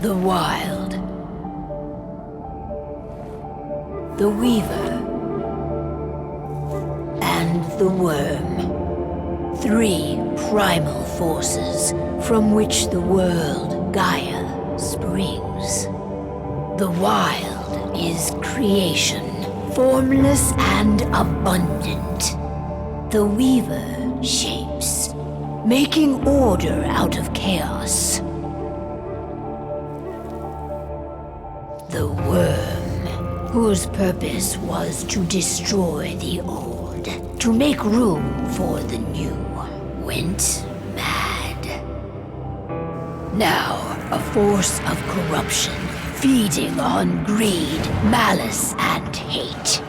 The wild. The weaver. And the worm. 3 primal forces from which the world, Gaia, springs. The wild is creation, formless and abundant. The weaver shapes, making order out of chaos. The worm, whose purpose was to destroy the old, to make room for the new, went mad. Now, a force of corruption, feeding on greed, malice, and hate.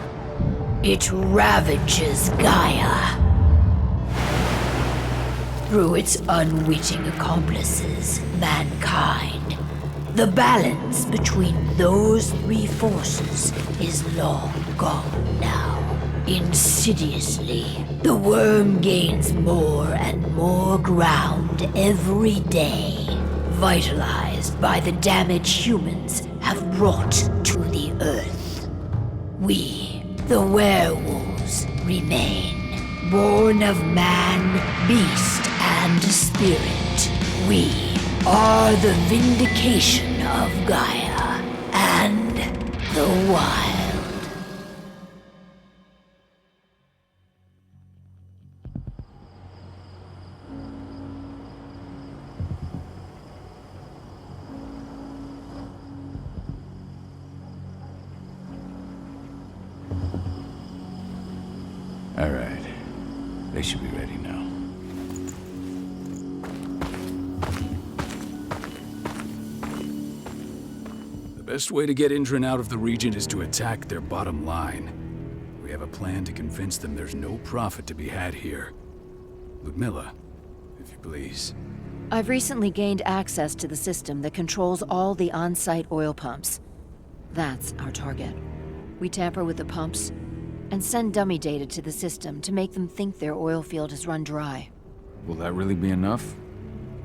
It ravages Gaia. Through its unwitting accomplices, mankind. The balance between those 3 forces is long gone now. Insidiously, the worm gains more and more ground every day, vitalized by the damage humans have brought to the Earth. We, the werewolves, remain, born of man, beast, and spirit. We are the vindication of Gaia and the wild. All right. They should be ready now. The best way to get Indran out of the region is to attack their bottom line. We have a plan to convince them there's no profit to be had here. Ludmilla, if you please. I've recently gained access to the system that controls all the on-site oil pumps. That's our target. We tamper with the pumps and send dummy data to the system to make them think their oil field has run dry. Will that really be enough?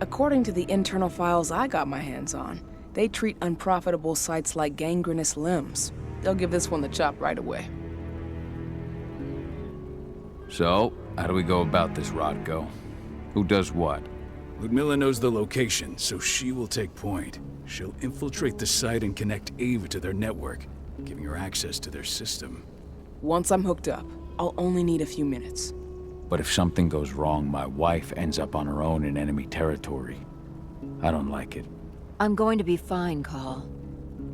According to the internal files I got my hands on, they treat unprofitable sites like gangrenous limbs. They'll give this one the chop right away. So, how do we go about this, Rodko? Who does what? Ludmilla knows the location, so she will take point. She'll infiltrate the site and connect Ava to their network, giving her access to their system. Once I'm hooked up, I'll only need a few minutes. But if something goes wrong, my wife ends up on her own in enemy territory. I don't like it. I'm going to be fine, Cahal.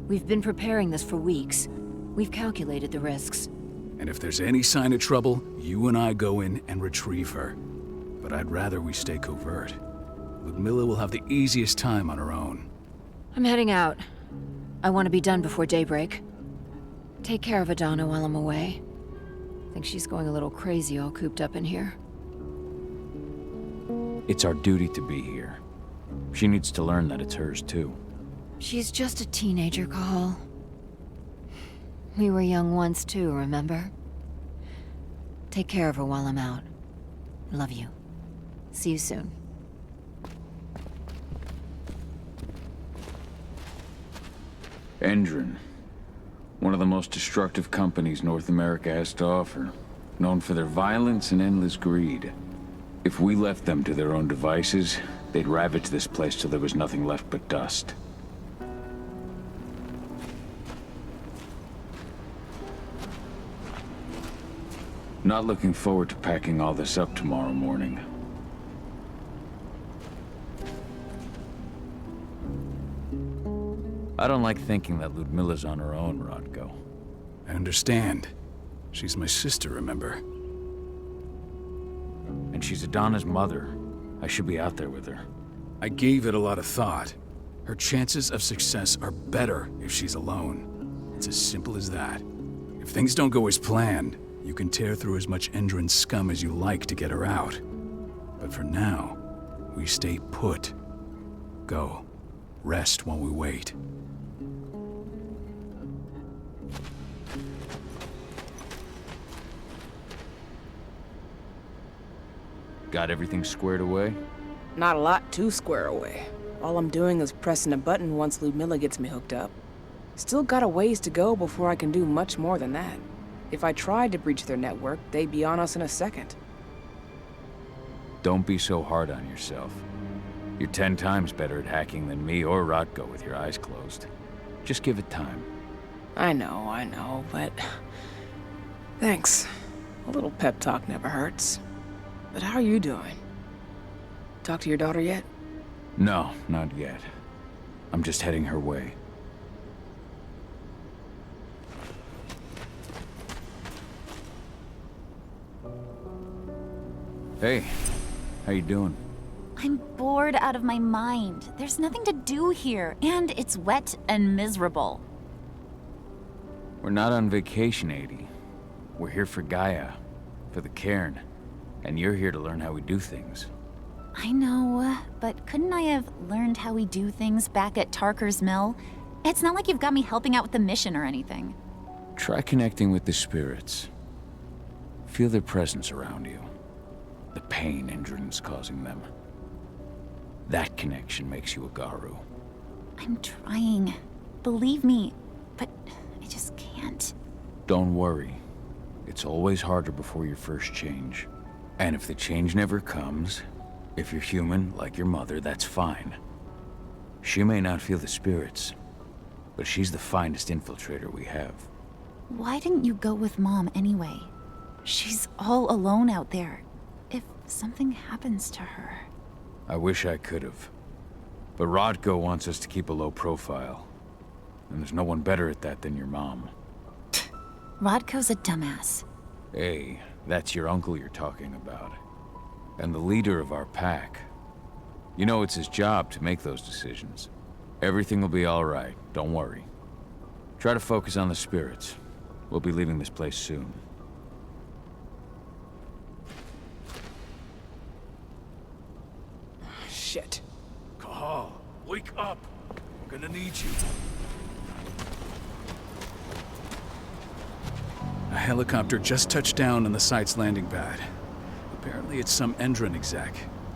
We've been preparing this for weeks. We've calculated the risks. And if there's any sign of trouble, you and I go in and retrieve her. But I'd rather we stay covert. Ludmilla will have the easiest time on her own. I'm heading out. I want to be done before daybreak. Take care of Adana while I'm away. Think she's going a little crazy all cooped up in here. It's our duty to be here. She needs to learn that it's hers too. She's just a teenager, Cahal. We were young once too, remember? Take care of her while I'm out. Love you. See you soon. Indran. One of the most destructive companies North America has to offer. Known for their violence and endless greed. If we left them to their own devices, they'd ravage this place till there was nothing left but dust. Not looking forward to packing all this up tomorrow morning. I don't like thinking that Ludmilla's on her own, Rodko. I understand. She's my sister, remember? And she's Adana's mother. I should be out there with her. I gave it a lot of thought. Her chances of success are better if she's alone. It's as simple as that. If things don't go as planned, you can tear through as much Indran scum as you like to get her out. But for now, we stay put. Go. Rest while we wait. Got everything squared away? Not a lot to square away. All I'm doing is pressing a button once Ludmilla gets me hooked up. Still got a ways to go before I can do much more than that. If I tried to breach their network, they'd be on us in a second. Don't be so hard on yourself. You're 10 times better at hacking than me or Rotko with your eyes closed. Just give it time. I know, but... Thanks. A little pep talk never hurts. But how are you doing? Talk to your daughter yet? No, not yet. I'm just heading her way. Hey, how you doing? I'm bored out of my mind. There's nothing to do here, and it's wet and miserable. We're not on vacation, Adie. We're here for Gaia, for the cairn, and you're here to learn how we do things. I know, but couldn't I have learned how we do things back at Tarker's Mill? It's not like you've got me helping out with the mission or anything. Try connecting with the spirits. Feel their presence around you. The pain Indran's causing them. That connection makes you a Garu. I'm trying. Believe me, but I just can't. Don't worry. It's always harder before your first change. And if the change never comes, if you're human, like your mother, that's fine. She may not feel the spirits, but she's the finest infiltrator we have. Why didn't you go with Mom anyway? She's all alone out there. If something happens to her... I wish I could have. But Rodko wants us to keep a low profile. And there's no one better at that than your mom. Rodko's a dumbass. Hey, that's your uncle you're talking about. And the leader of our pack. You know it's his job to make those decisions. Everything will be all right, don't worry. Try to focus on the spirits. We'll be leaving this place soon. Shit. Cahal, wake up! I'm gonna need you. A helicopter just touched down on the site's landing pad. Apparently it's some Endron exec.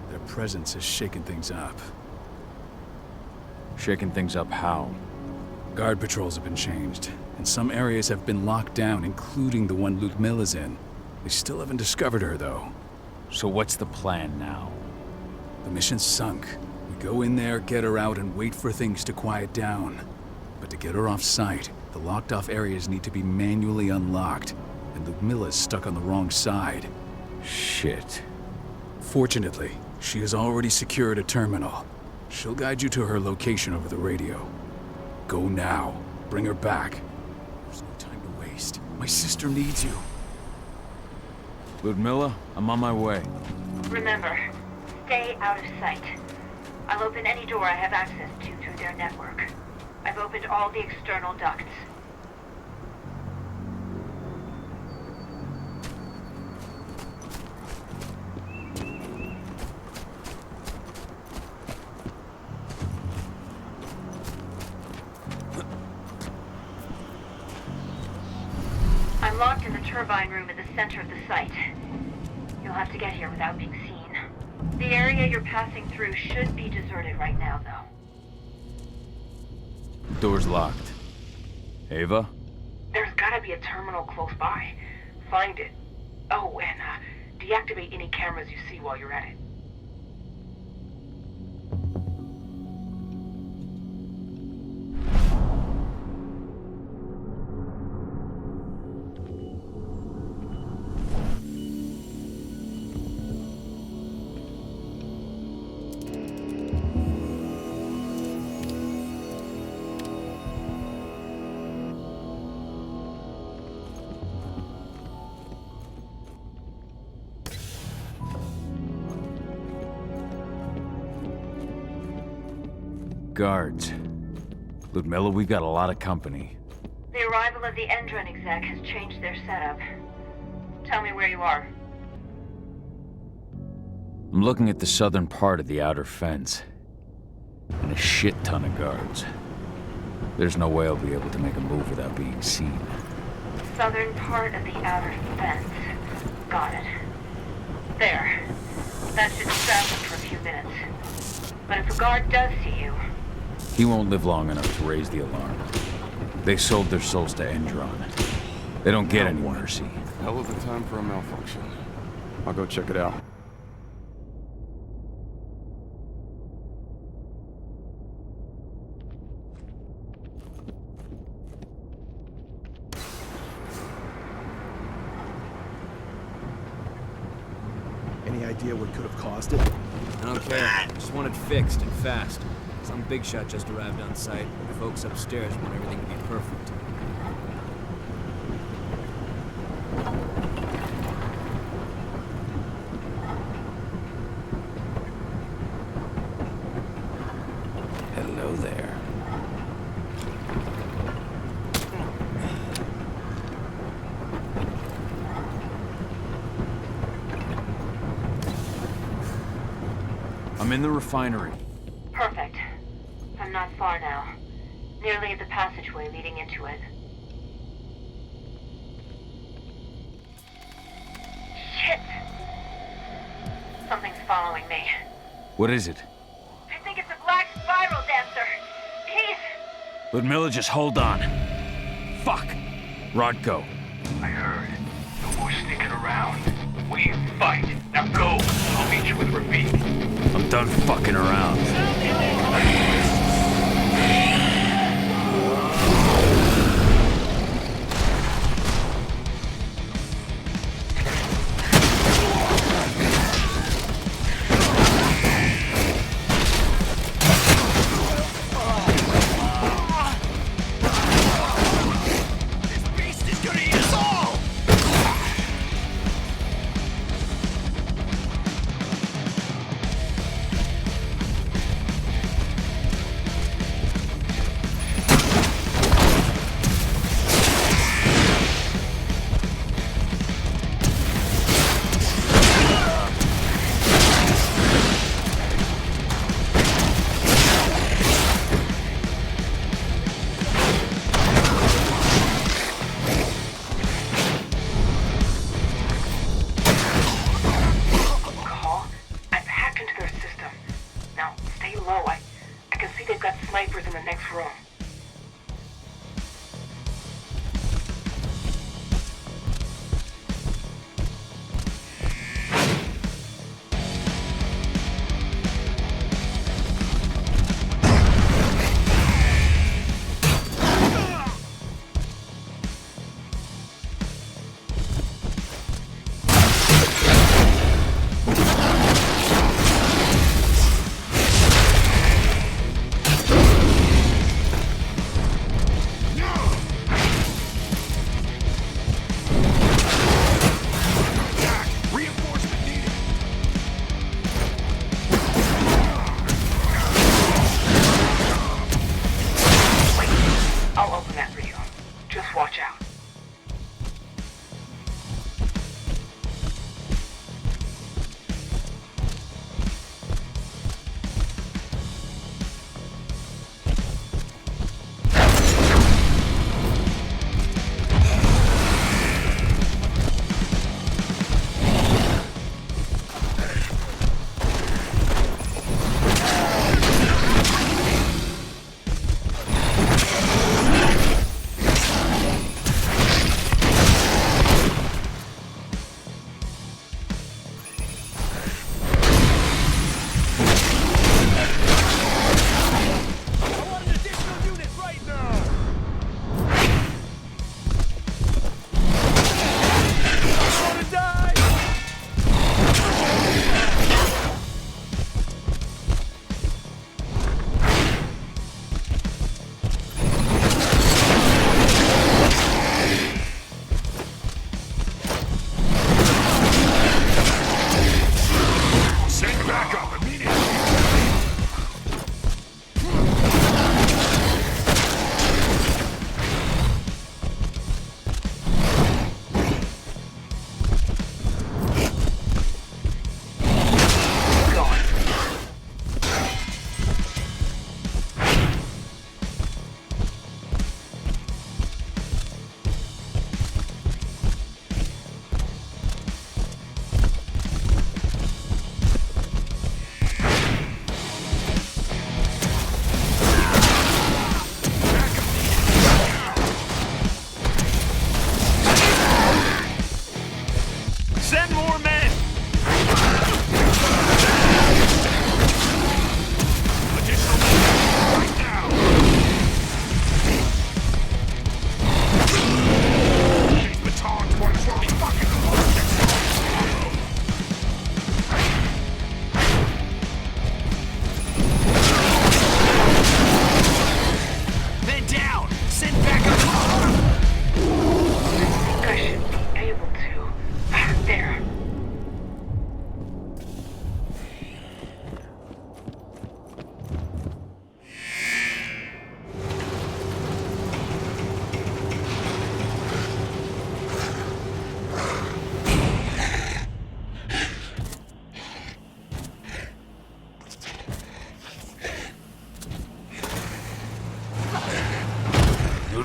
Their presence has shaken things up. Shaking things up how? Guard patrols have been changed, and some areas have been locked down, including the one Ludmilla's in. They still haven't discovered her, though. So what's the plan now? The mission's sunk. We go in there, get her out, and wait for things to quiet down. But to get her off site, the locked-off areas need to be manually unlocked, and Ludmilla's stuck on the wrong side. Shit. Fortunately, she has already secured a terminal. She'll guide you to her location over the radio. Go now. Bring her back. There's no time to waste. My sister needs you. Ludmilla, I'm on my way. Remember, stay out of sight. I'll open any door I have access to through their network. I've opened all the external ducts. I'm locked in the turbine room at the center of the site. You'll have to get here without being seen. The area you're passing through should be deserted right now, though. Door's locked. Ava? There's gotta be a terminal close by. Find it. Oh, and deactivate any cameras you see while you're at it. Guards. Ludmilla, we've got a lot of company. The arrival of the Endron exec has changed their setup. Tell me where you are. I'm looking at the southern part of the outer fence. And a shit ton of guards. There's no way I'll be able to make a move without being seen. Southern part of the outer fence. Got it. There. That should distract them for a few minutes. But if a guard does see you... He won't live long enough to raise the alarm. They sold their souls to Endron. They don't get any mercy. Hell of a time for a malfunction. I'll go check it out. Any idea what could have caused it? I don't care. I just want it fixed and fast. Some big shot just arrived on site. The folks upstairs want everything to be perfect. Hello there. I'm in the refinery. Perfect. I'm not far now. Nearly at the passageway leading into it. Shit! Something's following me. What is it? I think it's a black spiral dancer. He's... Ludmilla, just hold on. Fuck! Rodko. I heard. No more sneaking around. We fight. Now go. I'll meet you with Rafiq. I'm done fucking around.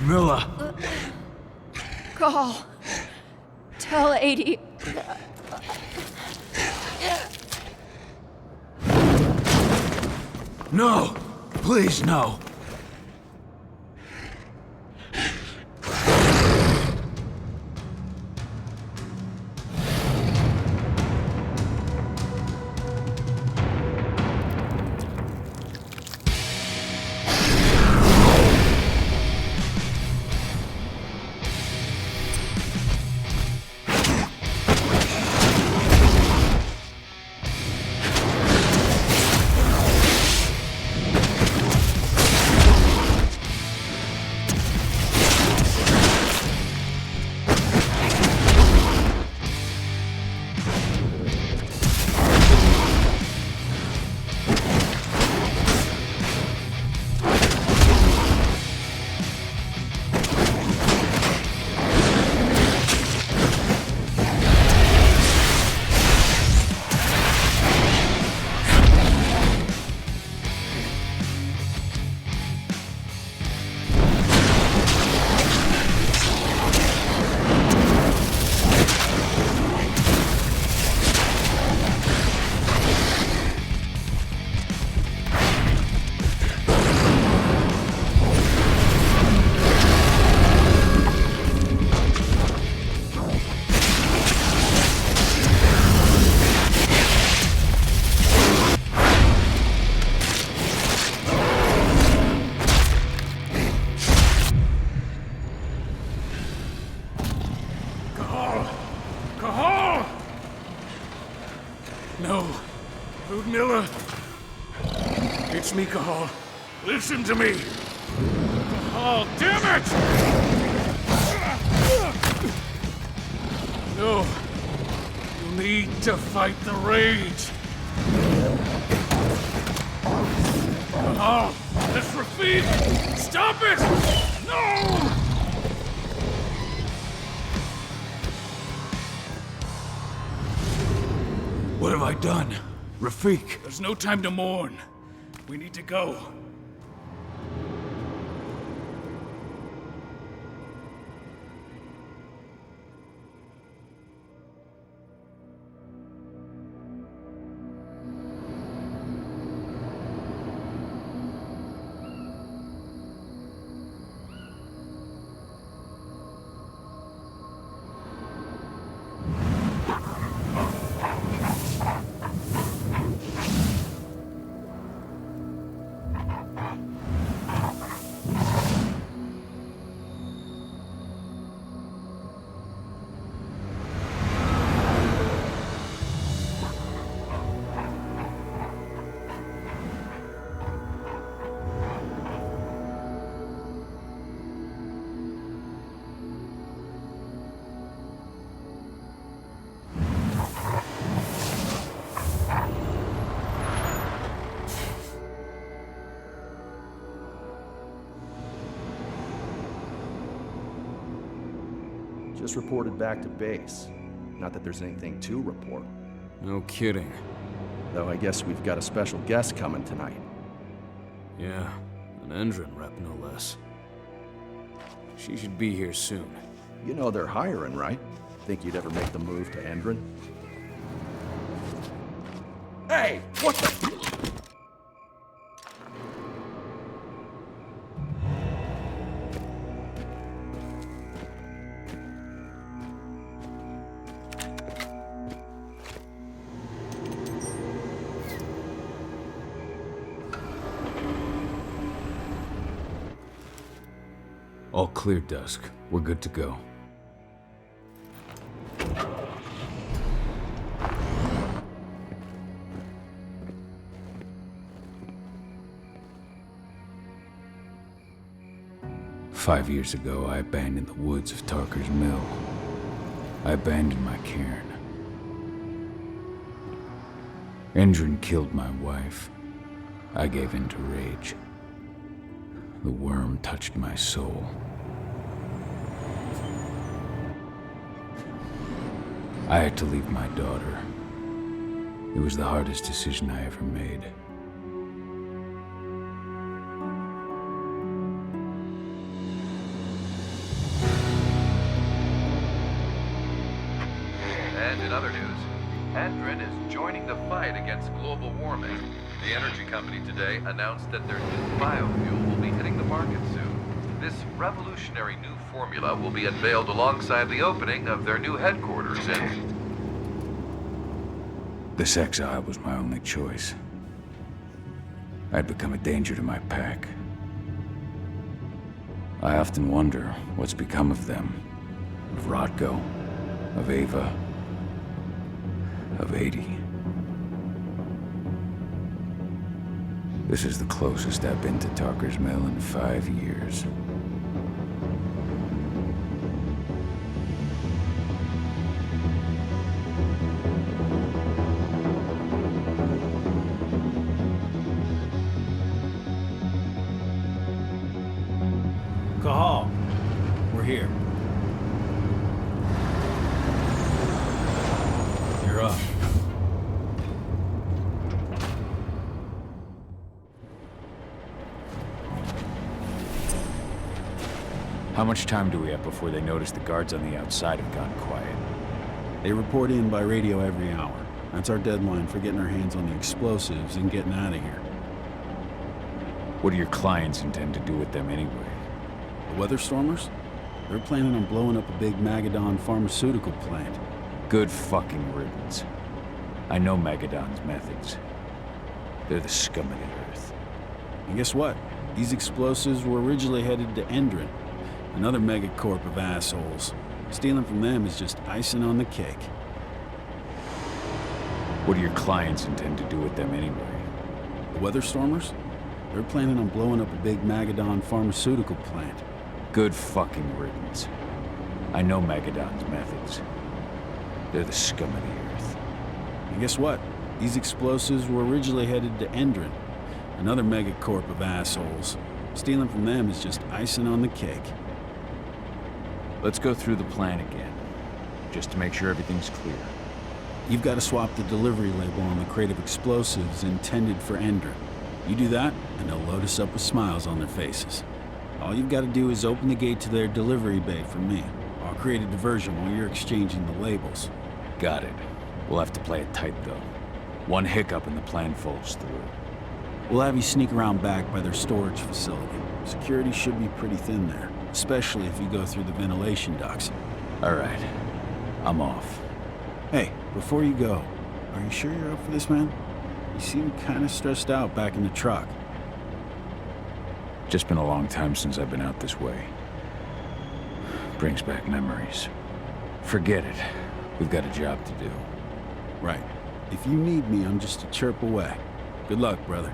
Miller! Call. Tell 80. No! Please, no! Miller. It's me, Cahal. Listen to me. Cahal, damn it! No. You need to fight the rage. Cahal, let's repeat. Stop it! No! What have I done? Rafik! There's no time to mourn. We need to go. Just reported back to base. Not that there's anything to report. No kidding. Though I guess we've got a special guest coming tonight. Yeah, an Endron rep no less. She should be here soon. You know they're hiring, right? Think you'd ever make the move to Endron? Hey! What the... All clear, Dusk. We're good to go. "5 years ago, I abandoned the woods of Tarker's Mill. I abandoned my cairn. Endron killed my wife. I gave in to rage. The worm touched my soul. I had to leave my daughter. It was the hardest decision I ever made. Endron is joining the fight against global warming. The energy company today announced that their new biofuel will be hitting the market soon. This revolutionary new formula will be unveiled alongside the opening of their new headquarters in... This exile was my only choice. I'd become a danger to my pack. I often wonder what's become of them. Of Rodko, of Ava, of 80. This is the closest I've been to Tarker's Mill in 5 years. Cahal, we're here. You're up. How much time do we have before they notice the guards on the outside have gone quiet? They report in by radio every hour. That's our deadline for getting our hands on the explosives and getting out of here. What do your clients intend to do with them anyway? The Weatherstormers? They're planning on blowing up a big Magadon pharmaceutical plant. Good fucking riddance. I know Magadon's methods. They're the scum of the earth. And guess what? These explosives were originally headed to Endron, another megacorp of assholes. Stealing from them is just icing on the cake. What do your clients intend to do with them anyway? The Weatherstormers? They're planning on blowing up a big Magadon pharmaceutical plant. Good fucking riddance. I know Magadon's methods. They're the scum of the earth. And guess what? These explosives were originally headed to Endron, another megacorp of assholes. Stealing from them is just icing on the cake. Let's go through the plan again, just to make sure everything's clear. You've got to swap the delivery label on the crate of explosives intended for Endron. You do that, and they'll load us up with smiles on their faces. All you've got to do is open the gate to their delivery bay for me. I'll create a diversion while you're exchanging the labels. Got it. We'll have to play it tight, though. One hiccup and the plan falls through. We'll have you sneak around back by their storage facility. Security should be pretty thin there, especially if you go through the ventilation ducts. All right. I'm off. Hey, before you go, are you sure you're up for this, man? You seem kind of stressed out back in the truck. Just been a long time since I've been out this way. Brings back memories. Forget it. We've got a job to do. Right. If you need me, I'm just a chirp away. Good luck, brother.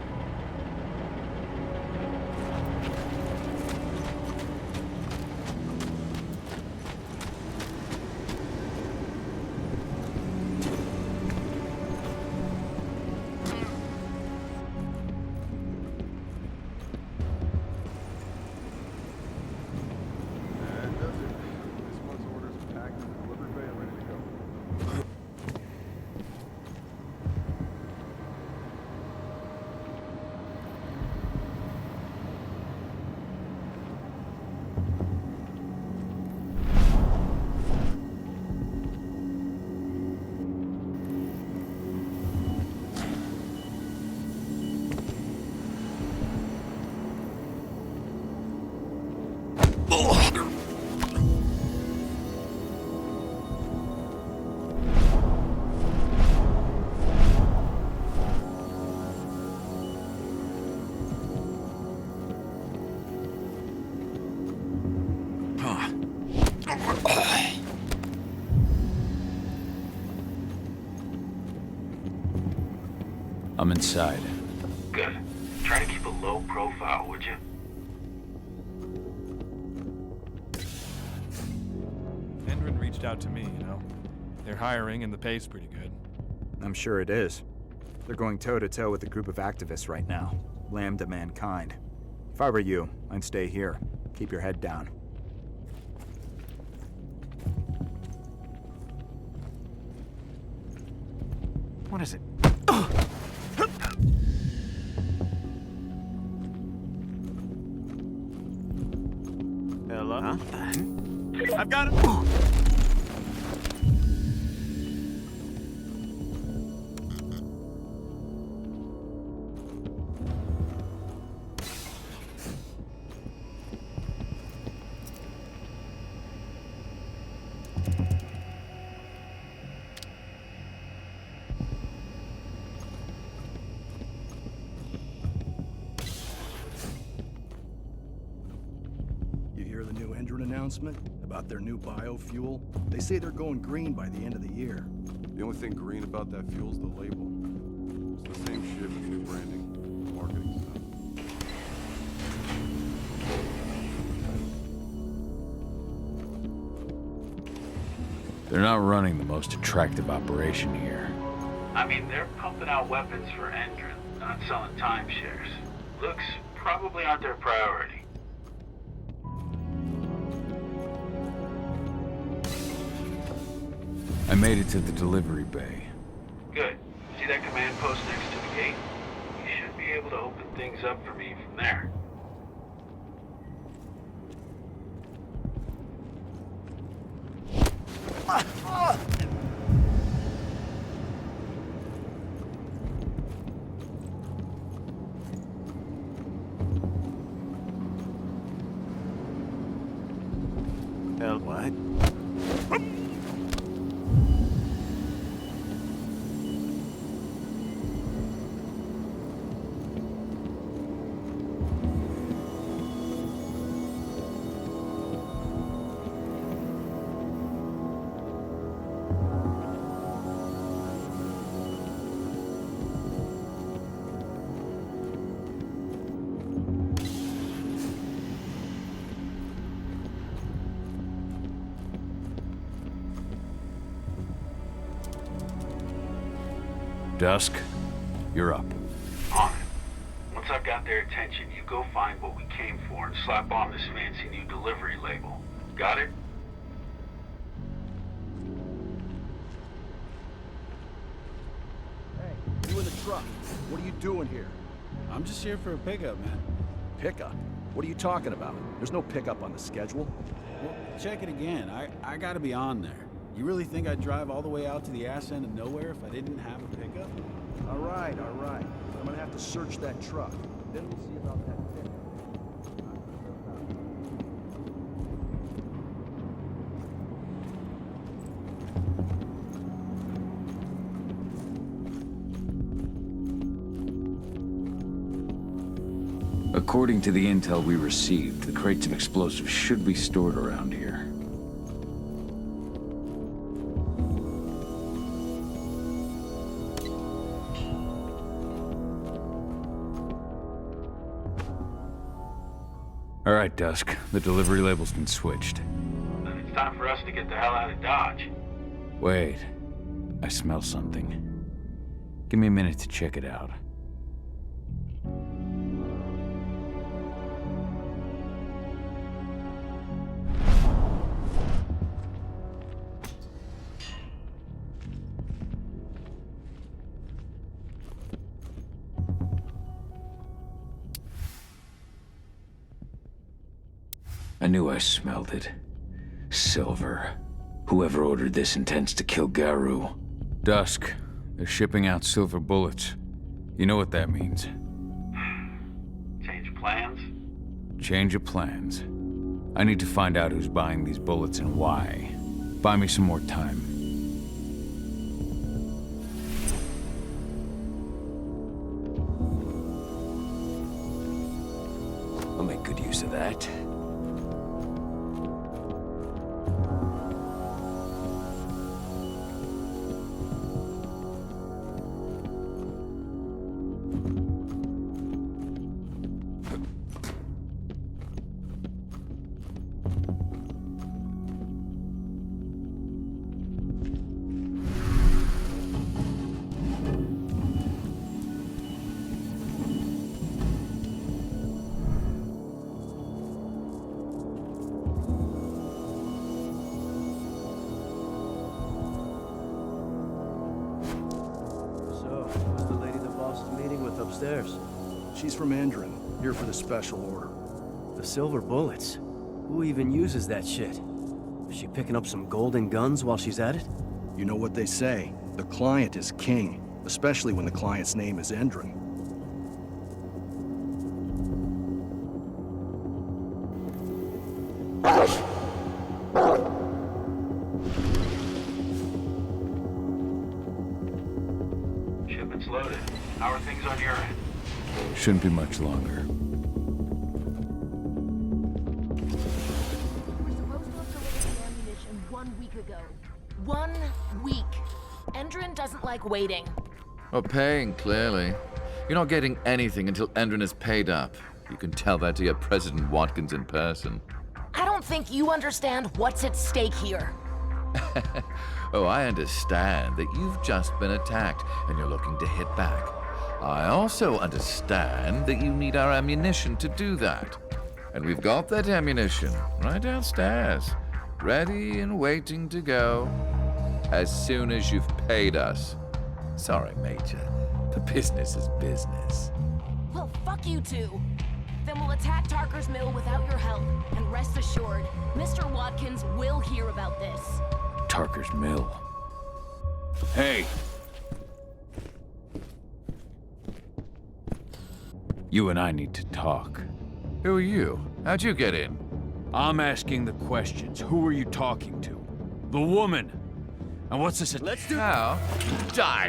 I'm inside. Good. Try to keep a low profile, would you? Endron reached out to me, you know. They're hiring and the pay's pretty good. I'm sure it is. They're going toe-to-toe with a group of activists right now. Lambda mankind. If I were you, I'd stay here. Keep your head down. What is it? Hello? Huh? I've got it! announcement about their new biofuel? They say they're going green by the end of the year. The only thing green about that fuel's the label. It's the same shit with new branding, marketing stuff. They're not running the most attractive operation here. I mean, they're pumping out weapons for Endron, not selling timeshares. Looks probably aren't their priority. I made it to the delivery bay. Good. See that command post next to the gate? You should be able to open things up for me from there. Hell, what? Dusk, you're up. On it. Once I've got their attention, you go find what we came for and slap on this fancy new delivery label. Got it? Hey, you in the truck. What are you doing here? I'm just here for a pickup, man. Pickup? What are you talking about? There's no pickup on the schedule. Well, check it again. I gotta be on there. You really think I'd drive all the way out to the ass end of nowhere if I didn't have a pickup? All right, all right. I'm gonna have to search that truck. Then we'll see about that pickup. According to the intel we received, the crates of explosives should be stored around here. All right, Dusk. The delivery label's been switched. Then it's time for us to get the hell out of Dodge. Wait. I smell something. Give me a minute to check it out. I knew I smelled it. Silver. Whoever ordered this intends to kill Garou. Dusk. They're shipping out silver bullets. You know what that means. Change of plans? Change of plans. I need to find out who's buying these bullets and why. Buy me some more time. I'll make good use of that. Upstairs. She's from Endron, here for the special order. The silver bullets? Who even uses that shit? Is she picking up some golden guns while she's at it? You know what they say, the client is king, especially when the client's name is Endron. Shipment's loaded. How are things on your end? Shouldn't be much longer. We're supposed 1 week. Endron doesn't like waiting. Or paying, clearly. You're not getting anything until Endron is paid up. You can tell that to your President Watkins in person. I don't think you understand what's at stake here. Oh, I understand that you've just been attacked and you're looking to hit back. I also understand that you need our ammunition to do that. And we've got that ammunition right downstairs, ready and waiting to go as soon as you've paid us. Sorry, Major. The business is business. Well, fuck you two. Then we'll attack Tarker's Mill without your help. And rest assured, Mr. Watkins will hear about this. Tarker's Mill. Hey! You and I need to talk. Who are you? How'd you get in? I'm asking the questions. Who are you talking to? The woman! And what's this? Let's do now. Die!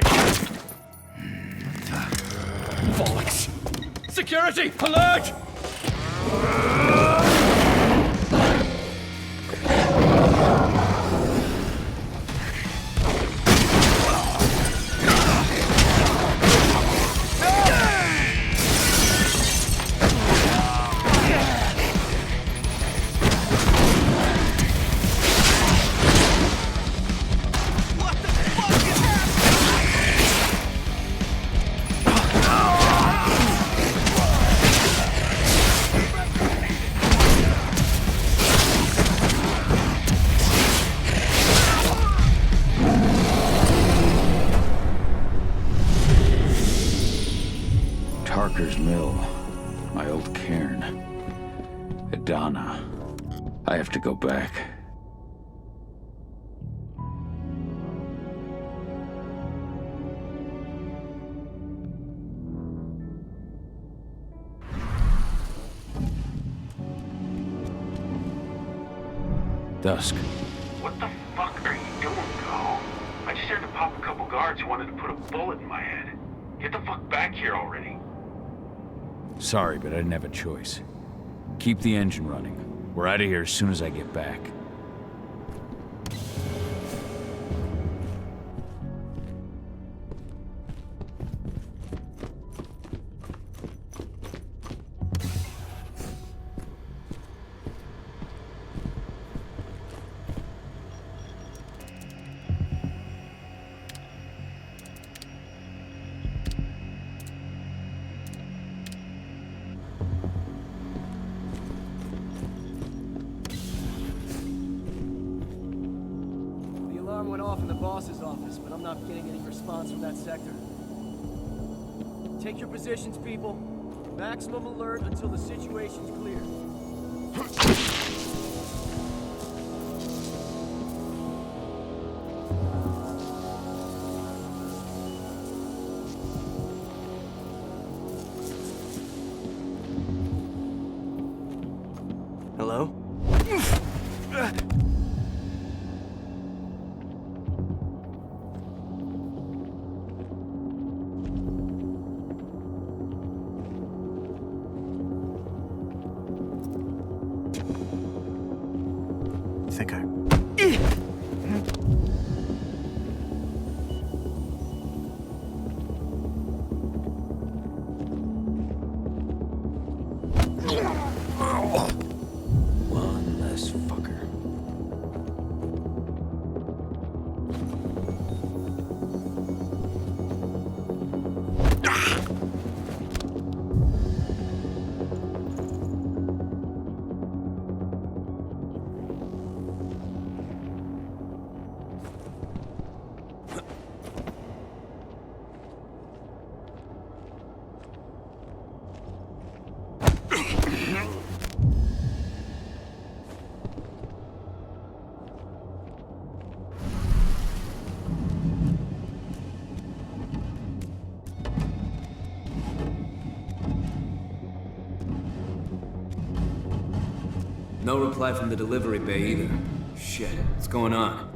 Bollocks! Security! Alert! Tarker's Mill. My old cairn. Adana. I have to go back. Dusk. What the fuck are you doing, Cahal? I just heard to pop a couple guards who wanted to put a bullet in my head. Get the fuck back here already. Sorry, but I didn't have a choice. Keep the engine running. We're out of here as soon as I get back. Went off in the boss's office, but I'm not getting any response from that sector. Take your positions, people. Maximum alert until the situation's clear. Hello? One less fucker. No reply from the delivery bay either. Shit, what's going on?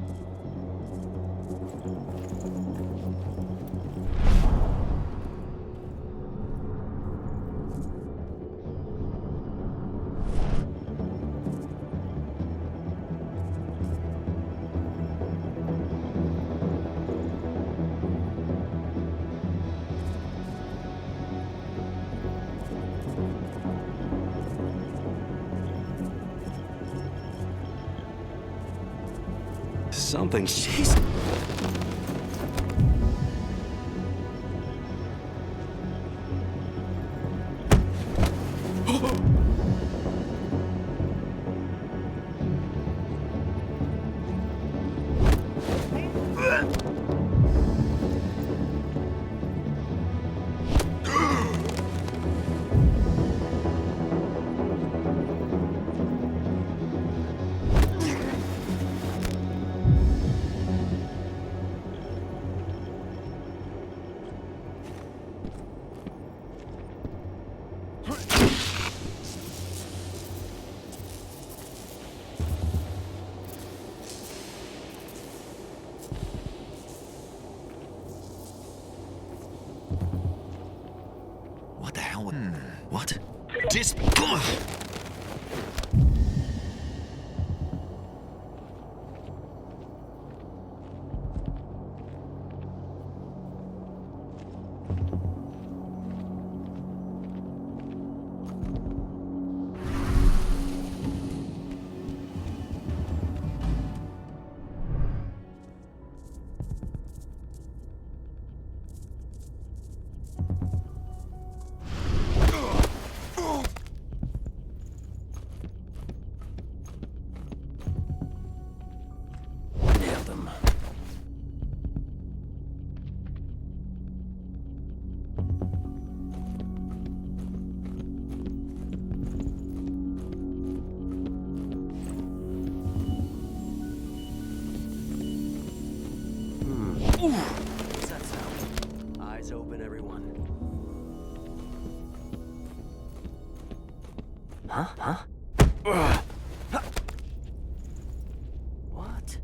something. Jeez. What the hell? What? What's that sound? Eyes open, everyone. Huh? What?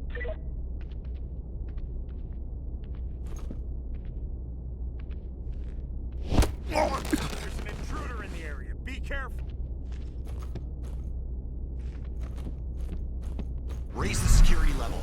There's an intruder in the area. Be careful. Raise the security level.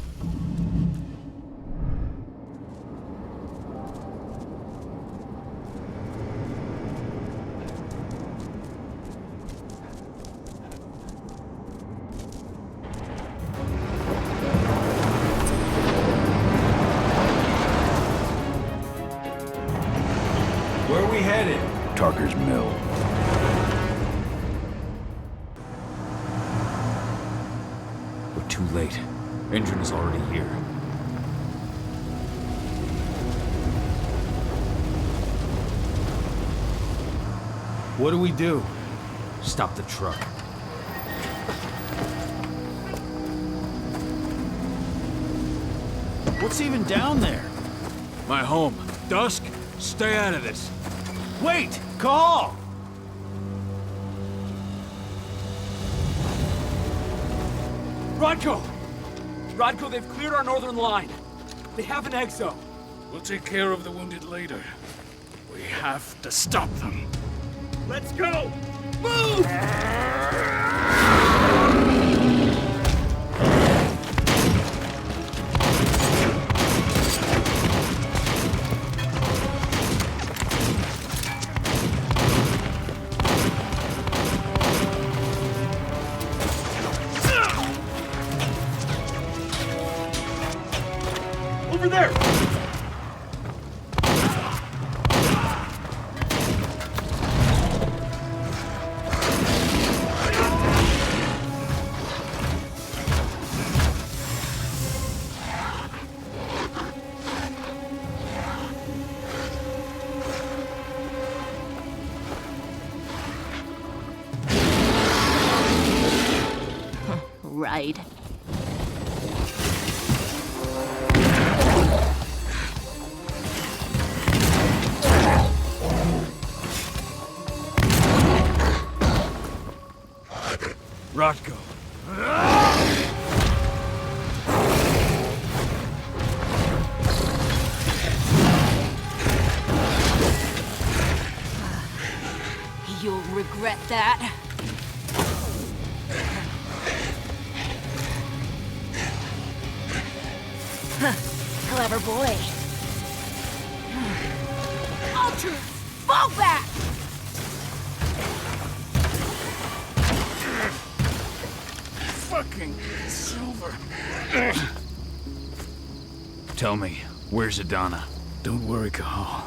Where are we headed? Tarker's Mill. We're too late. Engine is already here. What do we do? Stop the truck. What's even down there? My home. Dusk, stay out of this. Wait! Cahal! Rodko, they've cleared our northern line. They have an exo. We'll take care of the wounded later. We have to stop them. Let's go! Move! Over there! Right. Rodko. You'll regret that. Clever boy. Ultra, fall back! Fucking silver. Tell me, where's Adana? Don't worry, Cahal.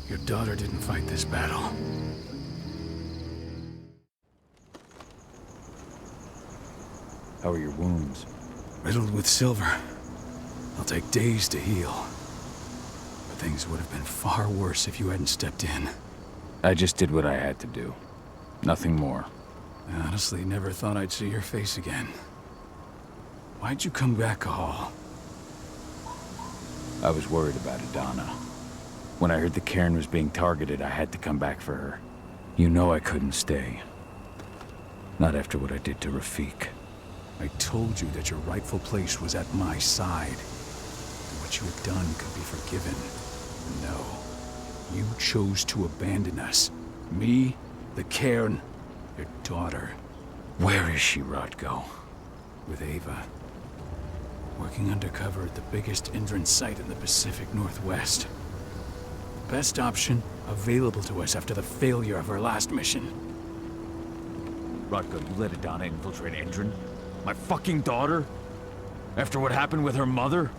Your daughter didn't fight this battle. How are your wounds? Riddled with silver. They'll take days to heal. But things would have been far worse if you hadn't stepped in. I just did what I had to do. Nothing more. I honestly never thought I'd see your face again. Why'd you come back, Cahal? I was worried about Adana. When I heard the cairn was being targeted, I had to come back for her. You know I couldn't stay. Not after what I did to Rafik. I told you that your rightful place was at my side. And what you had done could be forgiven. No. You chose to abandon us. Me, the cairn, your daughter. Where is she, Rodko? With Ava. Working undercover at the biggest Indran site in the Pacific Northwest. The best option available to us after the failure of our last mission. Rodko, you let Adana infiltrate Indran? My fucking daughter? After what happened with her mother?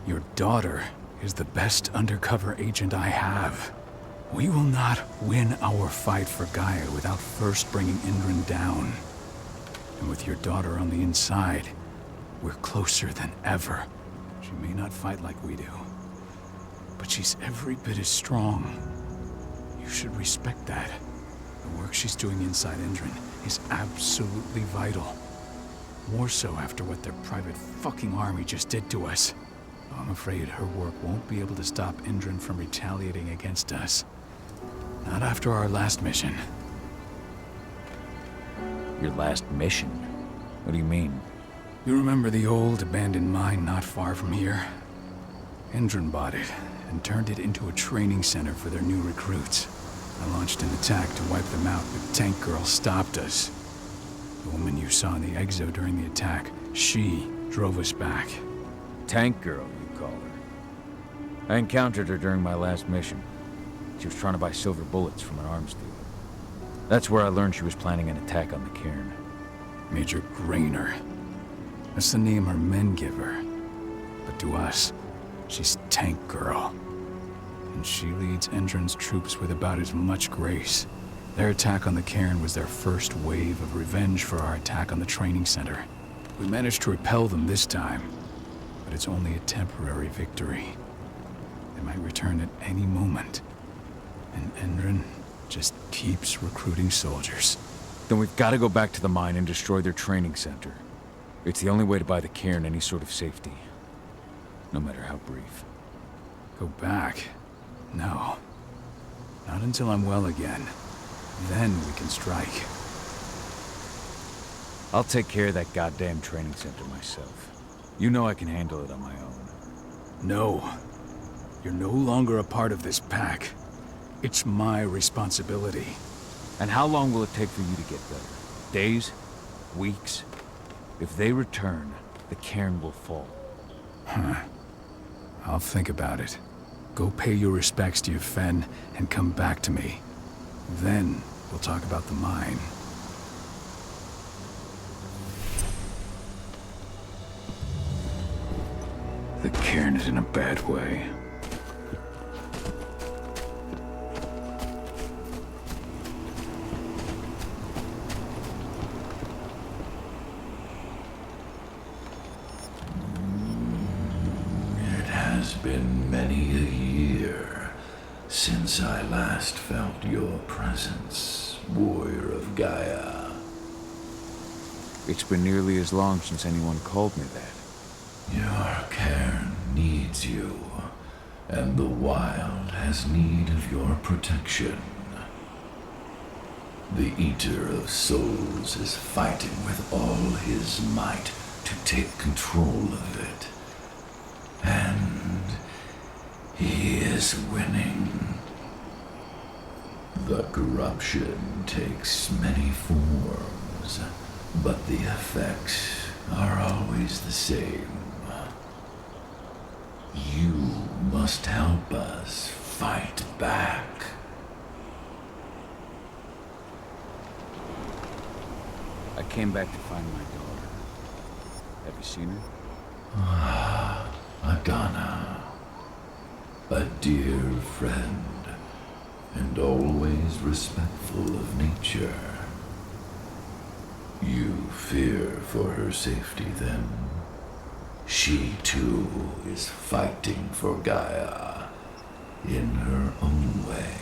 Your daughter is the best undercover agent I have. We will not win our fight for Gaia without first bringing Indran down. And with your daughter on the inside, we're closer than ever. She may not fight like we do, but she's every bit as strong. You should respect that. The work she's doing inside Indran is absolutely vital. More so after what their private fucking army just did to us. I'm afraid her work won't be able to stop Indran from retaliating against us. Not after our last mission. Your last mission? What do you mean? You remember the old abandoned mine not far from here? Indran bought it and turned it into a training center for their new recruits. I launched an attack to wipe them out, but Tank Girl stopped us. The woman you saw in the exo during the attack, she drove us back. Tank Girl, you call her. I encountered her during my last mission. She was trying to buy silver bullets from an arms dealer. That's where I learned she was planning an attack on the cairn. Major Grainer. That's the name her men give her. But to us, she's Tank Girl. And she leads Indran's troops with about as much grace. Their attack on the cairn was their first wave of revenge for our attack on the training center. We managed to repel them this time, but it's only a temporary victory. They might return at any moment. And Indran just keeps recruiting soldiers. Then we've got to go back to the mine and destroy their training center. It's the only way to buy the cairn any sort of safety. No matter how brief. Go back? No. Not until I'm well again. Then we can strike. I'll take care of that goddamn training center myself. You know I can handle it on my own. No. You're no longer a part of this pack. It's my responsibility. And how long will it take for you to get better? Days? Weeks? If they return, the cairn will fall. Huh. I'll think about it. Go pay your respects to your Fen and come back to me. Then we'll talk about the mine. The cairn is in a bad way. It has been many a year since I last felt your presence, warrior of Gaia. It's been nearly as long since anyone called me that. Your cairn needs you, and the wild has need of your protection. The Eater of Souls is fighting with all his might to take control of it. And he is winning. The corruption takes many forms, but the effects are always the same. You must help us fight back. I came back to find my daughter. Have you seen her? Adana, a dear friend, and always respectful of nature. You fear for her safety, then? She, too, is fighting for Gaia in her own way.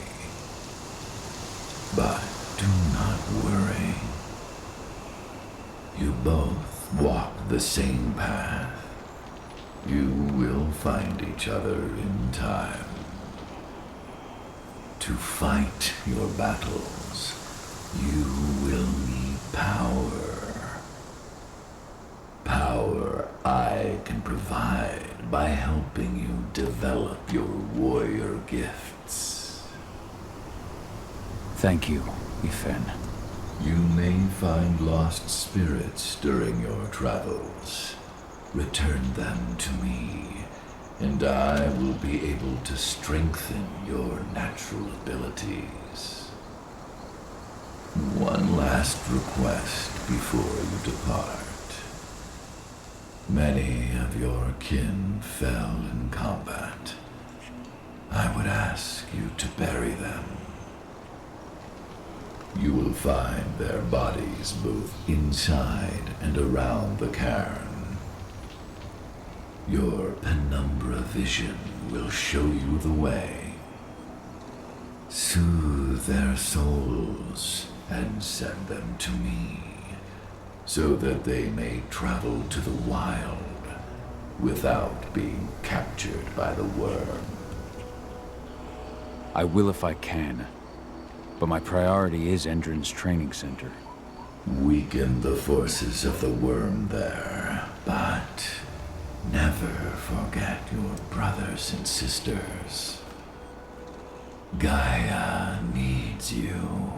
But do not worry. You both walk the same path. You will find each other in time. To fight your battles, you will need power. Power I can provide by helping you develop your warrior gifts. Thank you, Ifen. You may find lost spirits during your travels. Return them to me, and I will be able to strengthen your natural abilities. One last request before you depart. Many of your kin fell in combat. I would ask you to bury them. You will find their bodies both inside and around the cairn. Your penumbra vision will show you the way. Soothe their souls and send them to me, so that they may travel to the wild without being captured by the worm. I will if I can, but my priority is Endron's training center. Weaken the forces of the worm there, but never forget your brothers and sisters. Gaia needs you.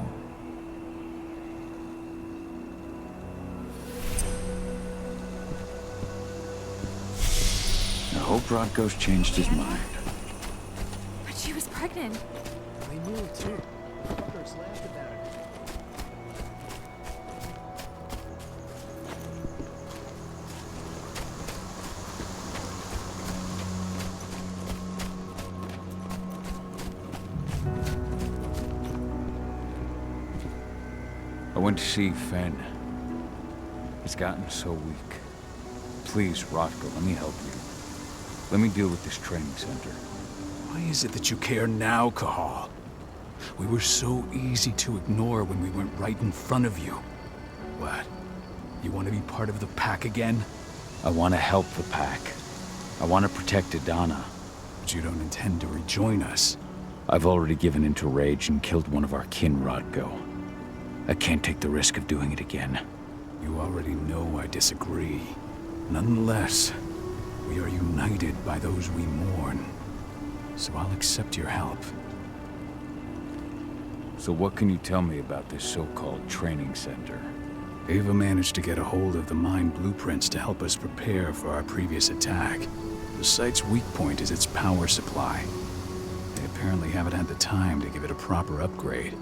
I hope Rodko's changed his mind. But she was pregnant. They moved too. Fuckers laughed about it. I went to see Fen. He's gotten so weak. Please, Rodko, let me help you. Let me deal with this training center. Why is it that you care now, Cahal? We were so easy to ignore when we went right in front of you. What? You want to be part of the pack again? I want to help the pack. I want to protect Adana. But you don't intend to rejoin us. I've already given in to rage and killed one of our kin, Rodko. I can't take the risk of doing it again. You already know I disagree. Nonetheless, we are united by those we mourn. So I'll accept your help. So what can you tell me about this so-called training center? Ava managed to get a hold of the mine blueprints to help us prepare for our previous attack. The site's weak point is its power supply. They apparently haven't had the time to give it a proper upgrade.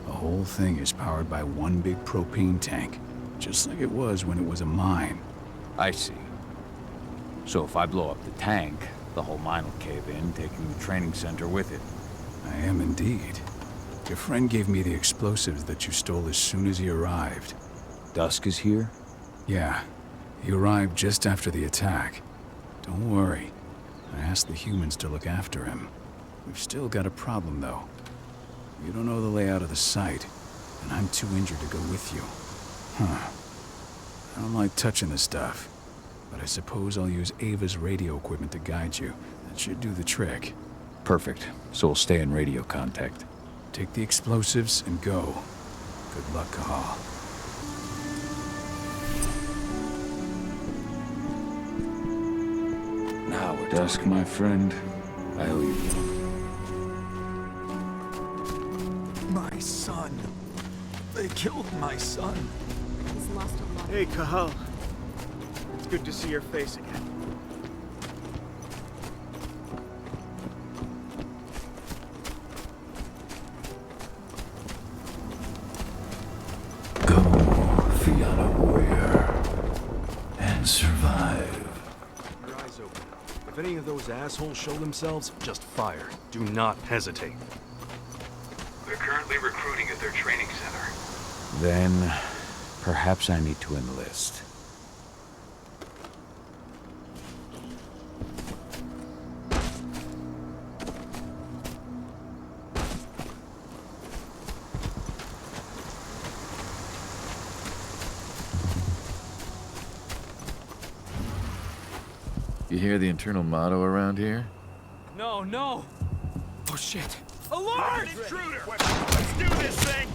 The whole thing is powered by one big propane tank, just like it was when it was a mine. I see. So if I blow up the tank, the whole mine will cave in, taking the training center with it. I am indeed. Your friend gave me the explosives that you stole as soon as he arrived. Dusk is here? Yeah. He arrived just after the attack. Don't worry. I asked the humans to look after him. We've still got a problem, though. You don't know the layout of the site, and I'm too injured to go with you. Huh. I don't like touching the stuff, but I suppose I'll use Ava's radio equipment to guide you. That should do the trick. Perfect. So we'll stay in radio contact. Take the explosives and go. Good luck, Cahal. Now we're Dusk, my friend. I owe you one. My son. They killed my son. He's lost a lot. Hey, Cahal. It's good to see your face again. Go, Fianna warrior, and survive. Your eyes open, but If any of those assholes show themselves, just fire. Do not hesitate. They're currently recruiting at their training center. Then, perhaps I need to enlist. You hear the internal motto around here? No, no! Oh shit! Alert! Intruder! Let's do this thing!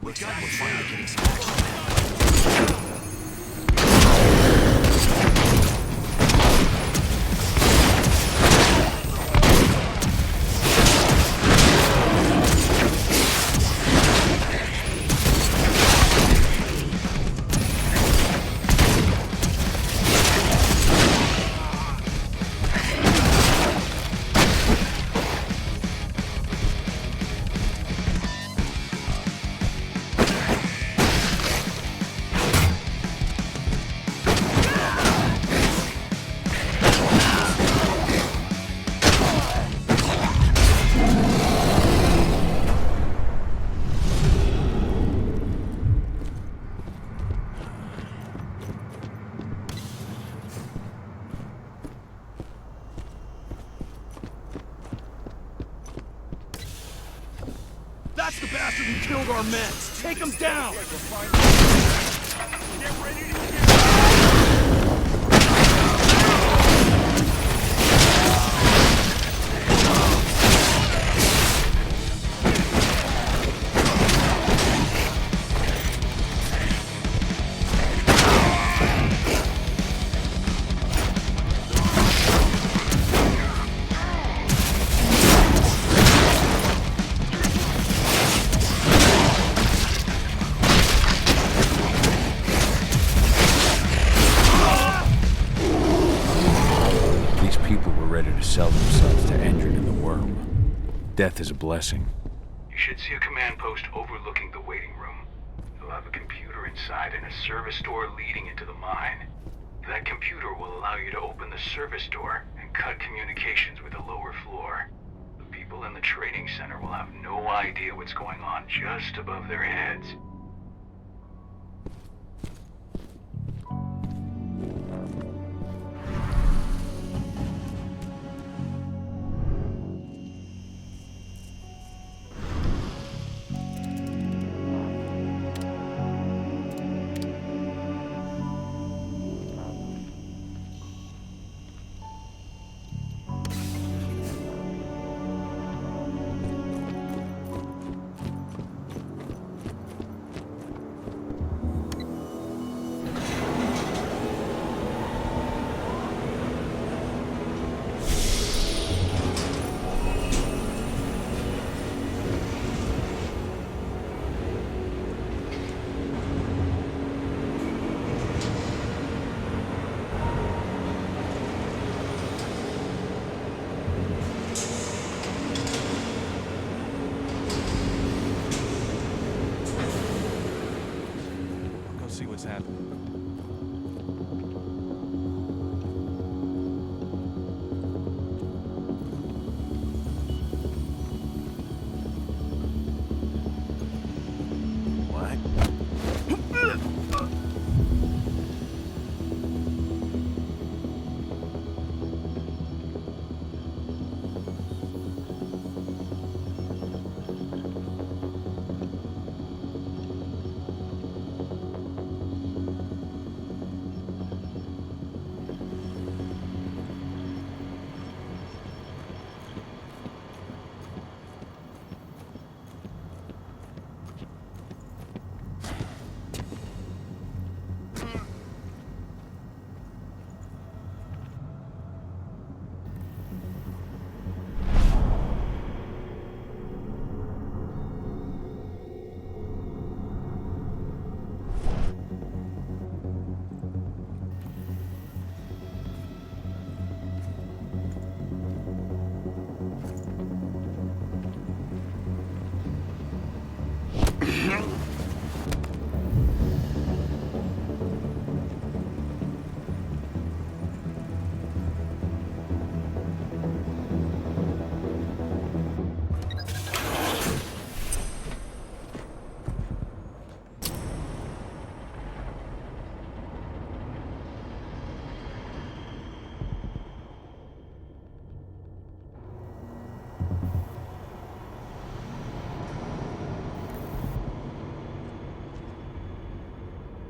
Looks like we're finally getting some action. That's the bastard who killed our men! Take him down! Get ready to get... Sell themselves to Endron and the Worm. Death is a blessing. You should see a command post overlooking the waiting room. You'll have a computer inside and a service door leading into the mine. That computer will allow you to open the service door and cut communications with the lower floor. The people in the training center will have no idea what's going on just above their heads. See what's happening.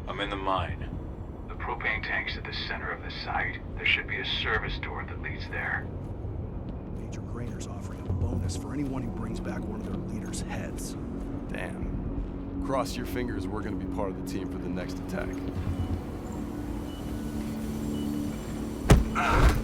I'm in the mine. The propane tank's at the center of the site. There should be a service door that leads there. Major Grainer's offering a bonus for anyone who brings back one of their leaders' heads. Damn. Cross your fingers we're gonna be part of the team for the next attack. Huh?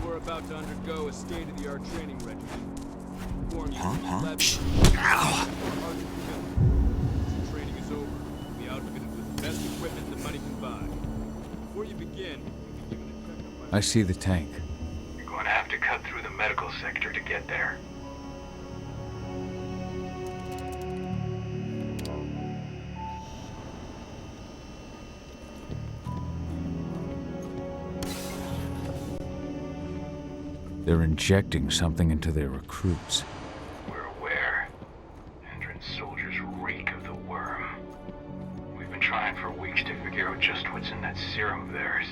We're about to undergo a state-of-the-art training regimen. Inform you Ow! Training is over. You'll be outfitted with the best equipment that money can buy. Before you begin, you'll be given a checkup by... I see the tank. You're going to have to cut through the medical sector to get there. They're injecting something into their recruits. We're aware. Endron soldiers reek of the worm. We've been trying for weeks to figure out just what's in that serum of theirs.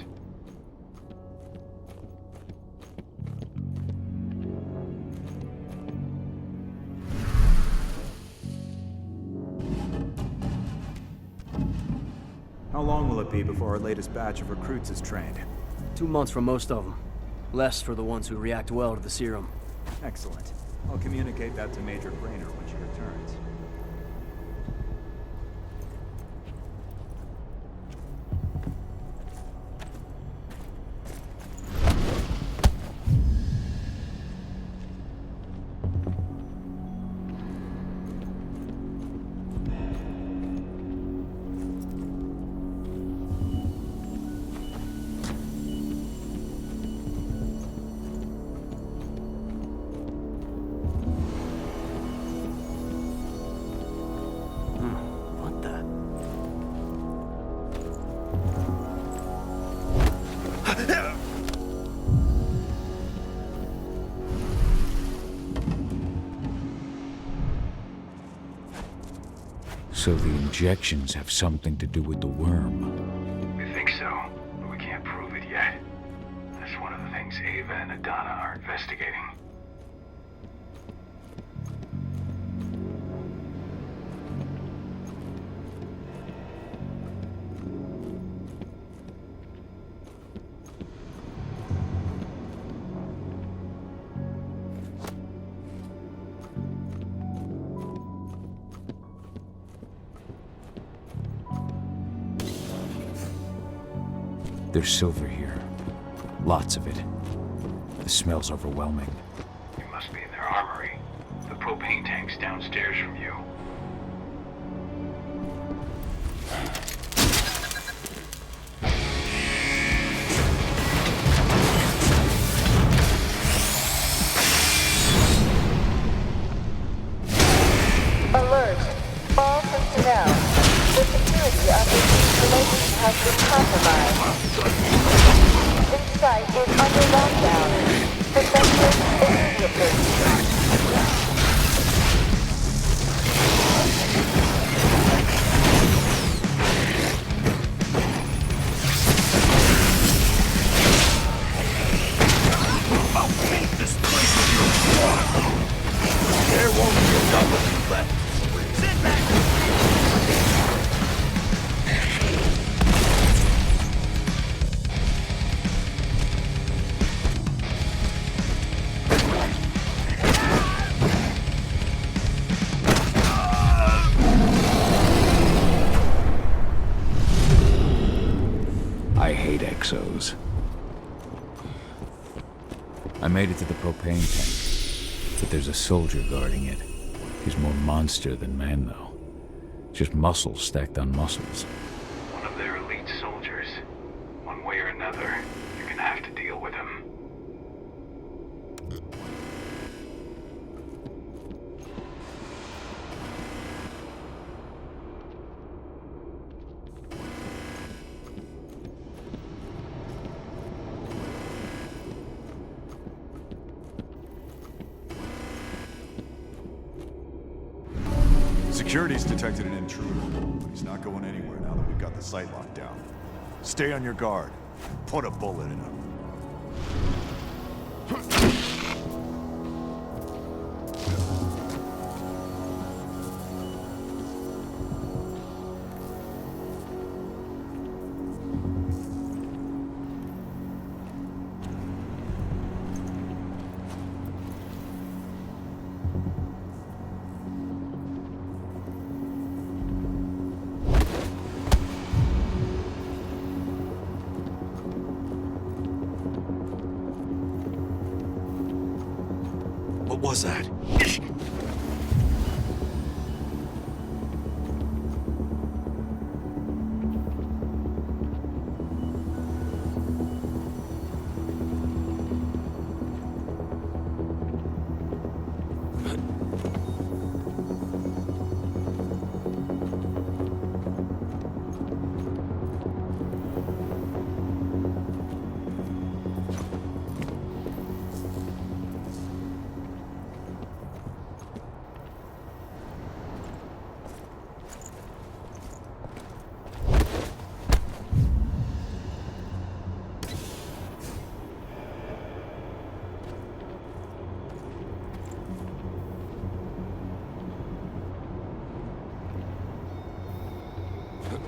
How long will it be before our latest batch of recruits is trained? 2 months for most of them. Less for the ones who react well to the serum. Excellent. I'll communicate that to Major Grainer when she returns. So the injections have something to do with the worm. We think so, but we can't prove it yet. That's one of the things Ava and Adana are investigating. There's silver here. Lots of it. The smell's overwhelming. You must be in their armory. The propane tank's downstairs from you. Alert! All personnel. The security of this installation has is compromised. This site is under lockdown. Protected immediately. There won't be enough of you left. Sit back. I hate exos. I made it to the propane tank, but there's a soldier guarding it. He's more monster than man, though. Just muscles stacked on muscles. One of their elite soldiers. One way or another, you're gonna have to deal with him. Security's detected an intruder. He's not going anywhere now that we've got the site locked down. Stay on your guard. Put a bullet in him. What was that?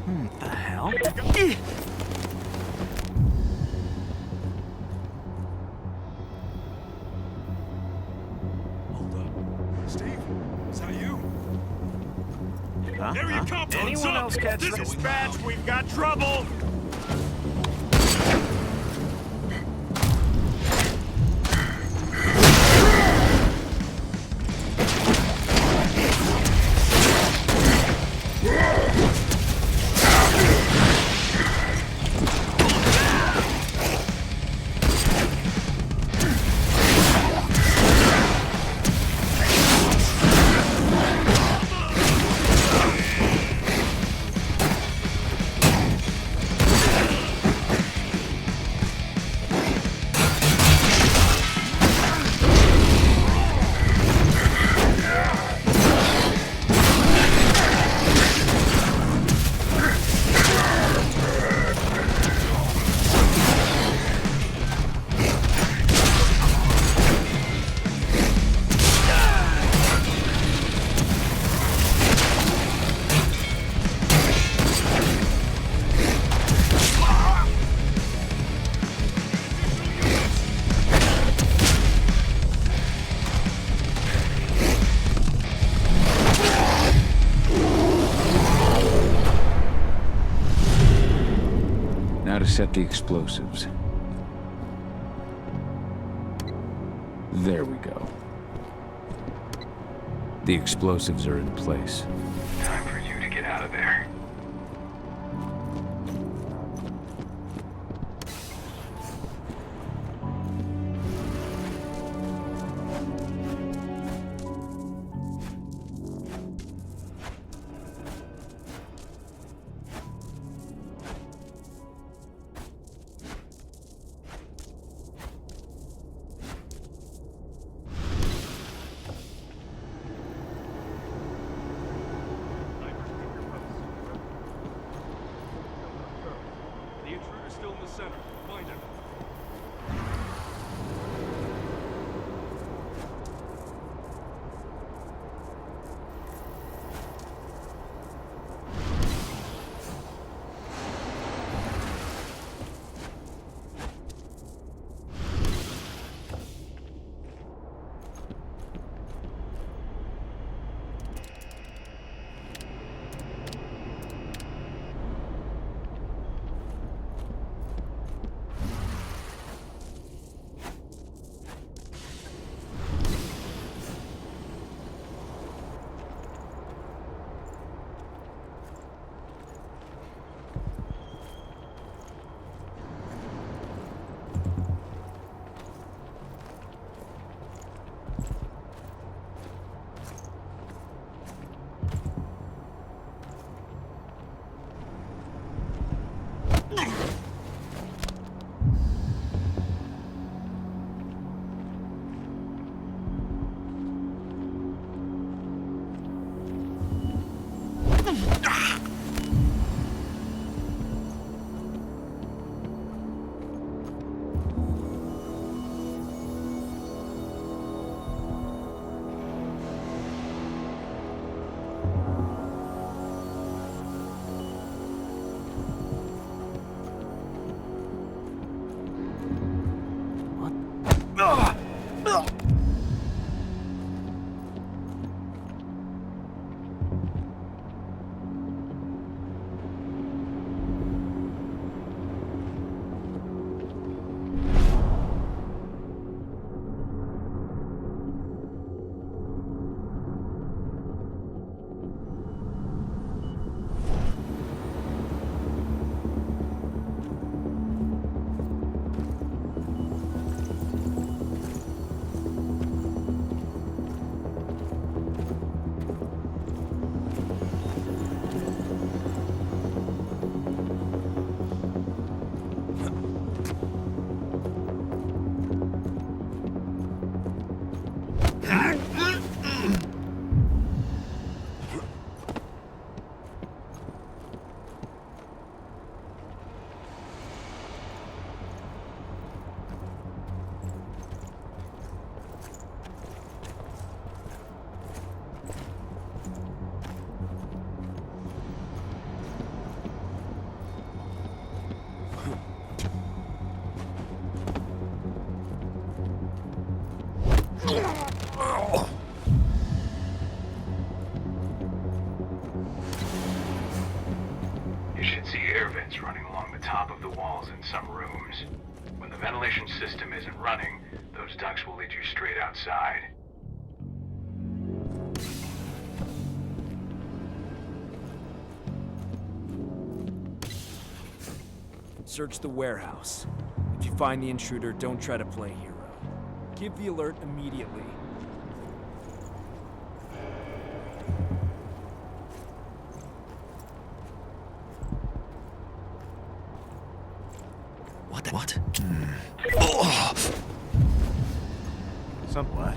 What the hell? Hold up. Steve, is that you? Huh? There you come, Anyone else catch this this? dispatch, we've got trouble! Now to set the explosives. There we go. The explosives are in place. Time for you to get out of there. still in the center. Find him. You should see air vents running along the top of the walls in some rooms. When the ventilation system isn't running, those ducts will lead you straight outside. Search the warehouse. If you find the intruder, don't try to play hero. Give the alert immediately. What? Oh! Somewhat.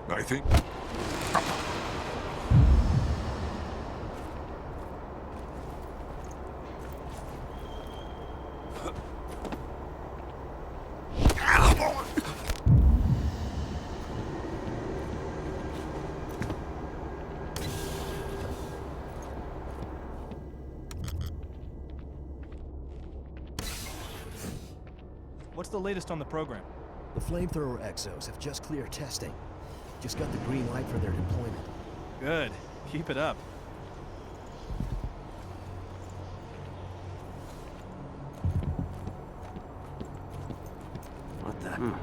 I think What's the latest on the program? The flamethrower exos have just cleared testing. Just got the green light for their deployment. Good. Keep it up. What the?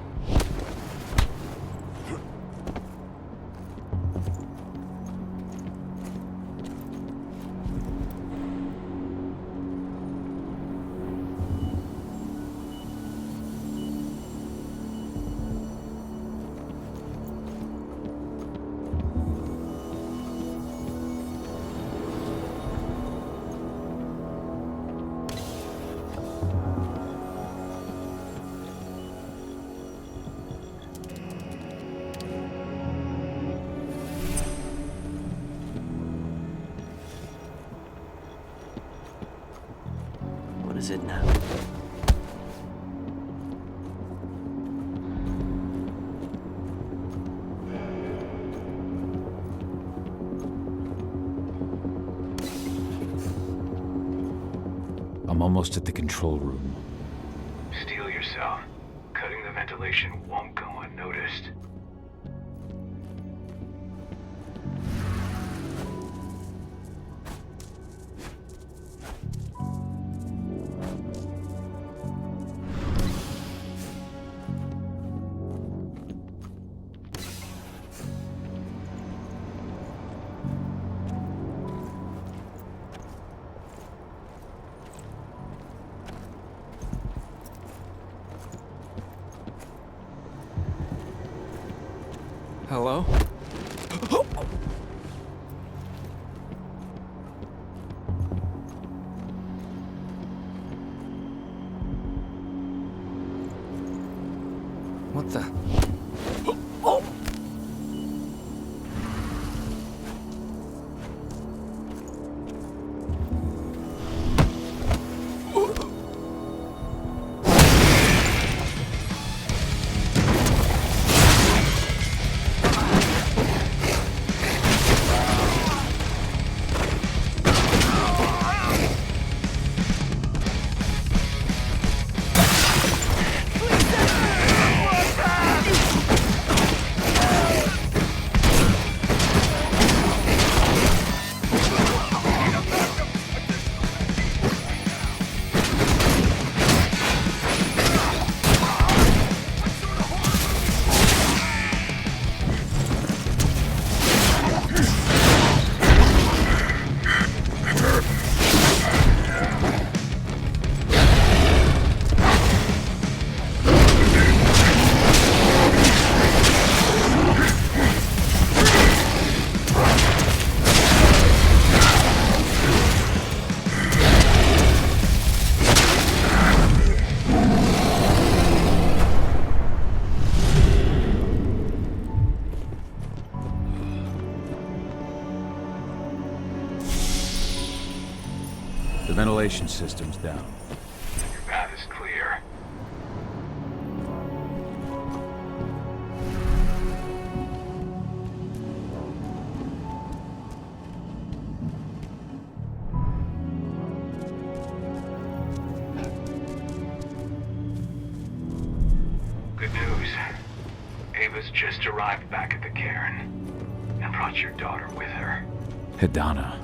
What is it now? I'm almost at the control room. Steel yourself. Cutting the ventilation won't go unnoticed. Hello? What the? The ventilation system's down. Your path is clear. Good news. Ava's just arrived back at the cairn and brought your daughter with her. Hidana.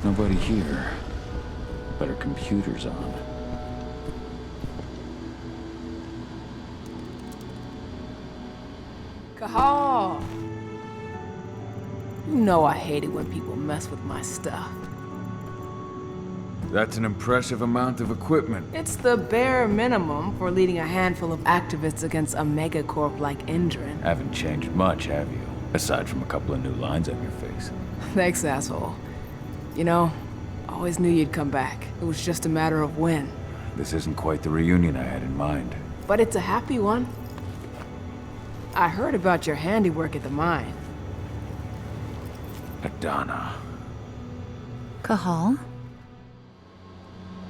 nobody here. But our computer's on. Cahal! You know I hate it when people mess with my stuff. That's an impressive amount of equipment. It's the bare minimum for leading a handful of activists against a megacorp like Endron. Haven't changed much, have you? Aside from a couple of new lines on your face. Thanks, asshole. You know, I always knew you'd come back. It was just a matter of when. This isn't quite the reunion I had in mind. But it's a happy one. I heard about your handiwork at the mine. Adana. Cahal?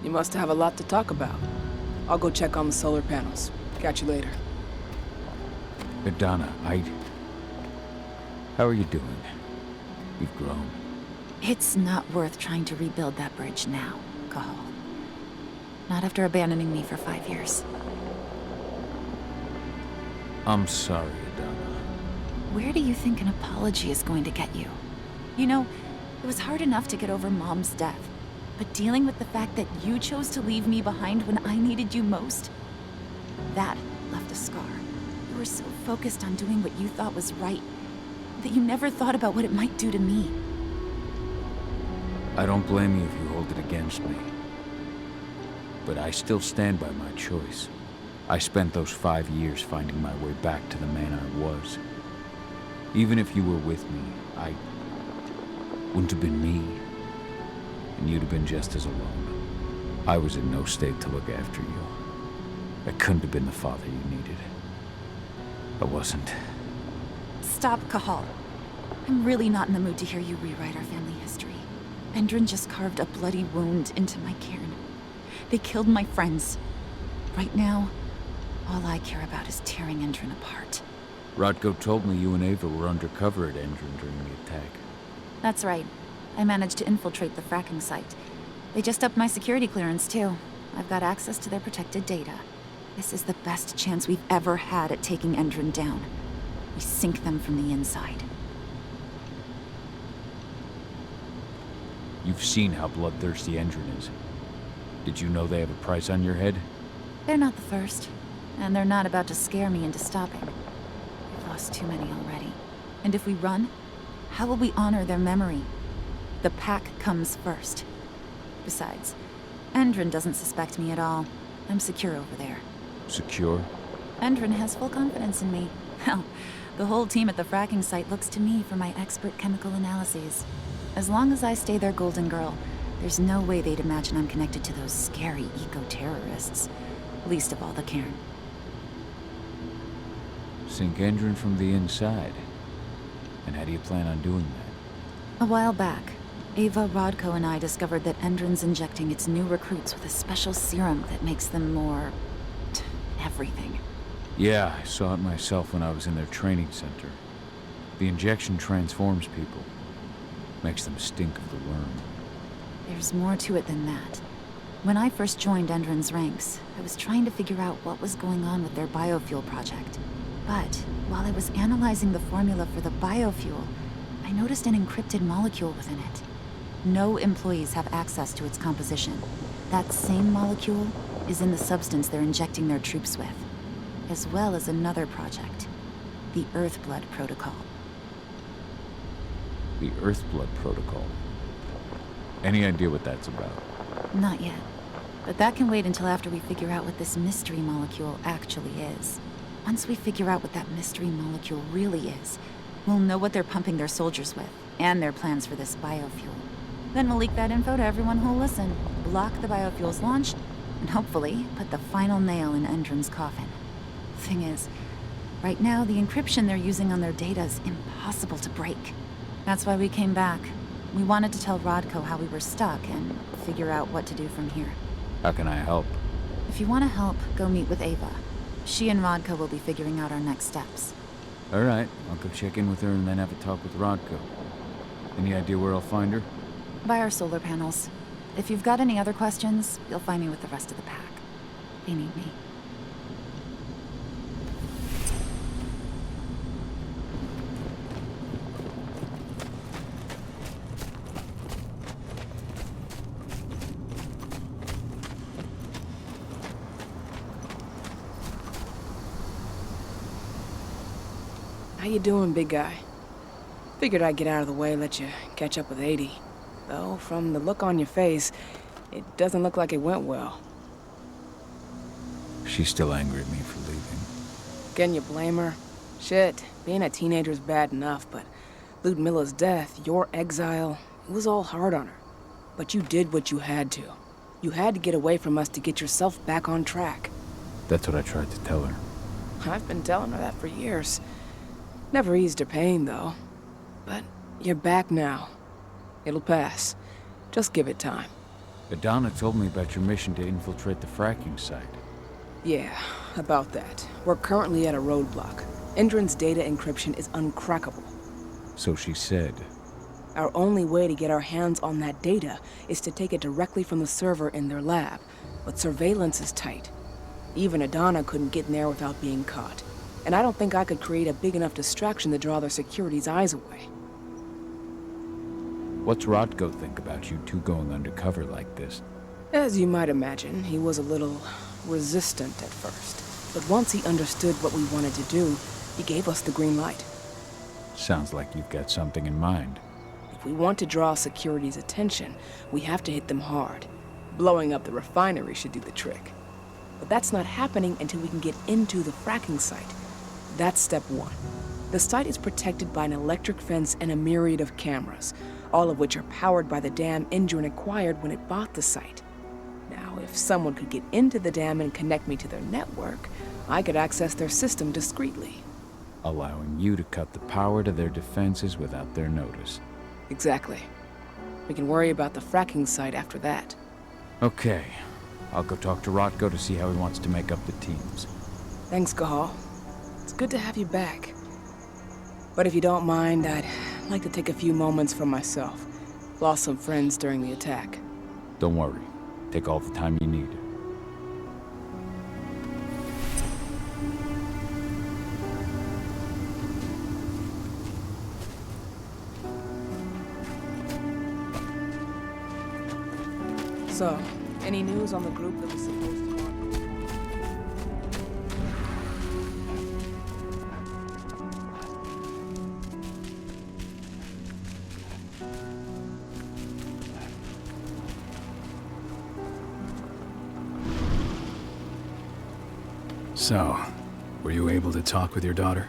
You must have a lot to talk about. I'll go check on the solar panels. Catch you later. Adana, how are you doing? You've grown. It's not worth trying to rebuild that bridge now, Cahal. Not after abandoning me for 5 years. I'm sorry, Adana. Where do you think an apology is going to get you? You know, it was hard enough to get over Mom's death, but dealing with the fact that you chose to leave me behind when I needed you most, that left a scar. You were so focused on doing what you thought was right, that you never thought about what it might do to me. I don't blame you if you hold it against me. But I still stand by my choice. I spent those 5 years finding my way back to the man I was. Even if you were with me, I wouldn't have been me. And you'd have been just as alone. I was in no state to look after you. I couldn't have been the father you needed. I wasn't. Stop, Cahal. I'm really not in the mood to hear you rewrite our family history. Endron just carved a bloody wound into my cairn. They killed my friends. Right now, all I care about is tearing Endron apart. Rodko told me you and Ava were undercover at Endron during the attack. That's right. I managed to infiltrate the fracking site. They just upped my security clearance, too. I've got access to their protected data. This is the best chance we've ever had at taking Endron down. We sink them from the inside. You've seen how bloodthirsty Endron is. Did you know they have a price on your head? They're not the first, and they're not about to scare me into stopping. We've lost too many already. And if we run, how will we honor their memory? The pack comes first. Besides, Endron doesn't suspect me at all. I'm secure over there. Secure? Endron has full confidence in me. Hell, the whole team at the fracking site looks to me for my expert chemical analyses. As long as I stay their golden girl, there's no way they'd imagine I'm connected to those scary eco-terrorists. Least of all the cairn. Sink Endron from the inside. And how do you plan on doing that? A while back, Ava, Rodko, and I discovered that Endron's injecting its new recruits with a special serum that makes them more... everything. Yeah, I saw it myself when I was in their training center. The injection transforms people. Makes them stink of the worm. There's more to it than that. When I first joined Endron's ranks, I was trying to figure out what was going on with their biofuel project. But while I was analyzing the formula for the biofuel, I noticed an encrypted molecule within it. No employees have access to its composition. That same molecule is in the substance they're injecting their troops with, as well as another project, the Earthblood Protocol. The Earthblood Protocol. Any idea what that's about? Not yet. But that can wait until after we figure out what this mystery molecule actually is. Once we figure out what that mystery molecule really is, we'll know what they're pumping their soldiers with, and their plans for this biofuel. Then we'll leak that info to everyone who'll listen, block the biofuel's launch, and hopefully put the final nail in Endron's coffin. Thing is, right now the encryption they're using on their data is impossible to break. That's why we came back. We wanted to tell Rodko how we were stuck and figure out what to do from here. How can I help? If you want to help, go meet with Ava. She and Rodko will be figuring out our next steps. All right, I'll go check in with her and then have a talk with Rodko. Any idea where I'll find her? By our solar panels. If you've got any other questions, you'll find me with the rest of the pack. They need me. How you doing, big guy? Figured I'd get out of the way, let you catch up with 80. Though, from the look on your face, it doesn't look like it went well. She's still angry at me for leaving. Can you blame her? Shit, being a teenager's bad enough, but Ludmilla's death, your exile, it was all hard on her. But you did what you had to. You had to get away from us to get yourself back on track. That's what I tried to tell her. I've been telling her that for years. Never eased her pain, though. But you're back now. It'll pass. Just give it time. Adana told me about your mission to infiltrate the fracking site. Yeah, about that. We're currently at a roadblock. Endron's data encryption is uncrackable. So she said. Our only way to get our hands on that data is to take it directly from the server in their lab. But surveillance is tight. Even Adana couldn't get in there without being caught. And I don't think I could create a big enough distraction to draw their security's eyes away. What's Rodko think about you two going undercover like this? As you might imagine, he was a little resistant at first. But once he understood what we wanted to do, he gave us the green light. Sounds like you've got something in mind. If we want to draw security's attention, we have to hit them hard. Blowing up the refinery should do the trick. But that's not happening until we can get into the fracking site. That's step one. The site is protected by an electric fence and a myriad of cameras, all of which are powered by the dam Endron acquired when it bought the site. Now, if someone could get into the dam and connect me to their network, I could access their system discreetly. Allowing you to cut the power to their defenses without their notice. Exactly. We can worry about the fracking site after that. Okay. I'll go talk to Rodko to see how he wants to make up the teams. Thanks, Cahal. It's good to have you back. But if you don't mind, I'd like to take a few moments for myself. Lost some friends during the attack. Don't worry. Take all the time you need. So, any news on the group that was supposed to... So, were you able to talk with your daughter?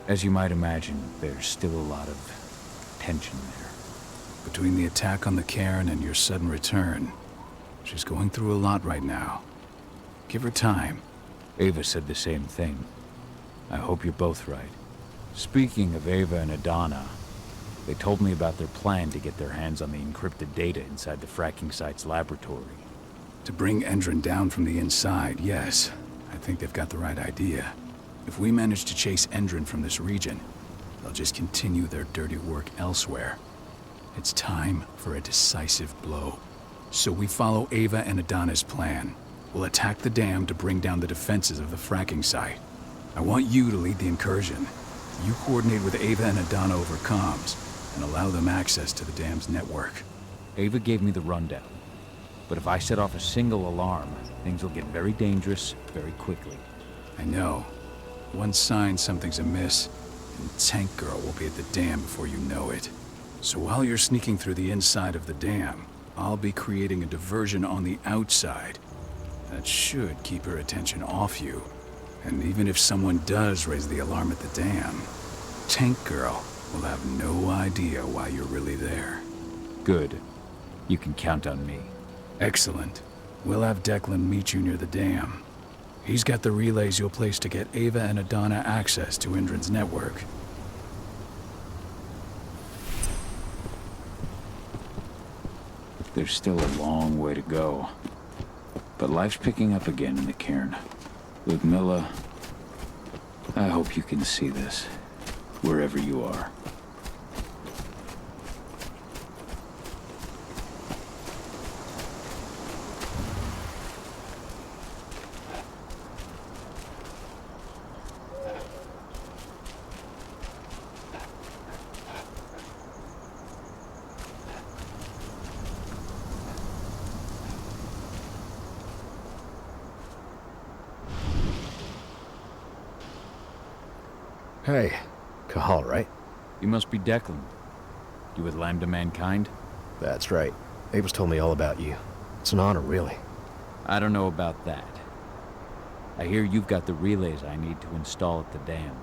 As you might imagine, there's still a lot of tension there. Between the attack on the cairn and your sudden return, she's going through a lot right now. Give her time. Ava said the same thing. I hope you're both right. Speaking of Ava and Adana, they told me about their plan to get their hands on the encrypted data inside the fracking site's laboratory. To bring Endron down from the inside, yes. I think they've got the right idea. If we manage to chase Endron from this region, they'll just continue their dirty work elsewhere. It's time for a decisive blow. So we follow Ava and Adana's plan. We'll attack the dam to bring down the defenses of the fracking site. I want you to lead the incursion. You coordinate with Ava and Adana over comms, and allow them access to the dam's network. Ava gave me the rundown. But if I set off a single alarm, things will get very dangerous very quickly. I know. One sign something's amiss, and Tank Girl will be at the dam before you know it. So while you're sneaking through the inside of the dam, I'll be creating a diversion on the outside. That should keep her attention off you. And even if someone does raise the alarm at the dam, Tank Girl will have no idea why you're really there. Good. You can count on me. Excellent. We'll have Declan meet you near the dam. He's got the relays you'll place to get Ava and Adana access to Endron's network. There's still a long way to go. But life's picking up again in the cairn. Ludmilla, I hope you can see this, wherever you are. Hey, Cahal, right? You must be Declan. You with Lambda Mankind? That's right. Ava's told me all about you. It's an honor, really. I don't know about that. I hear you've got the relays I need to install at the dam.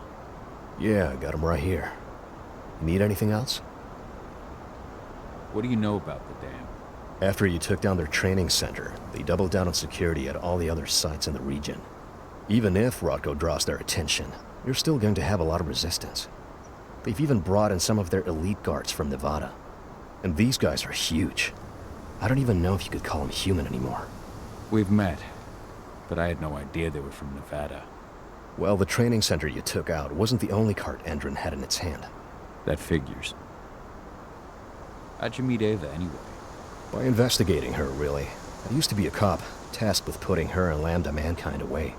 Yeah, I got them right here. You need anything else? What do you know about the dam? After you took down their training center, they doubled down on security at all the other sites in the region. Even if Rodko draws their attention, you're still going to have a lot of resistance. They've even brought in some of their elite guards from Nevada. And these guys are huge. I don't even know if you could call them human anymore. We've met, but I had no idea they were from Nevada. Well, the training center you took out wasn't the only cart Endron had in its hand. That figures. How'd you meet Ava, anyway? By investigating her, really. I used to be a cop, tasked with putting her and Lambda Mankind away.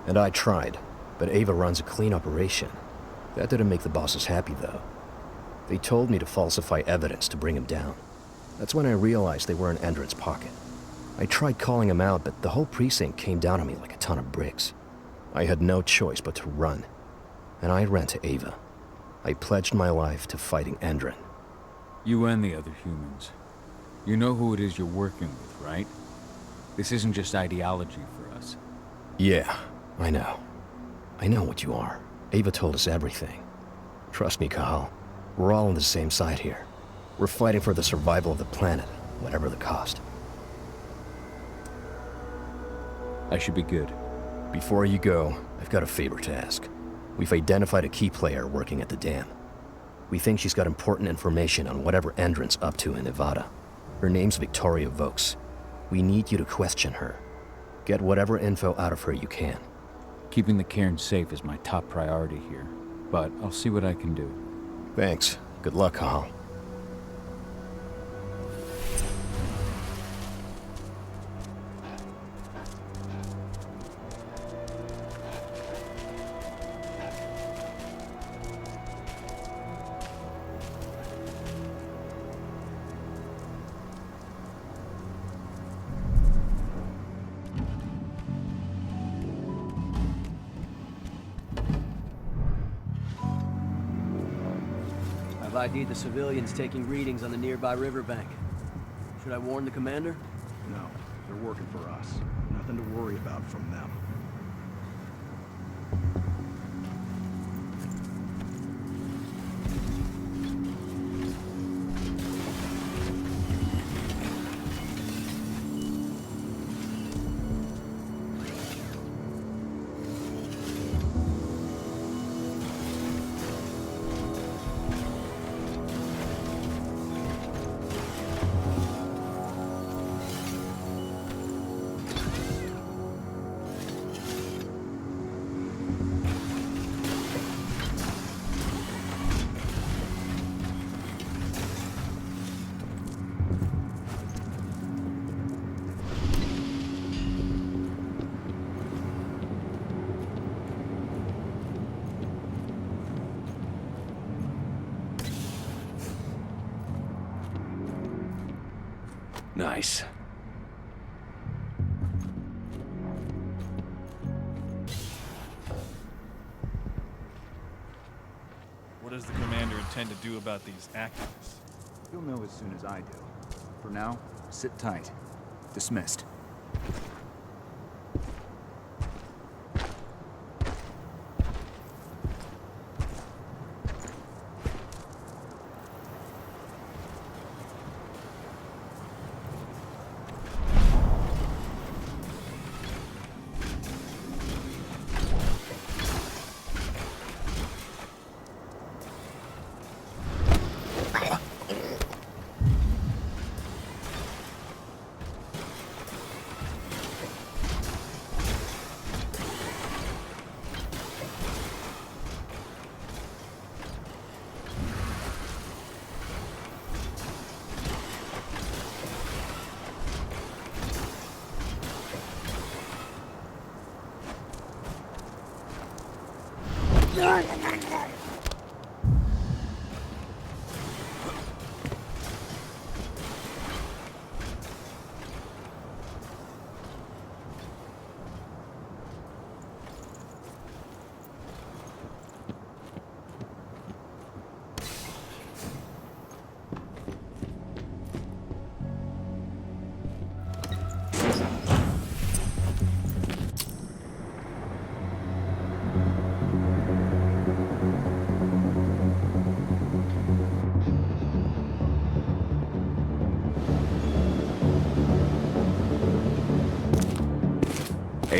And I tried, but Ava runs a clean operation. That didn't make the bosses happy, though. They told me to falsify evidence to bring him down. That's when I realized they were in Endron's pocket. I tried calling him out, but the whole precinct came down on me like a ton of bricks. I had no choice but to run. And I ran to Ava. I pledged my life to fighting Endron. You and the other humans. You know who it is you're working with, right? This isn't just ideology for us. Yeah, I know. I know what you are. Ava told us everything. Trust me, Cahal. We're all on the same side here. We're fighting for the survival of the planet, whatever the cost. I should be good. Before you go, I've got a favor to ask. We've identified a key player working at the dam. We think she's got important information on whatever Endron's up to in Nevada. Her name's Victoria Vokes. We need you to question her. Get whatever info out of her you can. Keeping the cairn safe is my top priority here, but I'll see what I can do. Thanks. Good luck, Cahal. I've ID'd the civilians taking readings on the nearby riverbank. Should I warn the commander? No, they're working for us. Nothing to worry about from them. Nice. What does the commander intend to do about these activists? You'll know as soon as I do. For now, sit tight. Dismissed.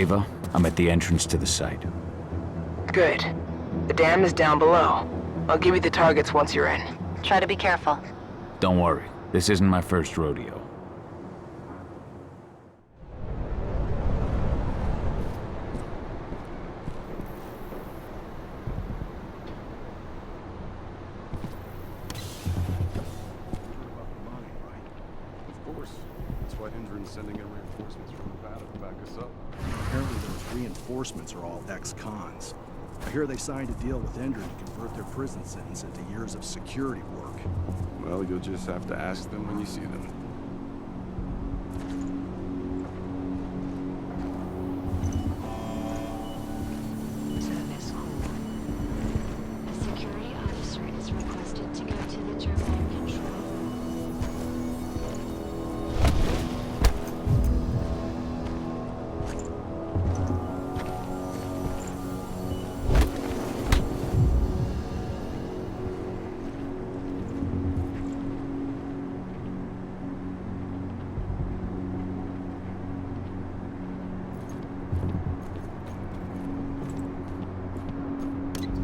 Ava, I'm at the entrance to the site. Good. The dam is down below. I'll give you the targets once you're in. Try to be careful. Don't worry, this isn't my first rodeo. Of course. That's why Hendren's sending in reinforcements from Nevada to back us up. Apparently those reinforcements are all ex-cons. I hear they signed a deal with Hendren to convert their prison sentence into years of security work. Well, you'll just have to ask them when you see them. Service call. A security officer is requested to go to the turbine control.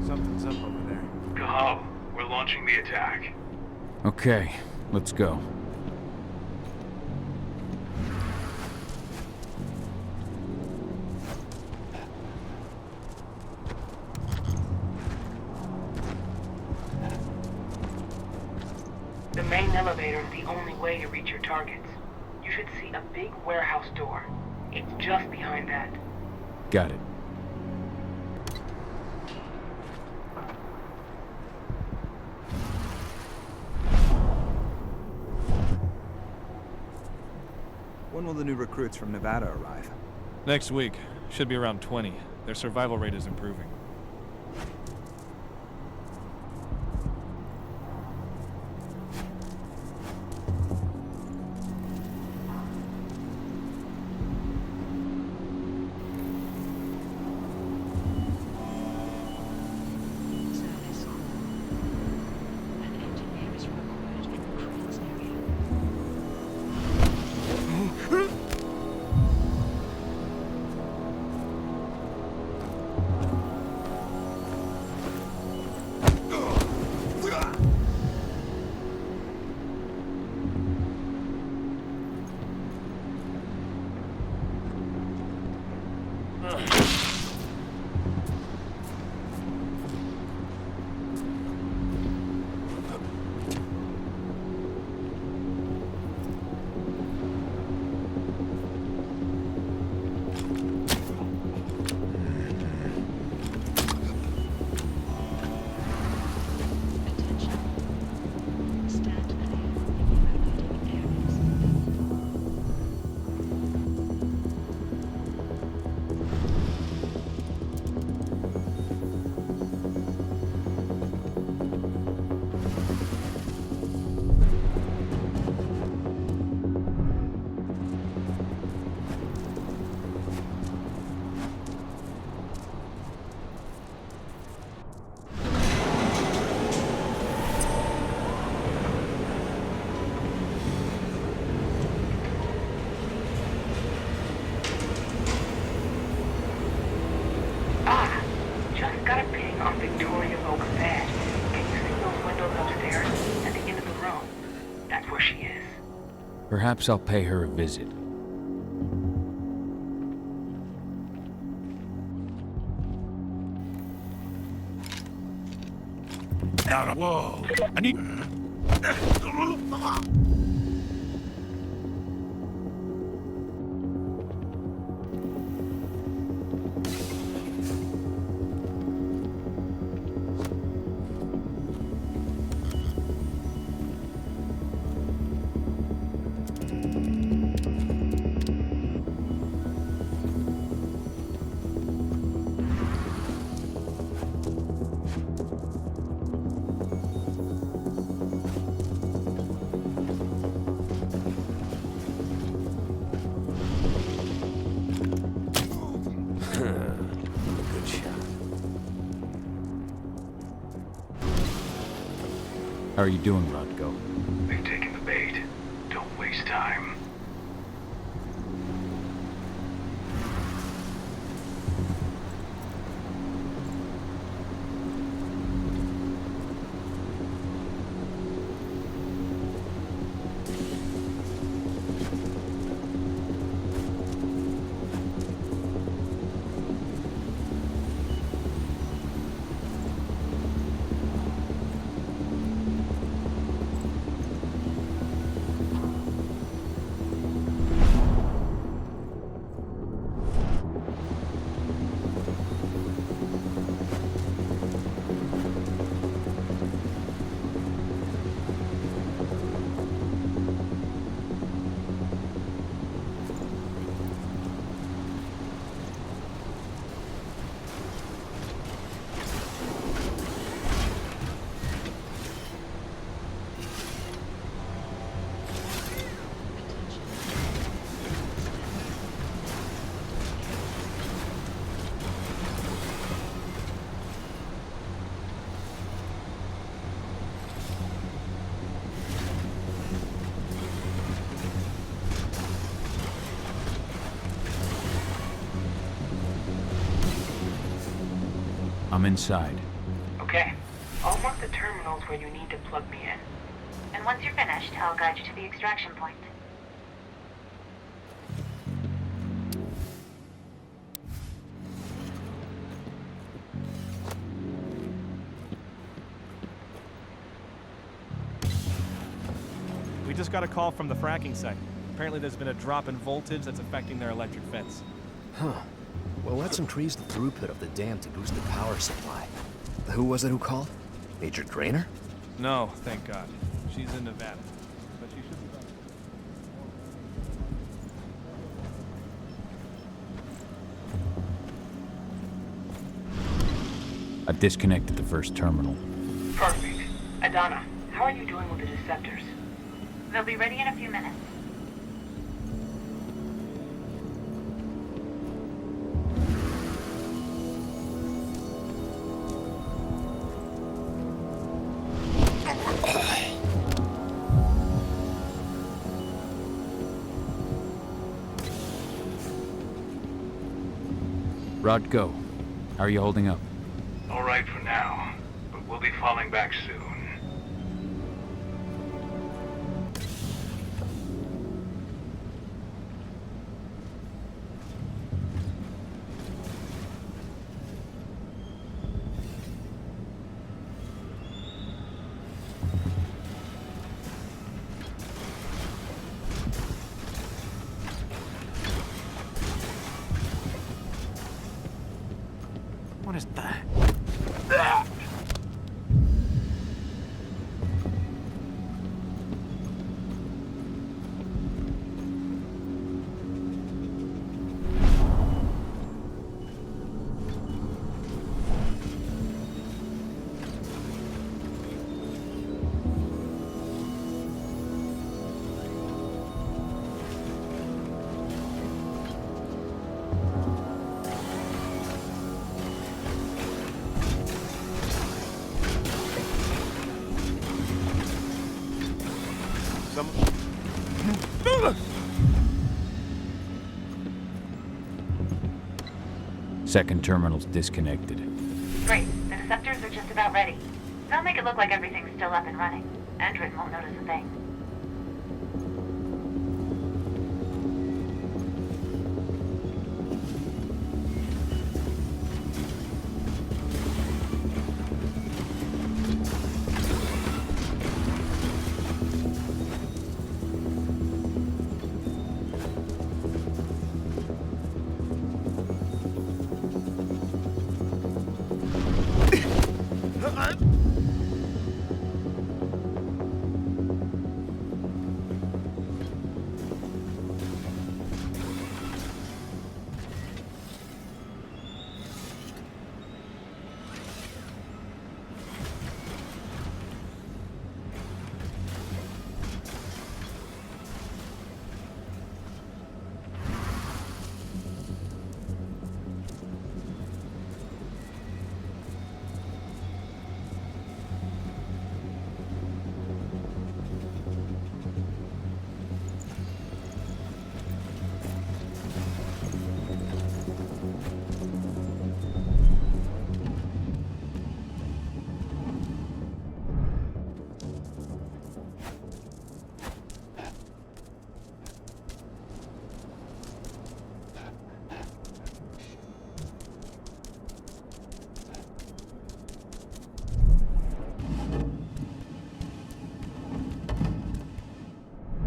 Something's up over there. Cahal, we're launching the attack. Okay, let's go. The main elevator is the only way to reach your targets. You should see a big warehouse door. It's just behind that. Got it. When will the new recruits from Nevada arrive? Next week. Should be around 20. Their survival rate is improving. Service call. An engineer is required in the cruise area. Perhaps I'll pay her a visit. Whoa! I need. Good shot. How are you doing, Rodko? They've taken the bait. Don't waste time. I'm inside. Okay. I'll mark the terminals where you need to plug me in. And once you're finished, I'll guide you to the extraction point. We just got a call from the fracking site. Apparently there's been a drop in voltage that's affecting their electric fence. Huh. Well, let's increase the throughput of the dam to boost the power supply. Who was it who called? Major Grainer? No, thank God. She's in Nevada. But she should be back. I've disconnected the first terminal. Perfect. Adana, how are you doing with the deceptors? They'll be ready in a few minutes. Rod, go. How are you holding up? All right for now, but we'll be falling back soon. What is that? Second terminal's disconnected. Great. The deceptors are just about ready. They'll make it look like everything's still up and running. Endrin won't notice a thing.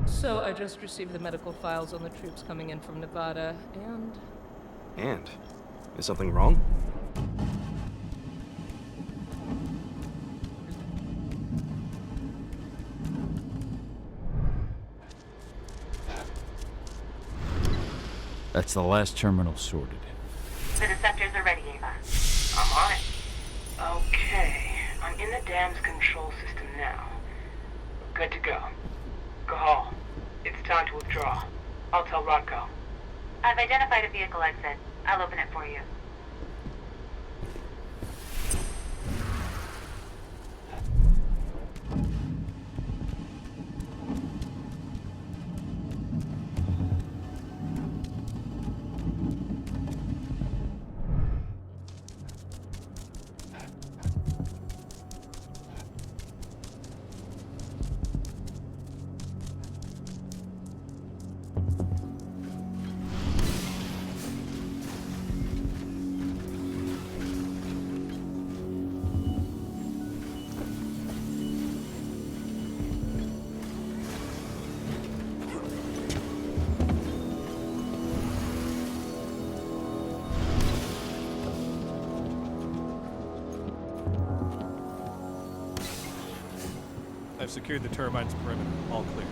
So I just received the medical files on the troops coming in from Nevada, and... And? Is something wrong? That's the last terminal sorted. The deceptors are ready, Ava. I'm on it. Okay, I'm in the dam's control system now. Good to go. Cahal, it's time to withdraw. I'll tell Rodko. I've identified a vehicle exit. I'll open it for you. I've secured the turbine's perimeter. All clear.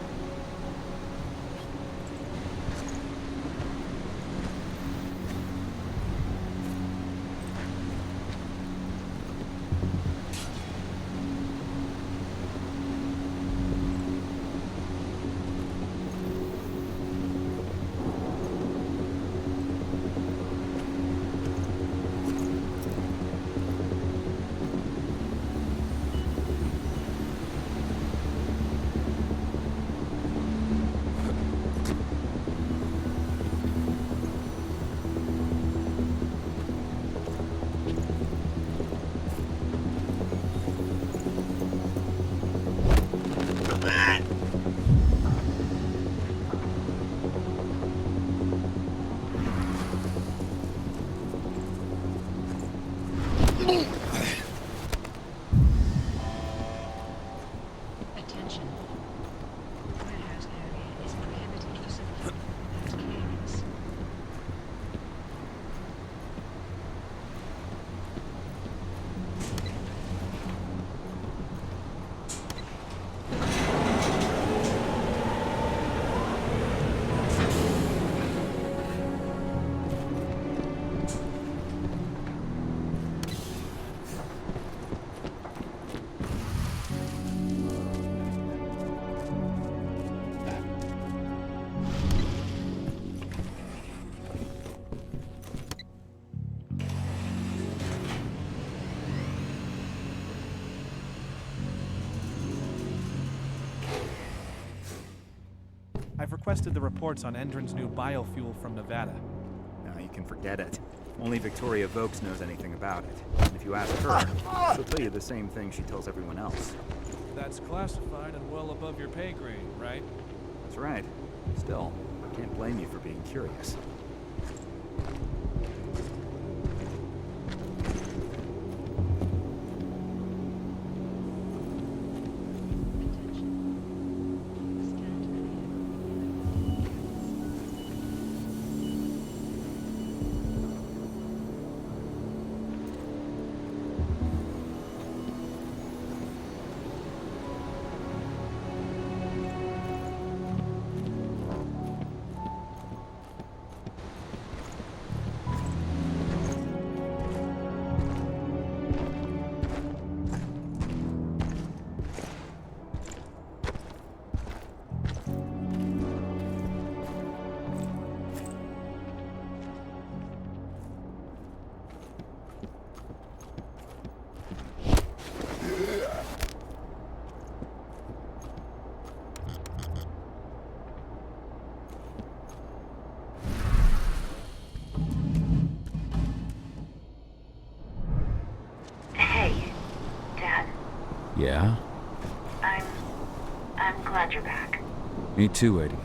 I've requested the reports on Endron's new biofuel from Nevada. No, you can forget it. Only Victoria Vokes knows anything about it. And if you ask her, she'll tell you the same thing she tells everyone else. That's classified and well above your pay grade, right? That's right. Still, I can't blame you for being curious. Yeah? I'm glad you're back. Me too, Eddie.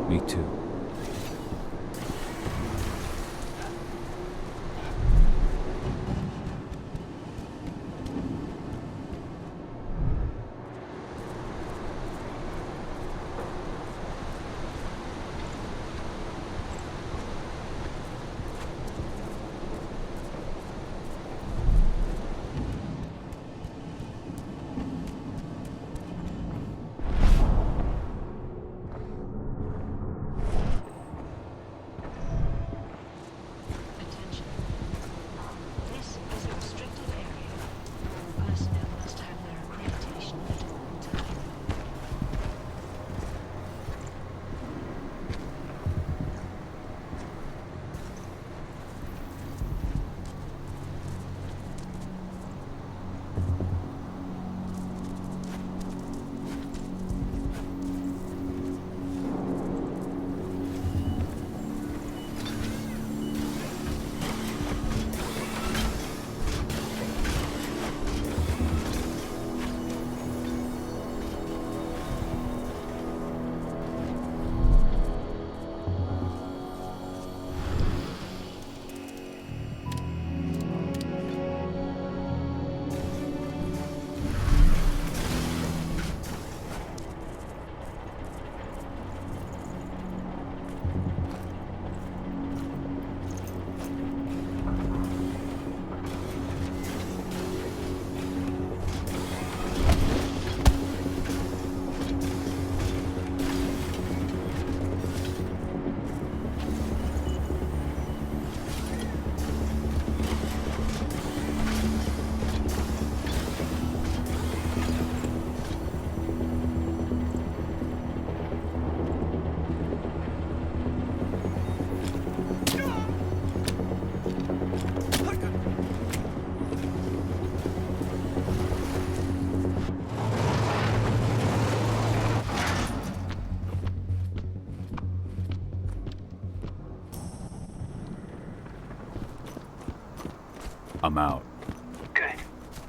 Me too. I'm out. Good.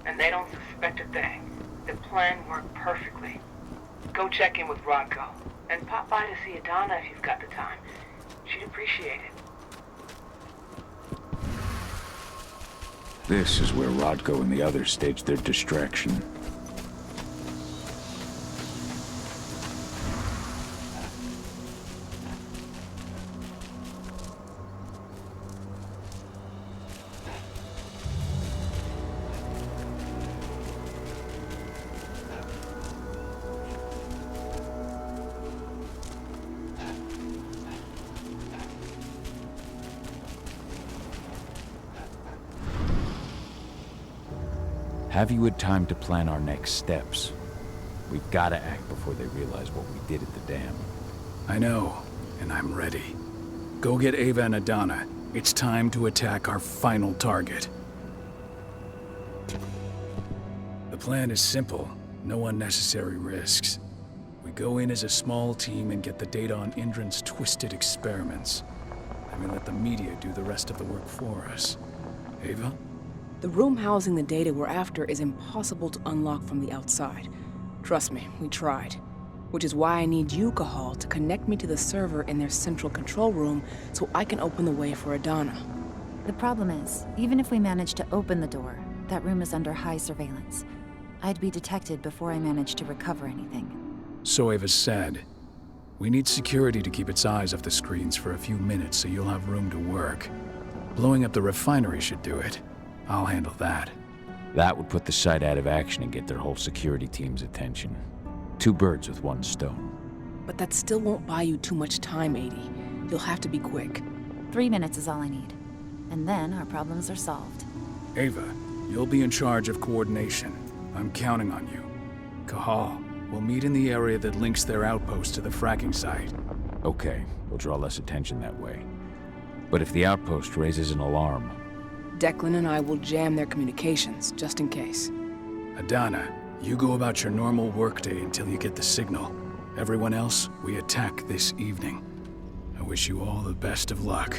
And they don't suspect a thing. The plan worked perfectly. Go check in with Rodko. And pop by to see Adana if you've got the time. She'd appreciate it. This is where Rodko and the others staged their distraction. Have you had time to plan our next steps? We've got to act before they realize what we did at the dam. I know, and I'm ready. Go get Ava and Adana. It's time to attack our final target. The plan is simple. No unnecessary risks. We go in as a small team and get the data on Indran's twisted experiments. And we let the media do the rest of the work for us. Ava? The room housing the data we're after is impossible to unlock from the outside. Trust me, we tried. Which is why I need you, Cahal, to connect me to the server in their central control room so I can open the way for Adana. The problem is, even if we manage to open the door, that room is under high surveillance. I'd be detected before I managed to recover anything. So Ava said. We need security to keep its eyes off the screens for a few minutes so you'll have room to work. Blowing up the refinery should do it. I'll handle that. That would put the site out of action and get their whole security team's attention. 2 birds with 1 stone. But that still won't buy you too much time, 80. You'll have to be quick. 3 minutes is all I need. And then our problems are solved. Ava, you'll be in charge of coordination. I'm counting on you. Cahal, we'll meet in the area that links their outpost to the fracking site. Okay, we'll draw less attention that way. But if the outpost raises an alarm... Declan and I will jam their communications, just in case. Adana, you go about your normal workday until you get the signal. Everyone else, we attack this evening. I wish you all the best of luck.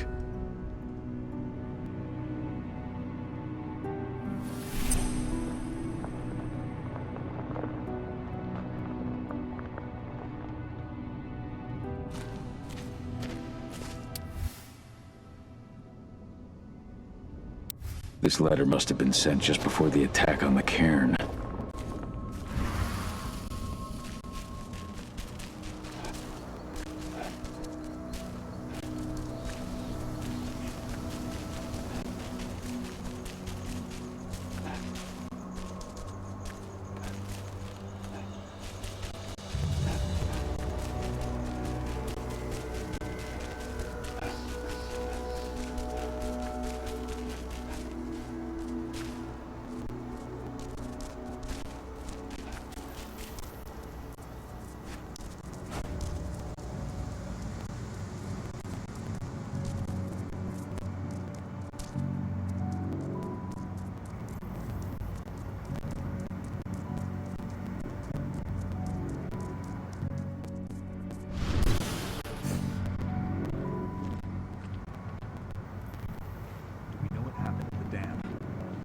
This letter must have been sent just before the attack on the cairn.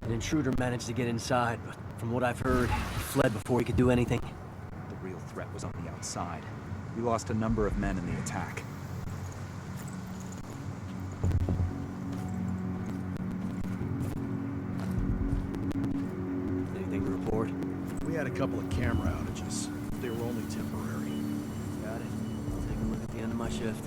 An intruder managed to get inside, but from what I've heard, he fled before he could do anything. The real threat was on the outside. We lost a number of men in the attack. Anything to report? We had a couple of camera outages. They were only temporary. Got it. I'll take a look at the end of my shift.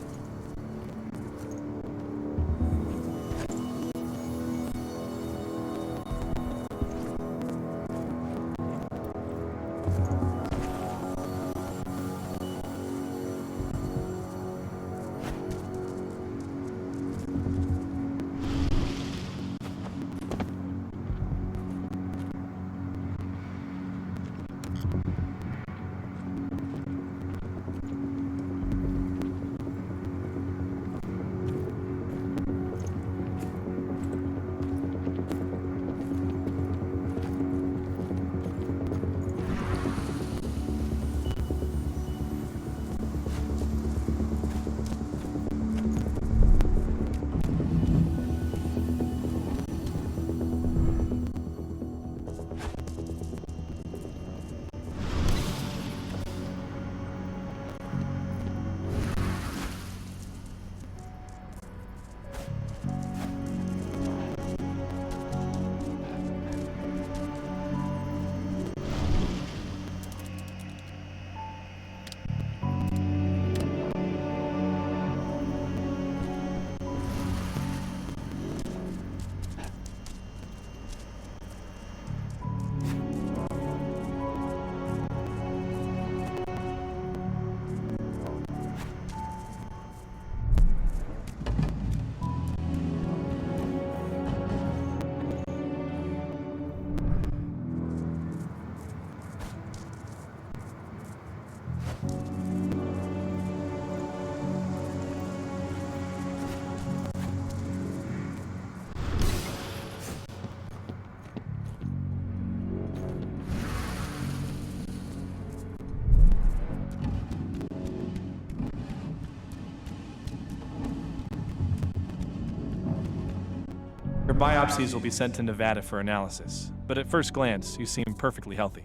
biopsies will be sent to Nevada for analysis, but at first glance, you seem perfectly healthy.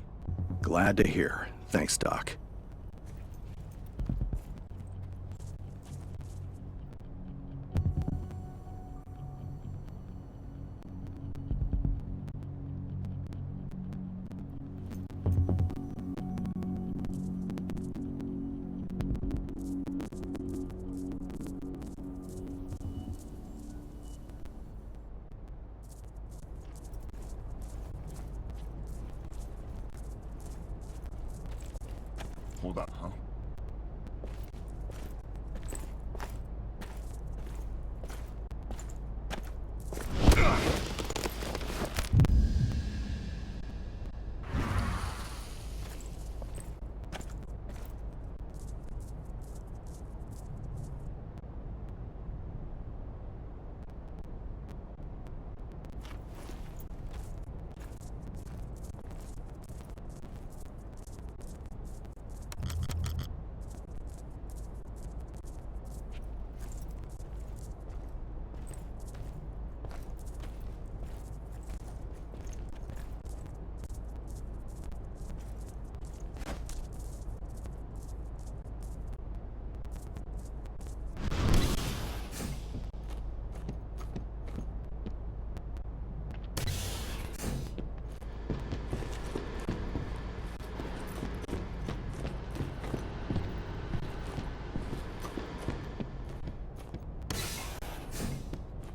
Glad to hear. Thanks, Doc. Hold up, huh?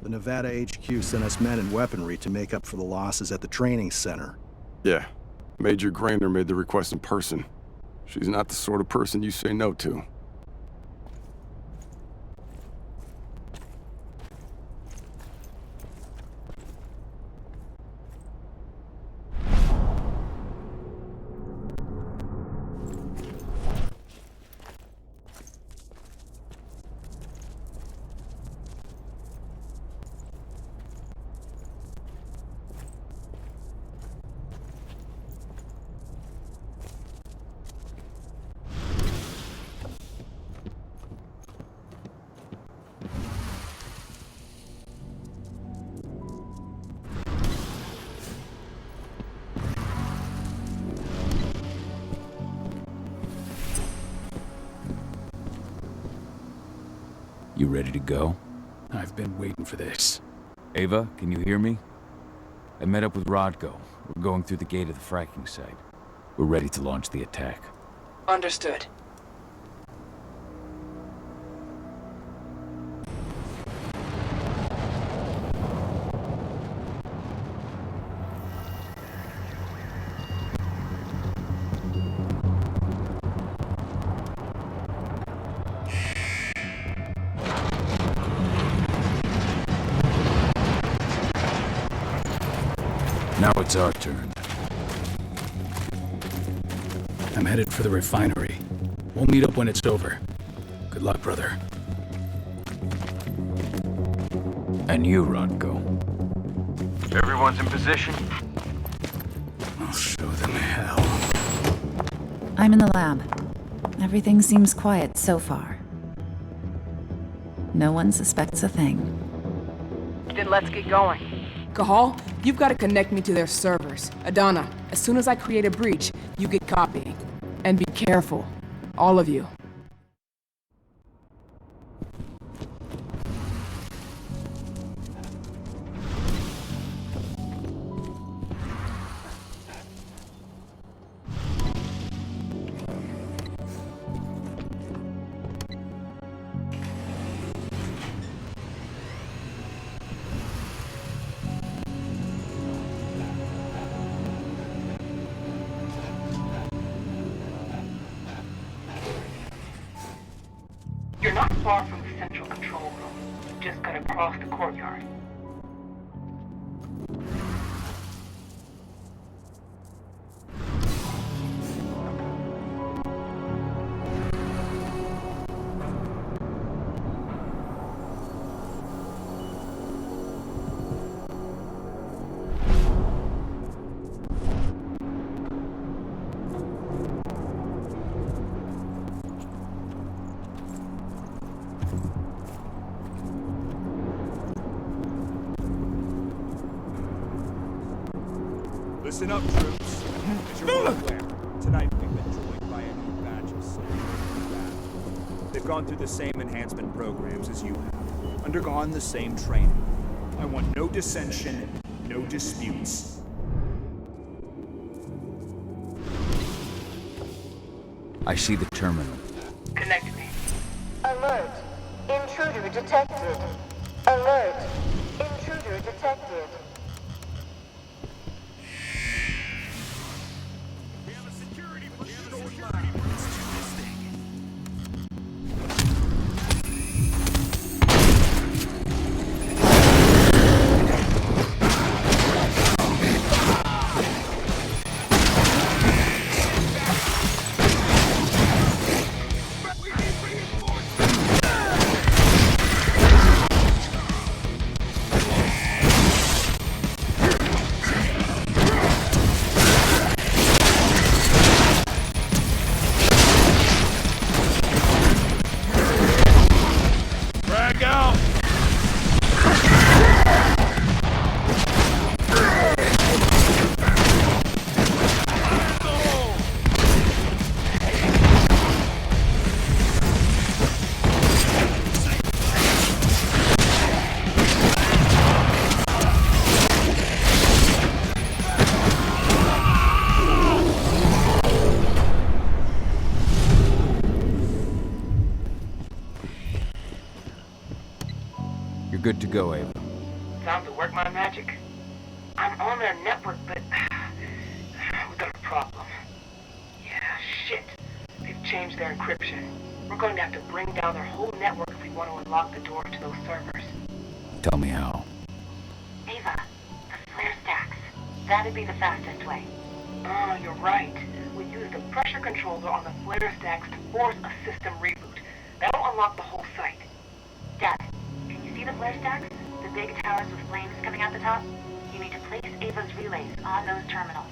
The Nevada HQ sent us men and weaponry to make up for the losses at the training center. Yeah. Major Grainer made the request in person. She's not the sort of person you say no to. You ready to go? I've been waiting for this. Ava, can you hear me? I met up with Rodko. We're going through the gate of the fracking site. We're ready to launch the attack. Understood. Now it's our turn. I'm headed for the refinery. We'll meet up when it's over. Good luck, brother. And you, Rodko. Everyone's in position? I'll show them hell. I'm in the lab. Everything seems quiet so far. No one suspects a thing. Then let's get going. Cahal, you've got to connect me to their servers. Adana, as soon as I create a breach, you get copying. And be careful. All of you. You're not far from the central control room. You just gotta cross the courtyard. Listen up, troops. As you're well aware, tonight we've been joined by a new batch of soldiers. They've gone through the same enhancement programs as you have, undergone the same training. I want no dissension, no disputes. I see the terminal. Connect me. Alert! Intruder detected. Alert! Intruder detected. Good to go, Ava. Time to work my magic. I'm on their network, but we got a problem. Yeah, shit. They've changed their encryption. We're going to have to bring down their whole network if we want to unlock the door to those servers. Tell me how. Ava, the flare stacks. That'd be the fastest way. Oh, you're right. We use the pressure controller on the flare stacks to force a system reboot. That'll unlock the whole site. Dad, can you see the flare stacks? The big towers with flames coming out the top? You need to place Ava's relays on those terminals.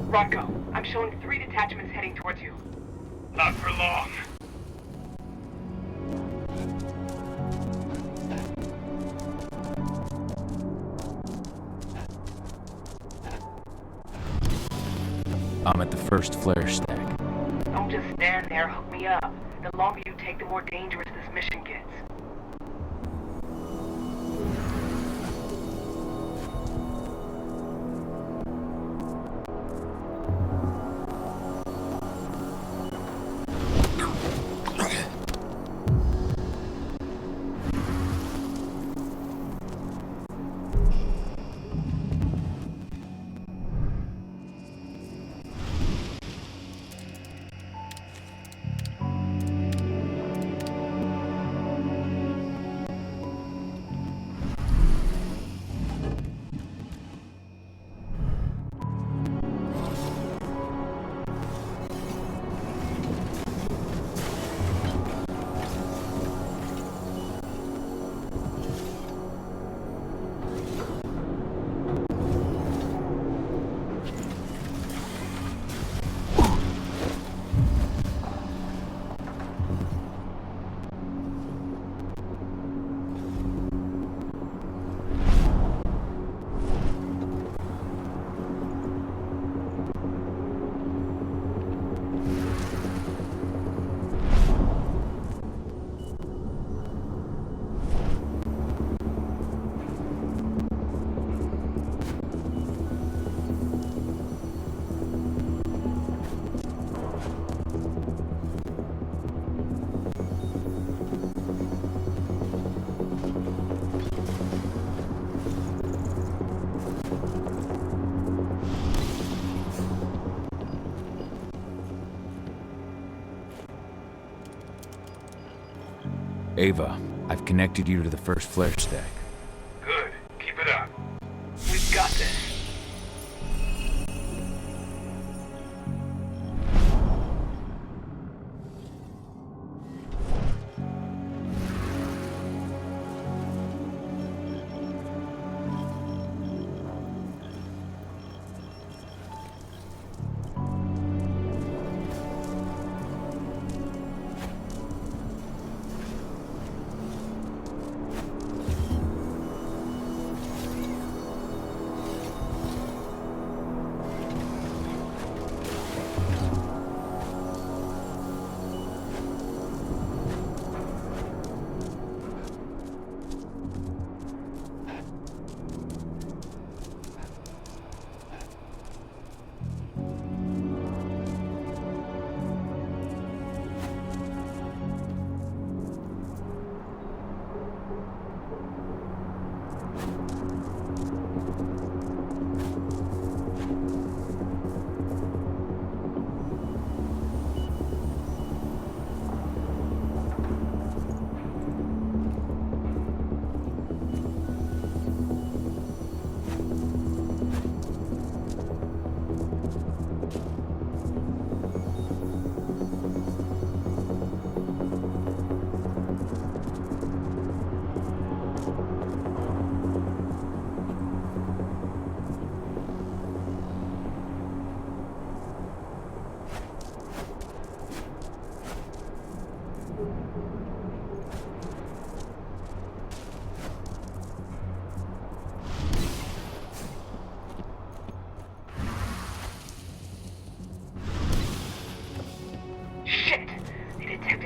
Rodko, I'm showing 3 detachments heading towards you. Not for long. I'm at the first flare stack. Don't just stand there, hook me up. The longer you take, the more dangerous this mission gets. Ava, I've connected you to the first flare stack. Good. Keep it up. We've got this.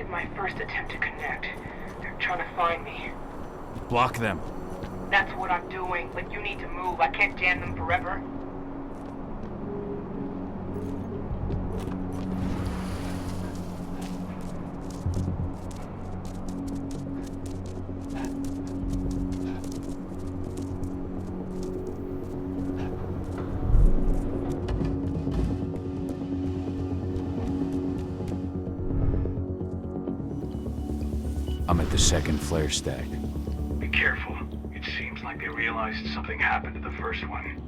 My first attempt to connect. They're trying to find me. Block them. That's what I'm doing, but you need to move. I can't jam them forever. I'm at the second flare stack. Be careful. It seems like they realized something happened to the first one.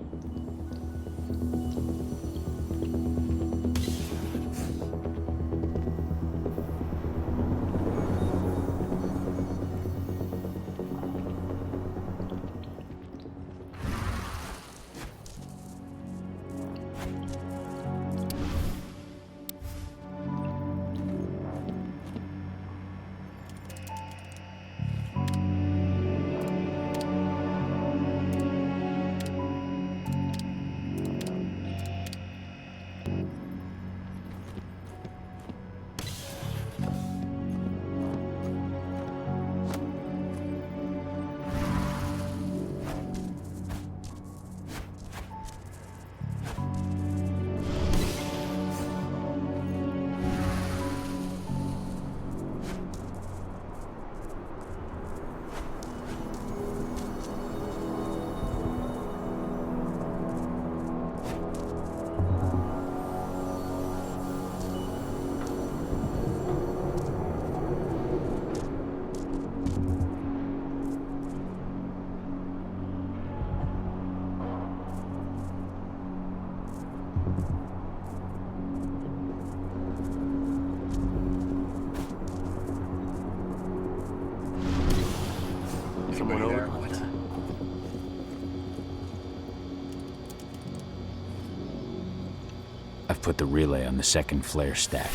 I've put the relay on the second flare stack.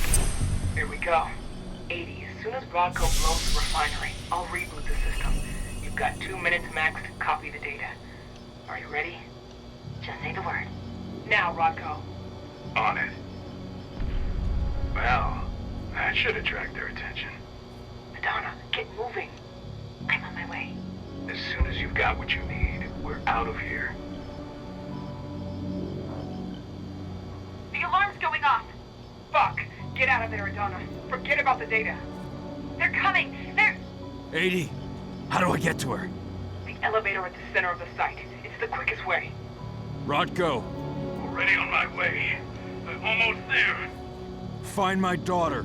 Here we go. 80. As soon as Rodco blows the refinery, I'll reboot the system. You've got 2 minutes max to copy the data. Are you ready? Just say the word. Now, Rodco. On it. Well, that should attract their attention. Madonna, get moving. I'm on my way. As soon as you've got what you need, we're out of here. The alarm's going off. Fuck. Get out of there, Adonna. Forget about the data. They're coming. They're... 80. How do I get to her? The elevator at the center of the site. It's the quickest way. Rodco. Already on my way. I'm almost there. Find my daughter.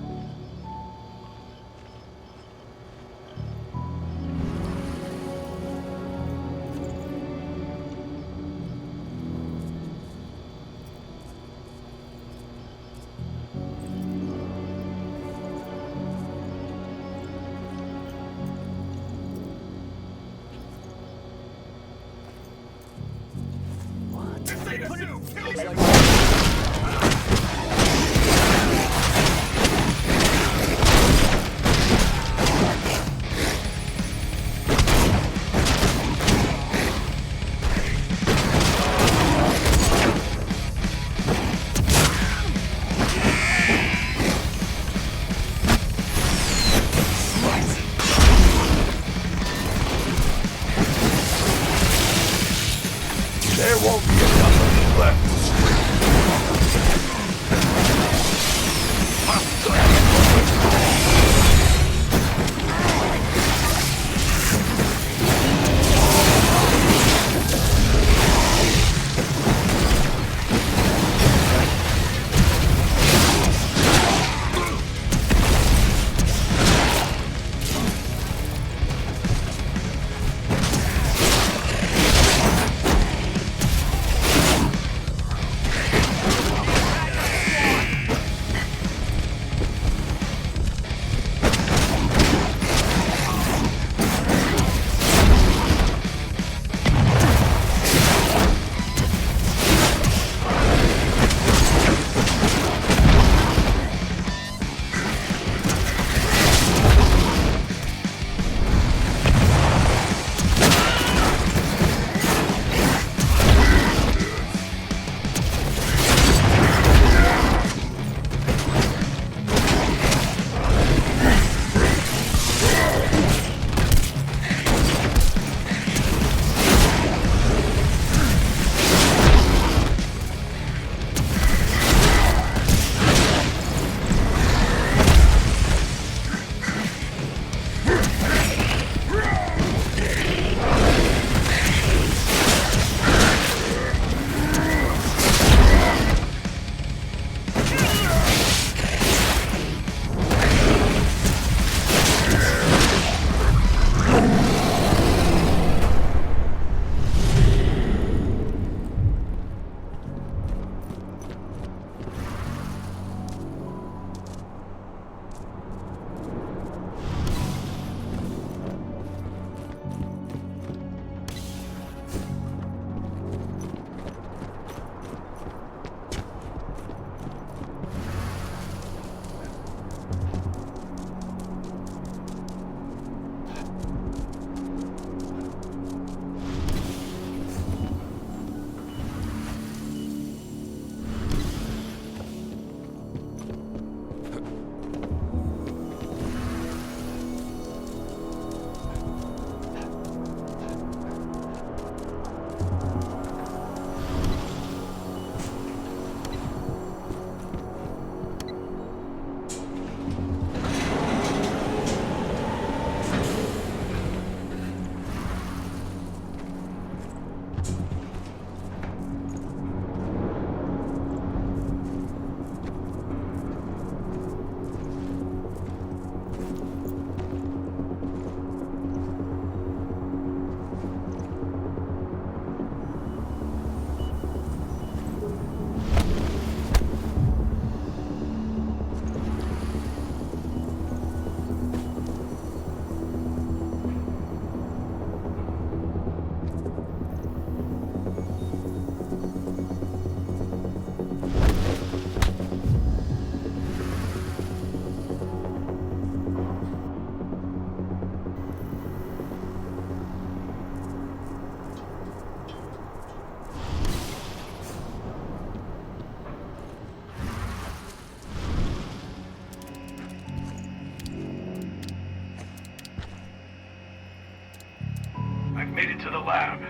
the lab.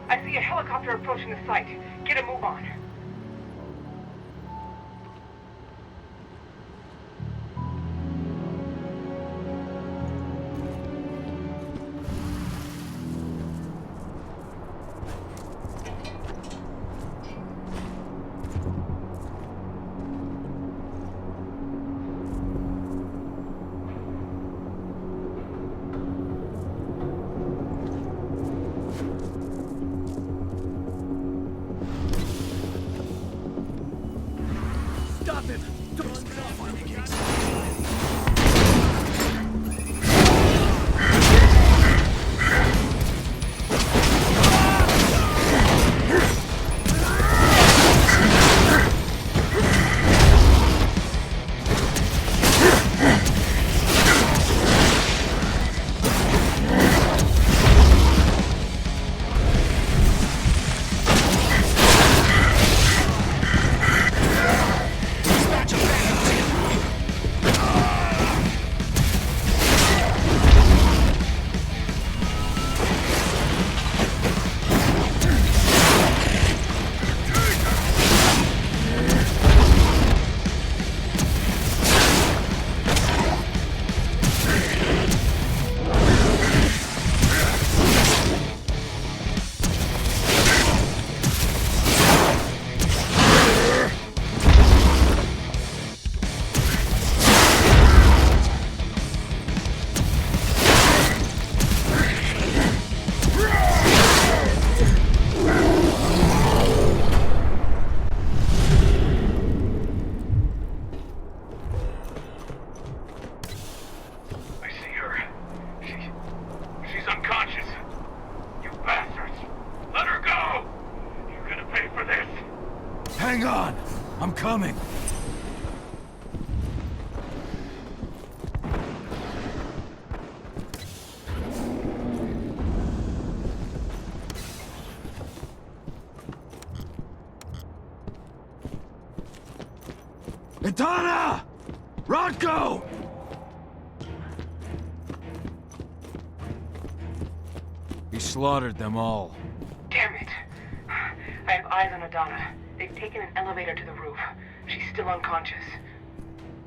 I see a helicopter approaching the site. Get a move on. Hang on! I'm coming! Itana! Rodko! He slaughtered them all. Damn it. I have eyes on Adana. They've taken an elevator to the roof. She's still unconscious.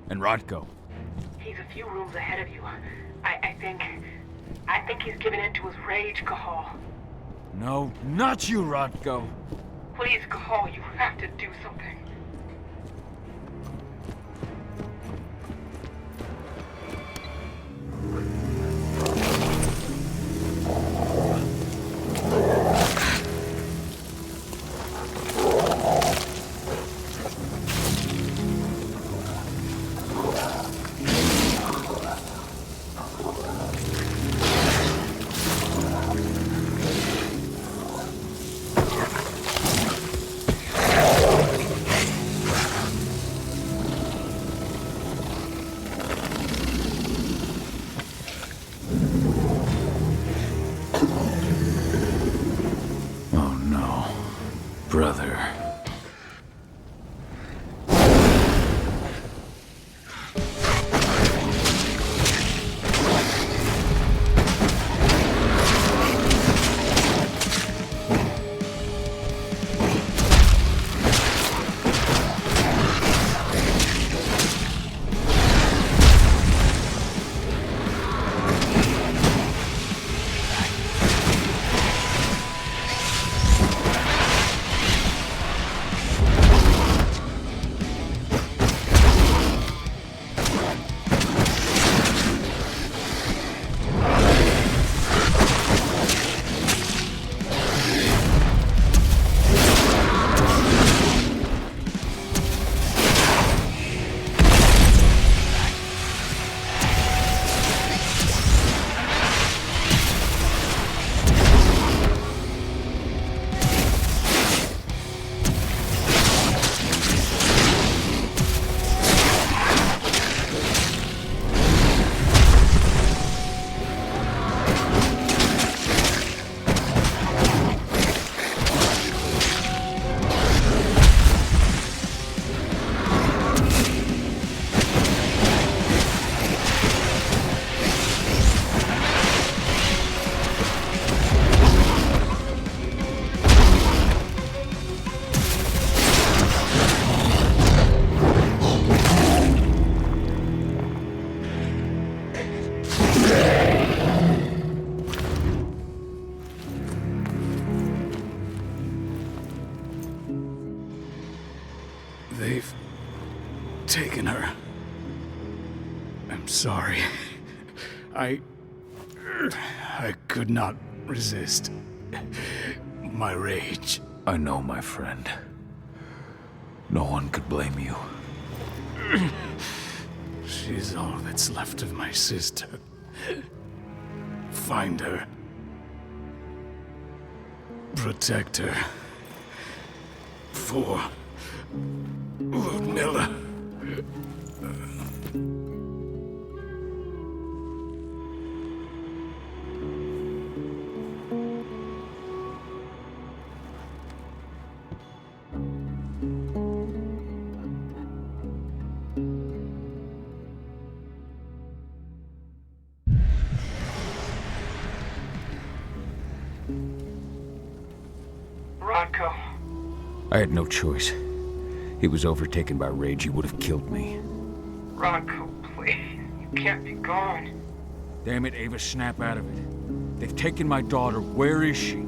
And Rodko? He's a few rooms ahead of you. I think he's given in to his rage, Cahal. No, not you, Rodko. Please, Cahal, you have to do something. taken her. I'm sorry. I could not resist my rage. I know, my friend. No one could blame you. She's all that's left of my sister. Find her. Protect her. For Ludmilla. Rodko. I had no choice. He was overtaken by rage. He would have killed me. Rodko, please. You can't be gone. Damn it, Ava, snap out of it. They've taken my daughter. Where is she?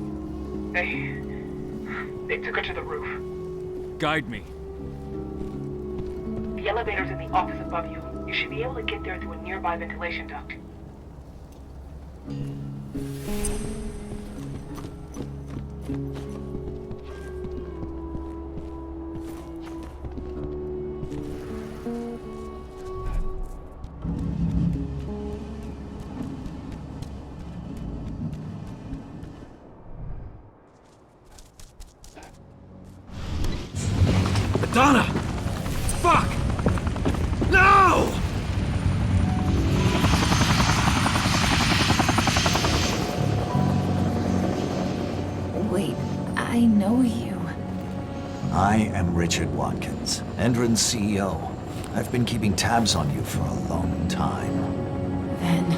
They took her to the roof. Guide me. The elevator's in the office above you. You should be able to get there through a nearby ventilation duct. Donna! Fuck! No! Wait, I know you. I am Richard Watkins, Endron's CEO. I've been keeping tabs on you for a long time. Then,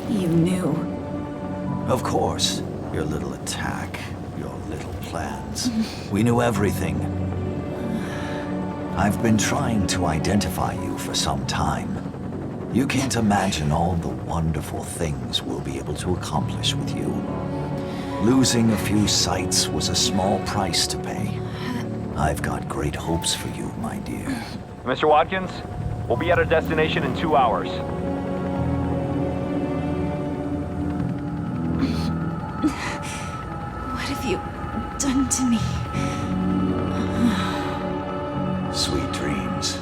you knew. Of course. Your little attack, your little plans. We knew everything. I've been trying to identify you for some time. You can't imagine all the wonderful things we'll be able to accomplish with you. Losing a few sights was a small price to pay. I've got great hopes for you, my dear. Mr. Watkins, we'll be at our destination in 2 hours. What have you done to me? Sweet dreams.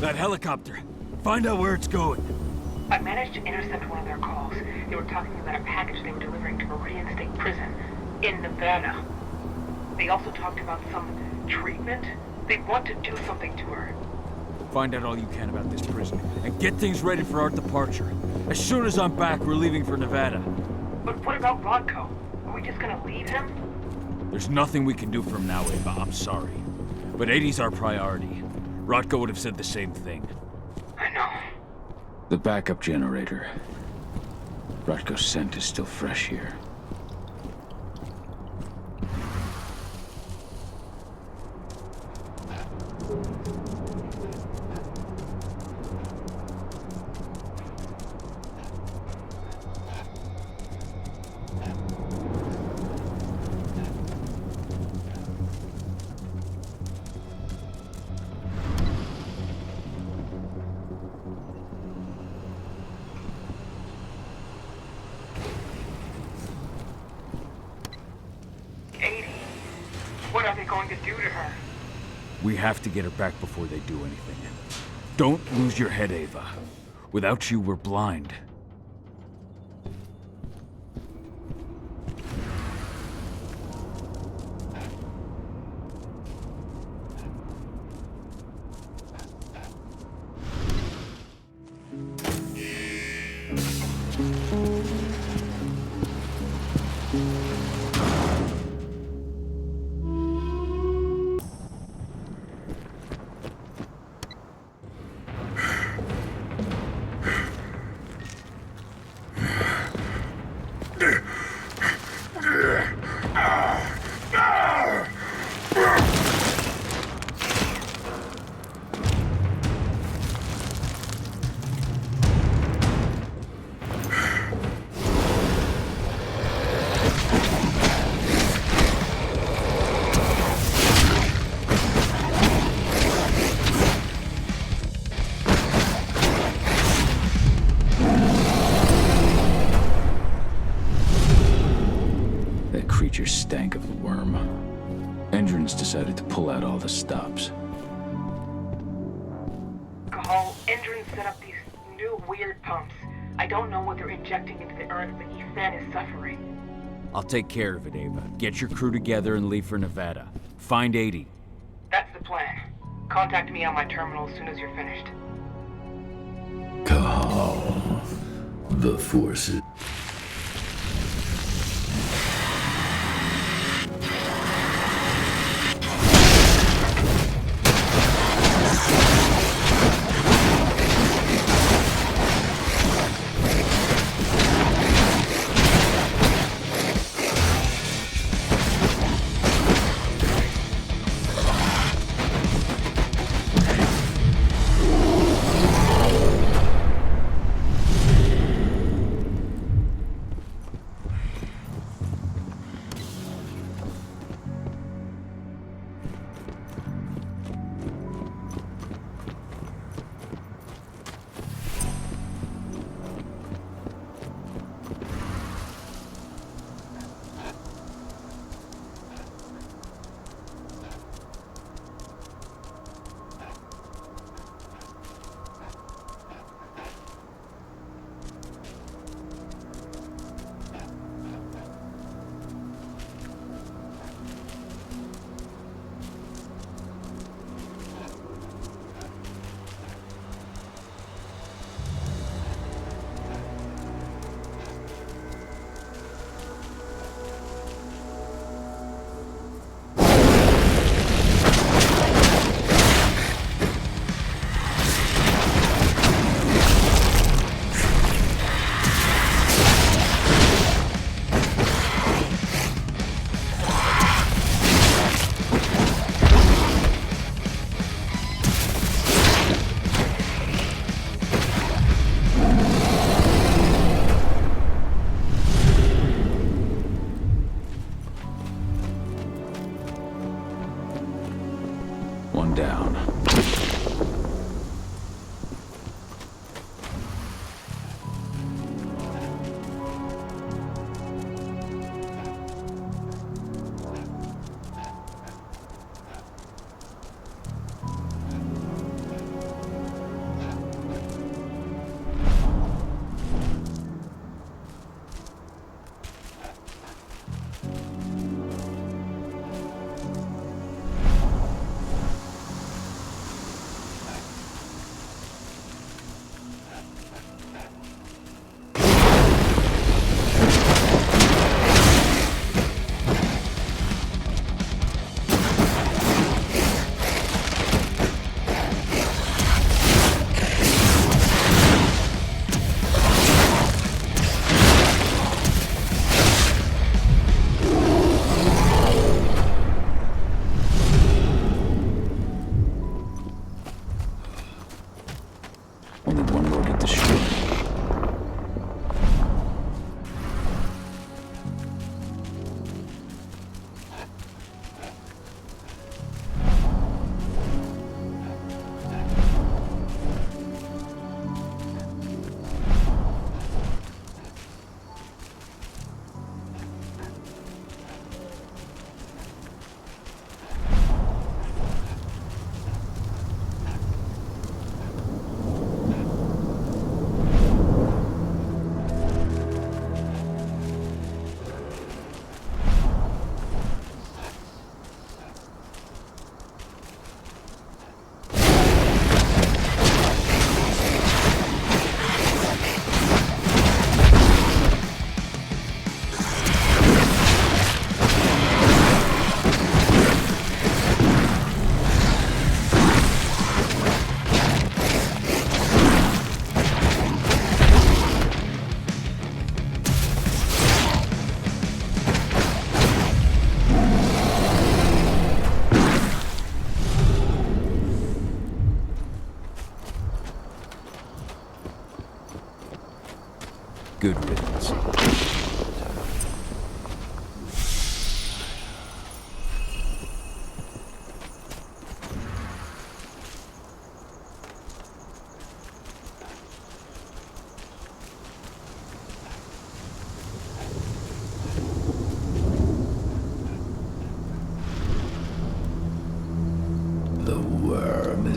That helicopter. Find out where it's going. I managed to intercept one of their calls. They were talking about a package they were delivering to Meridian State Prison in Nevada. They also talked about some treatment. They want to do something to her. Find out all you can about this prison, and get things ready for our departure. As soon as I'm back, we're leaving for Nevada. But what about Rodko? Are we just gonna leave him? There's nothing we can do from now, Ava. I'm sorry. But 80's our priority. Rodko would have said the same thing. I know. The backup generator. Rodko's scent is still fresh here. What are they going to do to her? We have to get her back before they do anything. Don't lose your head, Ava. Without you, we're blind. creature stank of the worm. Endrins decided to pull out all the stops. Cahal, Endrin set up these new weird pumps. I don't know what they're injecting into the Earth, but Ethan is suffering. I'll take care of it, Ava. Get your crew together and leave for Nevada. Find 80. That's the plan. Contact me on my terminal as soon as you're finished. Cahal, the forces. One down.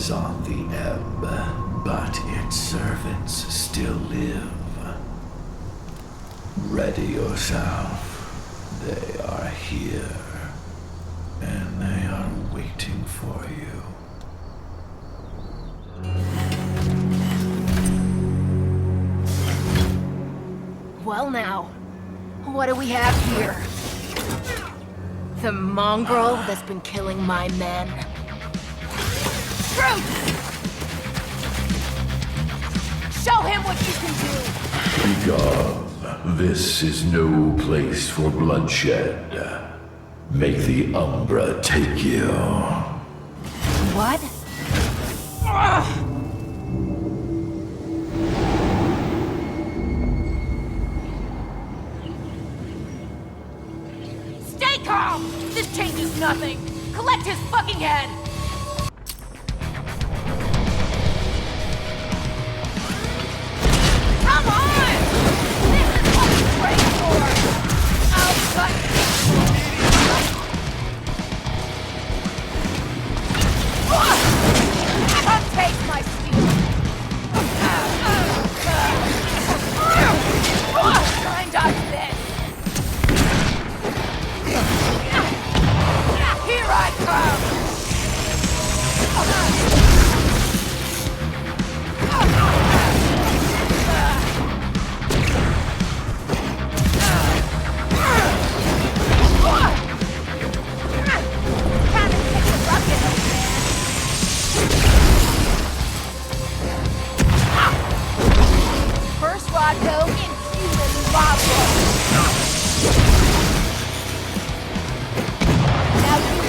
is on the ebb, but its servants still live. Ready yourself. They are here, and they are waiting for you. Well now, what do we have here? The mongrel that's been killing my men. Truth! Show him what you can do! Begone. This is no place for bloodshed. Make the Umbra take you. What? Stay calm! This changes nothing! Collect his fucking head! Come on! This is what we trained for! I'll cut you! Come taste my steel! Try and dodge this! Here I come! First Rocco and human lava! Now you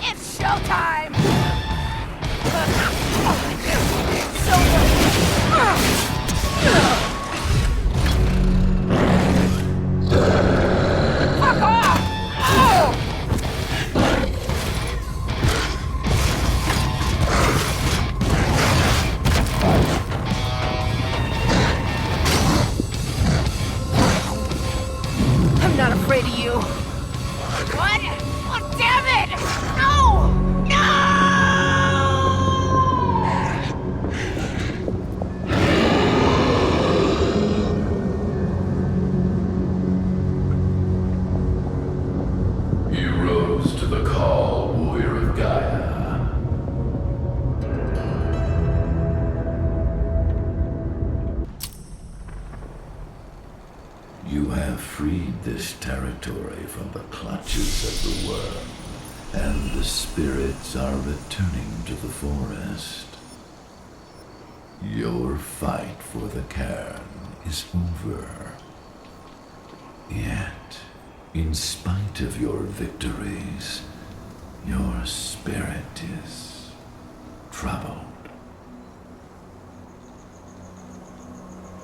It's showtime! fuck off! I'm not afraid of you. What? Oh, damn it! No! You rose to the call, warrior of Gaia. You have freed this territory from the clutches of the worm, and the spirits are returning to the forest. Your fight for the cairn is over. Yet, in spite of your victories, your spirit is troubled.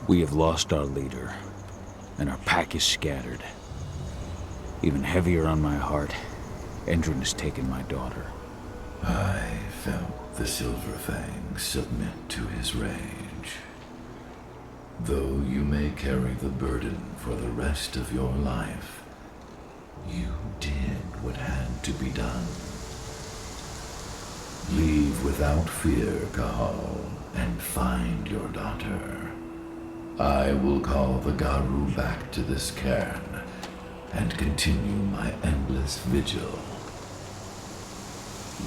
We have lost our leader, and our pack is scattered. Even heavier on my heart, Endron has taken my daughter. I felt the Silver Fang submit to his rage. Though you may carry the burden for the rest of your life, you did what had to be done. Leave without fear, Cahal, and find your daughter. I will call the Garu back to this cairn and continue my endless vigil.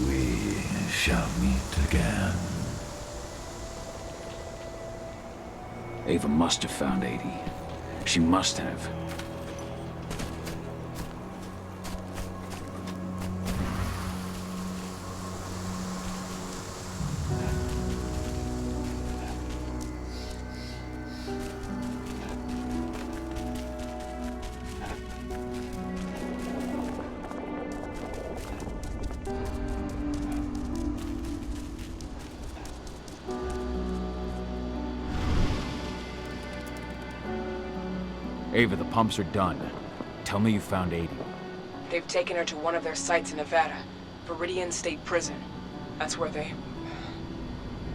We shall meet again. Ava must have found 80. She must have. Ava, the pumps are done. Tell me you found 80. They've taken her to one of their sites in Nevada, Viridian State Prison. That's where they...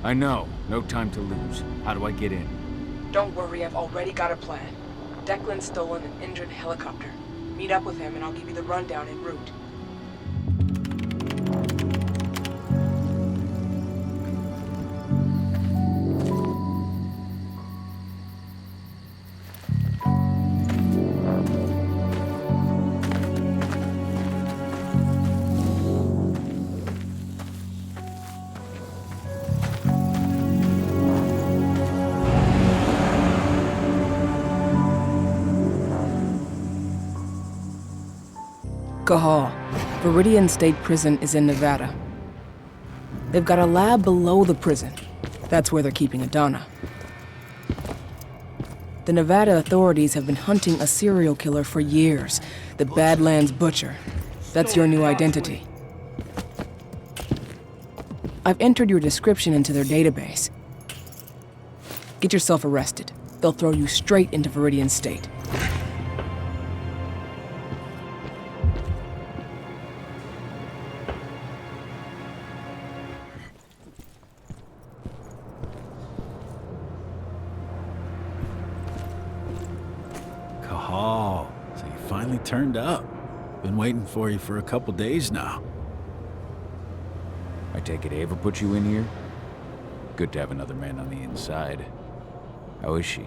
I know. No time to lose. How do I get in? Don't worry, I've already got a plan. Declan's stolen an Indran helicopter. Meet up with him and I'll give you the rundown en route. Cahal, Viridian State Prison is in Nevada. They've got a lab below the prison. That's where they're keeping Adana. The Nevada authorities have been hunting a serial killer for years, the Badlands Butcher. That's your new identity. I've entered your description into their database. Get yourself arrested. They'll throw you straight into Viridian State. Cahal, so you finally turned up. Been waiting for you for a couple days now. I take it Ava put you in here? Good to have another man on the inside. How is she?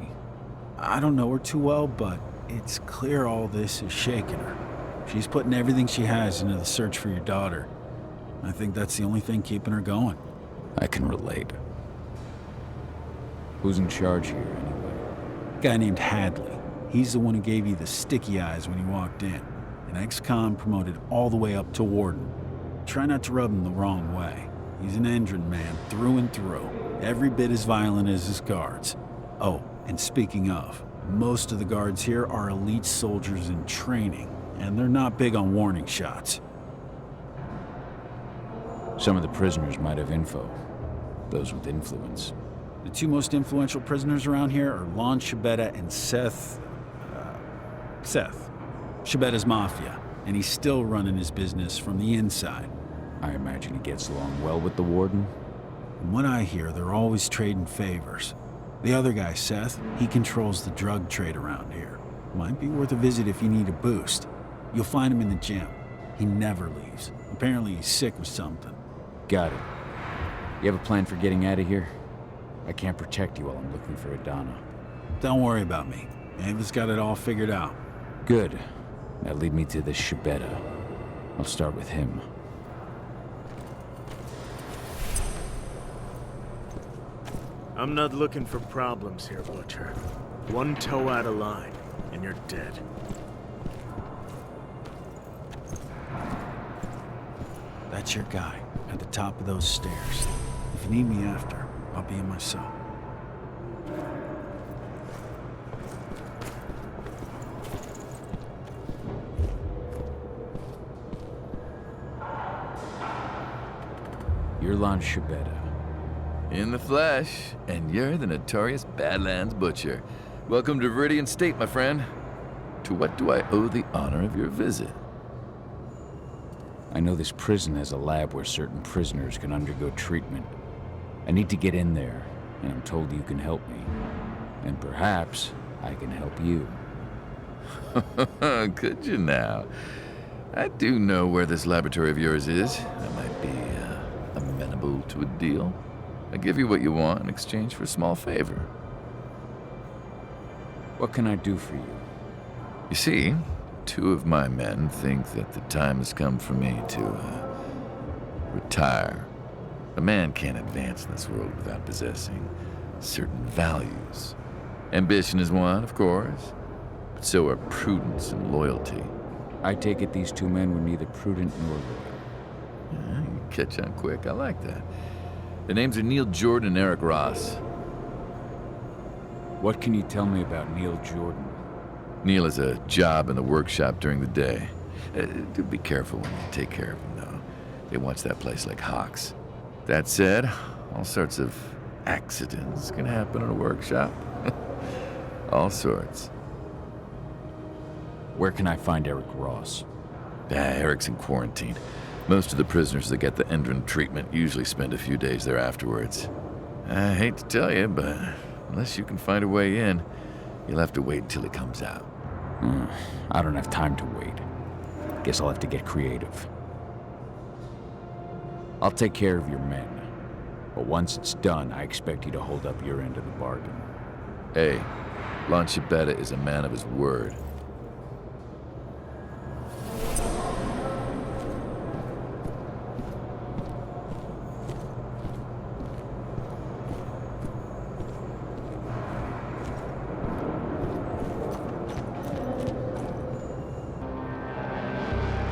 I don't know her too well, but it's clear all this is shaking her. She's putting everything she has into the search for your daughter. I think that's the only thing keeping her going. I can relate. Who's in charge here, anyway? A guy named Hadley. He's the one who gave you the sticky eyes when you walked in. An ex-con promoted all the way up to warden. Try not to rub him the wrong way. He's an Indran man, through and through. Every bit as violent as his guards. Oh, and speaking of, most of the guards here are elite soldiers in training, and they're not big on warning shots. Some of the prisoners might have info. Those with influence. The two most influential prisoners around here are Lon Shibeta and Seth. Shibetta's mafia, and he's still running his business from the inside. I imagine he gets along well with the warden? From what I hear, they're always trading favors. The other guy, Seth, he controls the drug trade around here. Might be worth a visit if you need a boost. You'll find him in the gym. He never leaves. Apparently he's sick with something. Got it. You have a plan for getting out of here? I can't protect you while I'm looking for Adana. Don't worry about me. Ava's got it all figured out. Good. Now lead me to the Shibeta. I'll start with him. I'm not looking for problems here, Butcher. One toe out of line, and you're dead. That's your guy, at the top of those stairs. If you need me after, I'll be in my cell. You're Lon Shibeta. In the flesh, and you're the notorious Badlands Butcher. Welcome to Viridian State, my friend. To what do I owe the honor of your visit? I know this prison has a lab where certain prisoners can undergo treatment. I need to get in there, and I'm told you can help me. And perhaps I can help you. Could you now? I do know where this laboratory of yours is. I might be amenable to a deal. I give you what you want in exchange for a small favor. What can I do for you? You see, two of my men think that the time has come for me to retire. A man can't advance in this world without possessing certain values. Ambition is one, of course, but so are prudence and loyalty. I take it these two men were neither prudent nor loyal. Yeah, you catch on quick. I like that. The names are Neil Jordan and Eric Ross. What can you tell me about Neil Jordan? Neil has a job in the workshop during the day. Do be careful when you take care of him, though. They watch that place like hawks. That said, all sorts of accidents can happen in a workshop. All sorts. Where can I find Eric Ross? Eric's in quarantine. Most of the prisoners that get the Indran treatment usually spend a few days there afterwards. I hate to tell you, but unless you can find a way in, you'll have to wait until he comes out. I don't have time to wait. Guess I'll have to get creative. I'll take care of your men. But once it's done, I expect you to hold up your end of the bargain. Hey, Lancibetta is a man of his word.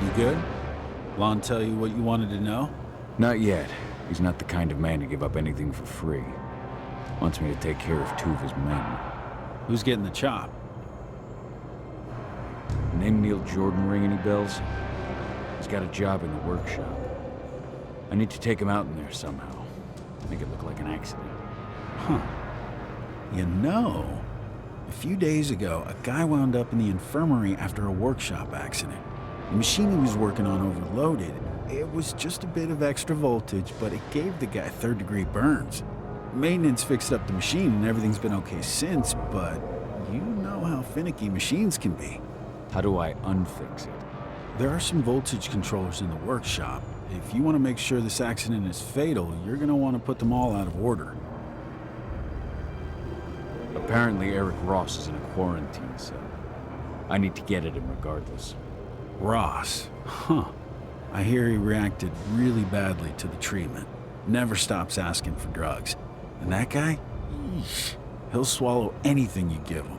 You good? Lon tell you what you wanted to know? Not yet. He's not the kind of man to give up anything for free. Wants me to take care of 2 of his men. Who's getting the chop? Name Neil Jordan ring any bells? He's got a job in the workshop. I need to take him out in there somehow. Make it look like an accident. Huh. You know, a few days ago, a guy wound up in the infirmary after a workshop accident. The machine he was working on overloaded. It was just a bit of extra voltage, but it gave the guy 3rd-degree burns. Maintenance fixed up the machine and everything's been okay since, but you know how finicky machines can be. How do I unfix it? There are some voltage controllers in the workshop. If you want to make sure this accident is fatal, you're going to want to put them all out of order. Apparently Eric Ross is in a quarantine cell. I need to get at him regardless. Ross? Huh. I hear he reacted really badly to the treatment. Never stops asking for drugs. And that guy? Eesh. He'll swallow anything you give him.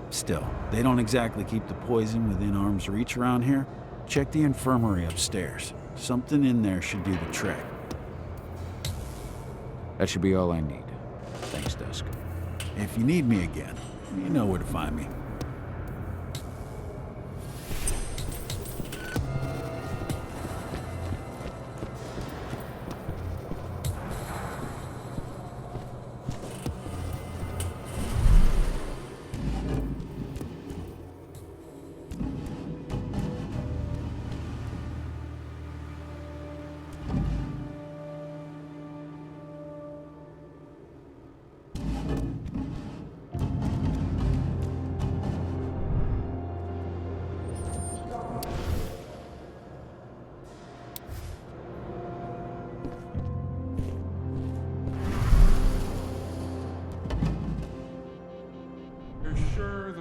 Still, they don't exactly keep the poison within arm's reach around here. Check the infirmary upstairs. Something in there should do the trick. That should be all I need. Thanks, Dusk. If you need me again, you know where to find me.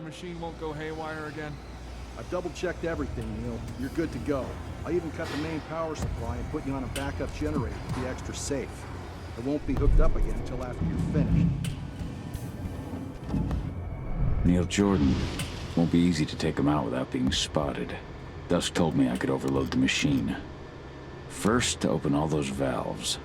Machine won't go haywire again? I've double-checked everything, Neil. You're good to go. I even cut the main power supply and put you on a backup generator to be extra safe. It won't be hooked up again until after you're finished. Neil Jordan. Won't be easy to take him out without being spotted. Dusk told me I could overload the machine. First, open all those valves.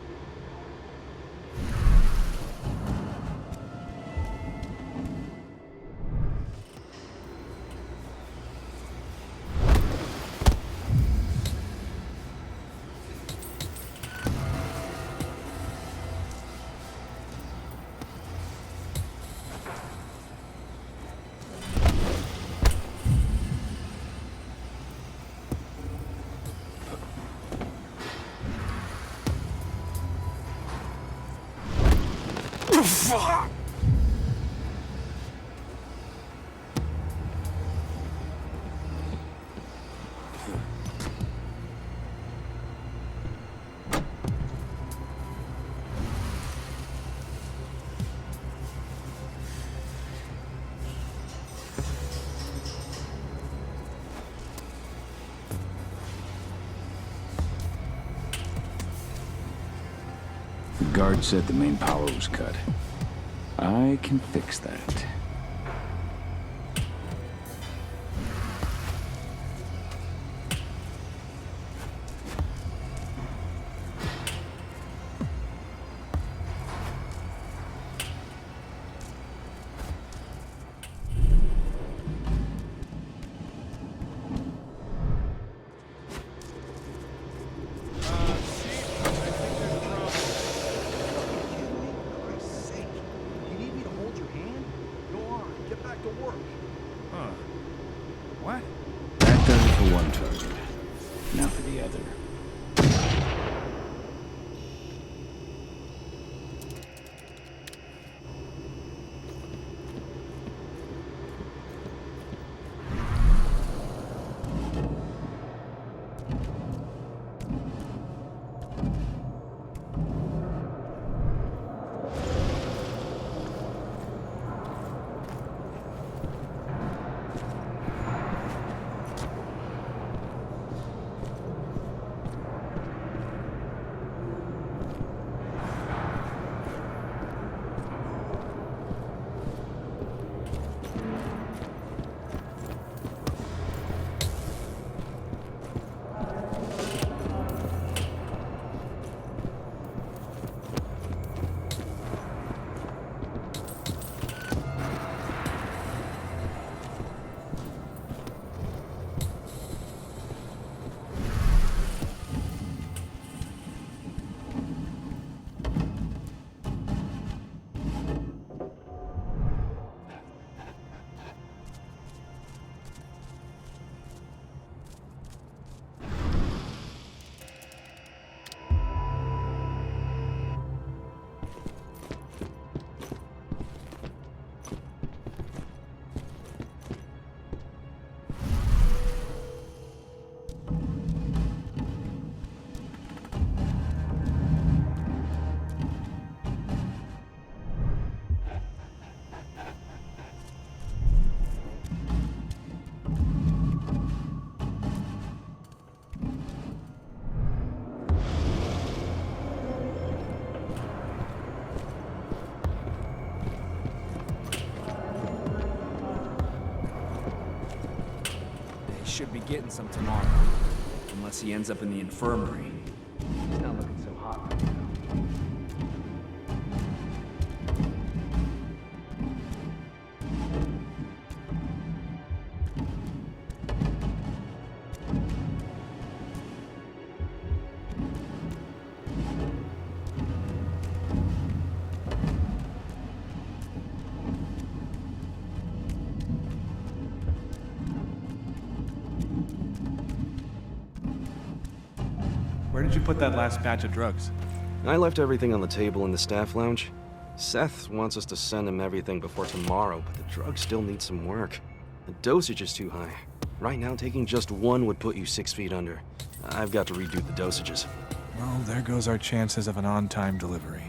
Fuck! The guard said the main power was cut. I can fix that. should be getting some tomorrow. Unless he ends up in the infirmary. He's not looking so hot right now. Where did you put that last batch of drugs? I left everything on the table in the staff lounge. Seth wants us to send him everything before tomorrow, but the drugs still need some work. The dosage is too high. Right now, taking just one would put you 6 feet under. I've got to redo the dosages. Well, there goes our chances of an on-time delivery.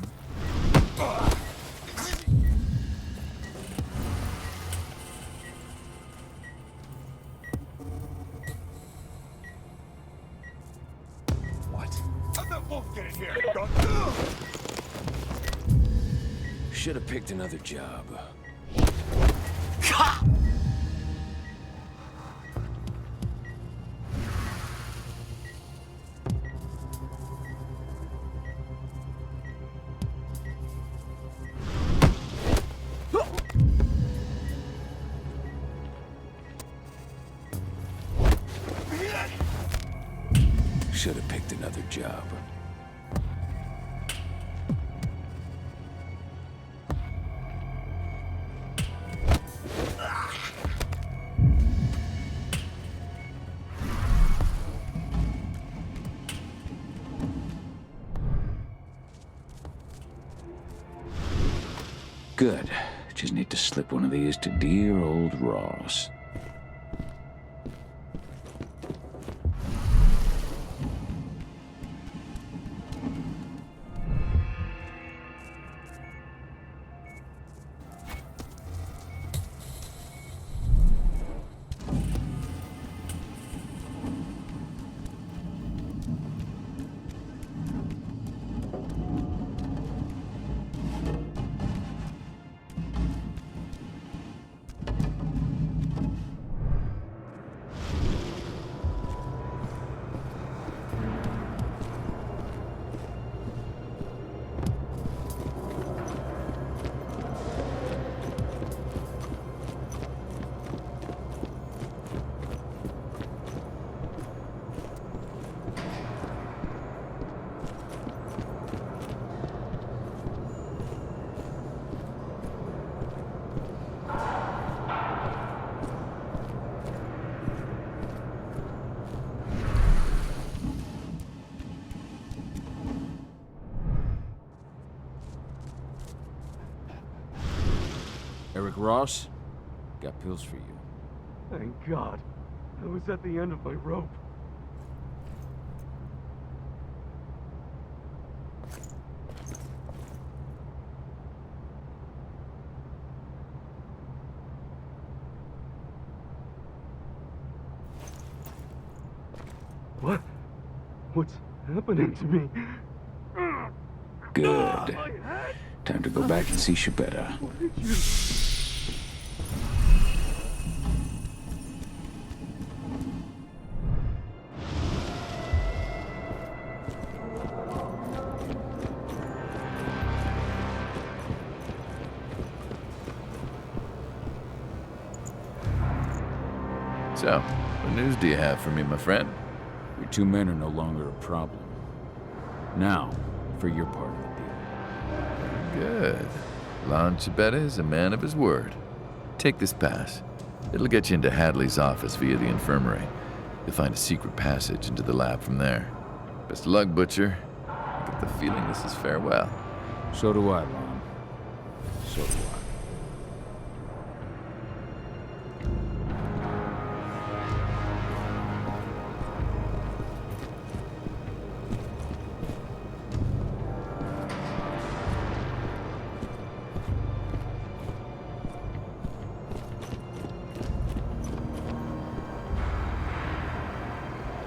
Should have picked another job. Should have picked another job. Good. Just need to slip one of these to dear old Ross. Eric Ross, got pills for you. Thank God. I was at the end of my rope. What? What's happening to me? Good. Time to go back and see Shabetta. What did you... So, what news do you have for me, my friend? Your 2 men are no longer a problem. Now, for your part of the deal. Good. Lon Shabetta is a man of his word. Take this pass. It'll get you into Hadley's office via the infirmary. You'll find a secret passage into the lab from there. Best of luck, Butcher. I get the feeling this is farewell. So do I, Lon. So do I.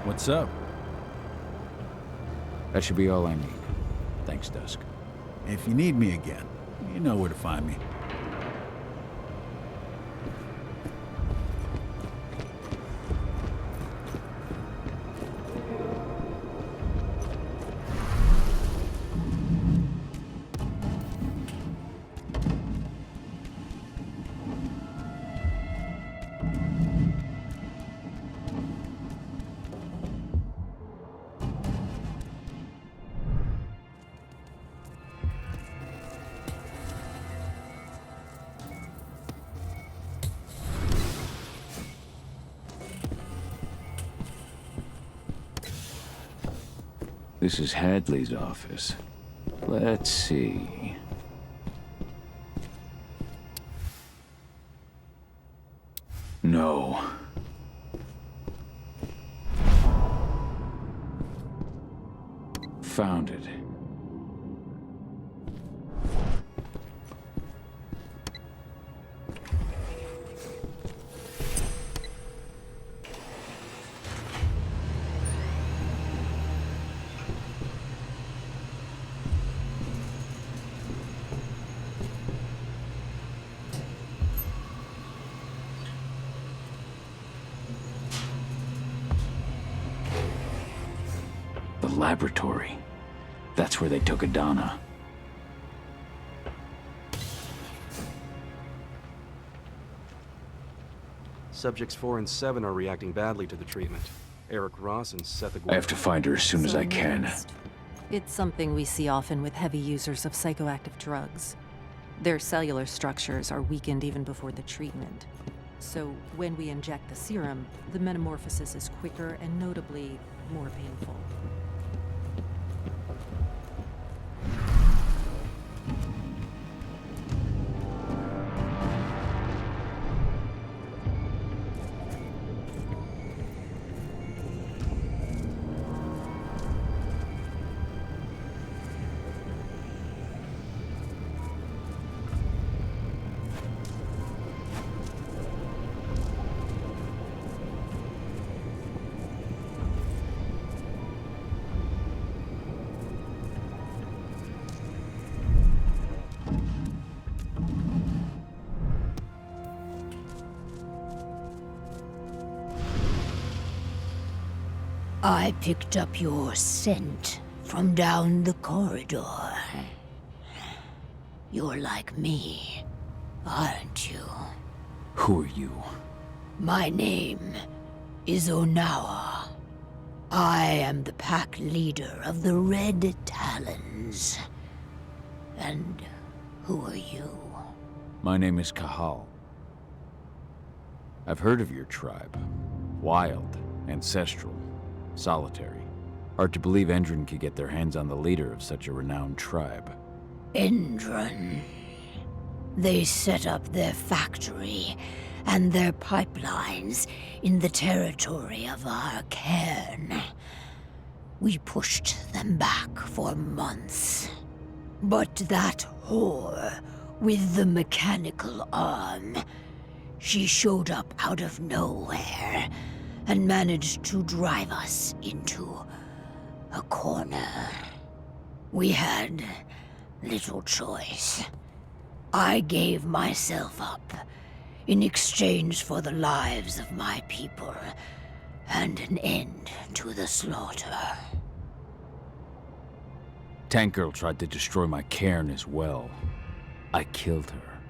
What's up? That should be all I need. Thanks, Dusk. If you need me again, you know where to find me. This is Hadley's office. Let's see. No. Found it. The laboratory. That's where they took Adana. Subjects 4 and 7 are reacting badly to the treatment. Eric Ross and Seth I have to find her as soon as I can. It's something we see often with heavy users of psychoactive drugs. Their cellular structures are weakened even before the treatment. So when we inject the serum, the metamorphosis is quicker and notably more painful. I picked up your scent from down the corridor. You're like me, aren't you? Who are you? My name is Onawa. I am the pack leader of the Red Talons. And who are you? My name is Cahal. I've heard of your tribe. Wild, ancestral, solitary. Hard to believe Endron could get their hands on the leader of such a renowned tribe. Endron. They set up their factory and their pipelines in the territory of our cairn. We pushed them back for months. But that whore with the mechanical arm, she showed up out of nowhere and managed to drive us into a corner. We had little choice. I gave myself up in exchange for the lives of my people and an end to the slaughter. Tank Girl tried to destroy my cairn as well. I killed her.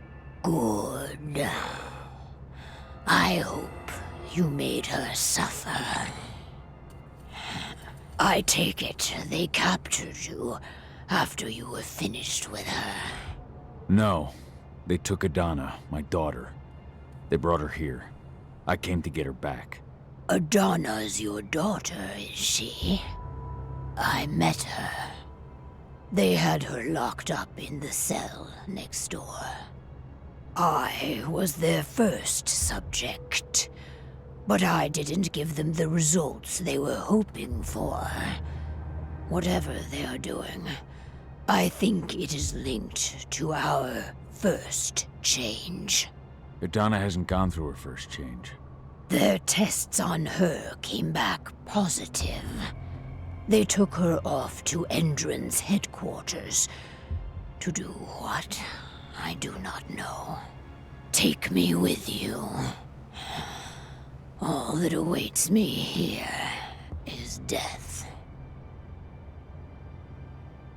Good. I hope you made her suffer. I take it they captured you after you were finished with her. No. They took Adana, my daughter. They brought her here. I came to get her back. Adana's your daughter, is she? I met her. They had her locked up in the cell next door. I was their first subject, but I didn't give them the results they were hoping for. Whatever they are doing, I think it is linked to our first change. Adana hasn't gone through her first change. Their tests on her came back positive. They took her off to Endron's headquarters. To do what? I do not know. Take me with you. All that awaits me here is death.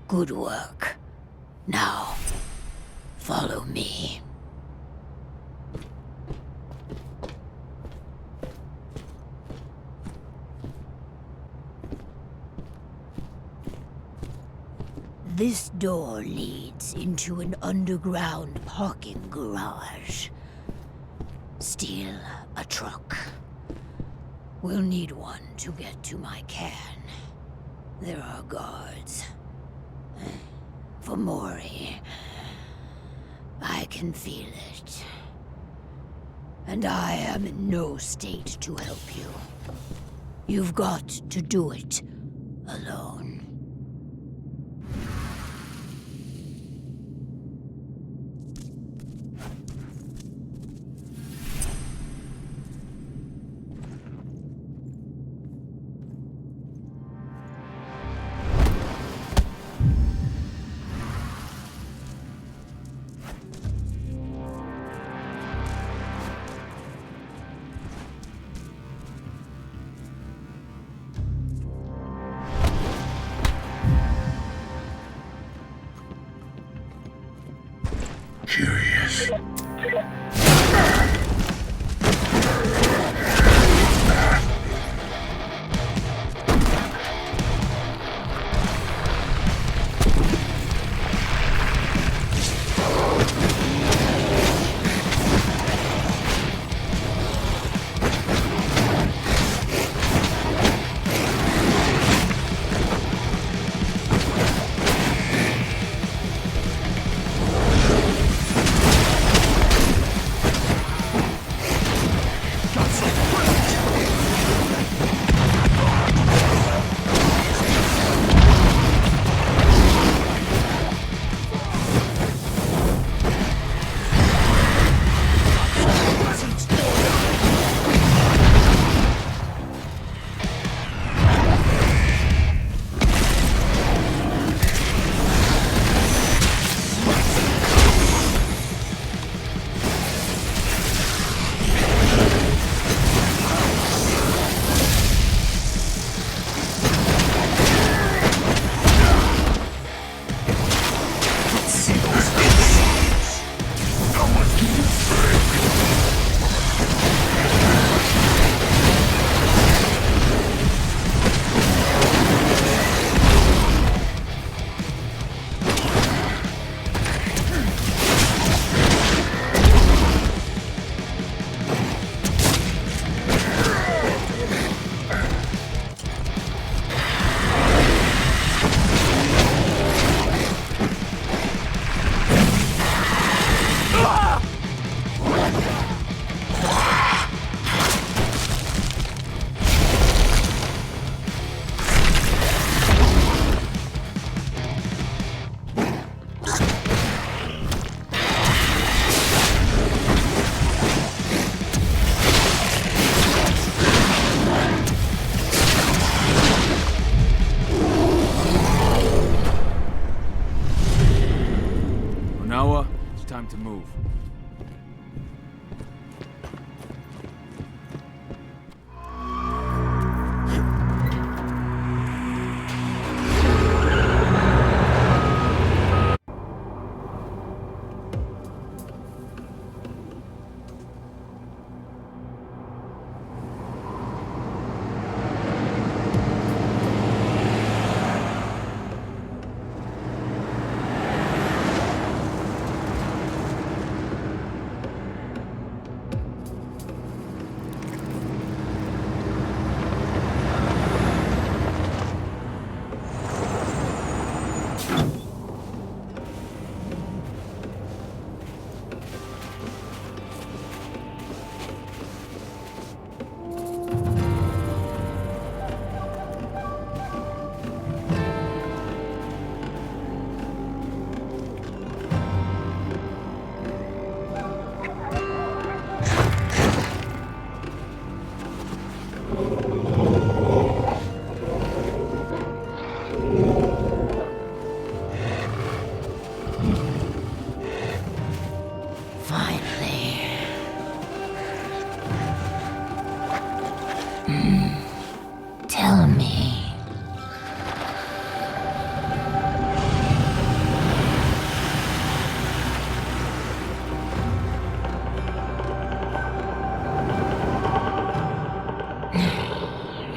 Good work. Now, follow me. This door leads into an underground parking garage. Steal a truck. We'll need one to get to my cairn. There are guards. For Mori. I can feel it. And I am in no state to help you. You've got to do it alone. Curious. Time to move. Tell me.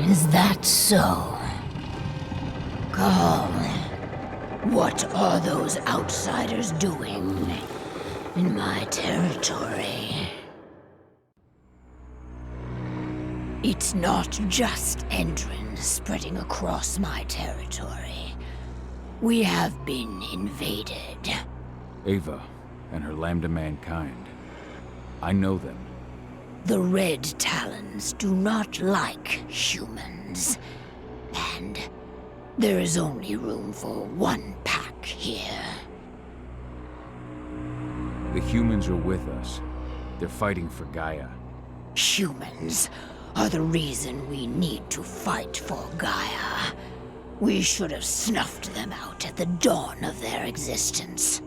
Is that so? Cahal, what are those outsiders doing in my territory? It's not just Endron spreading across my territory. We have been invaded. Ava and her Lambda mankind. I know them. The Red Talons do not like humans. And there is only room for one pack here. The humans are with us. They're fighting for Gaia. Humans are the reason we need to fight for Gaia. We should have snuffed them out at the dawn of their existence.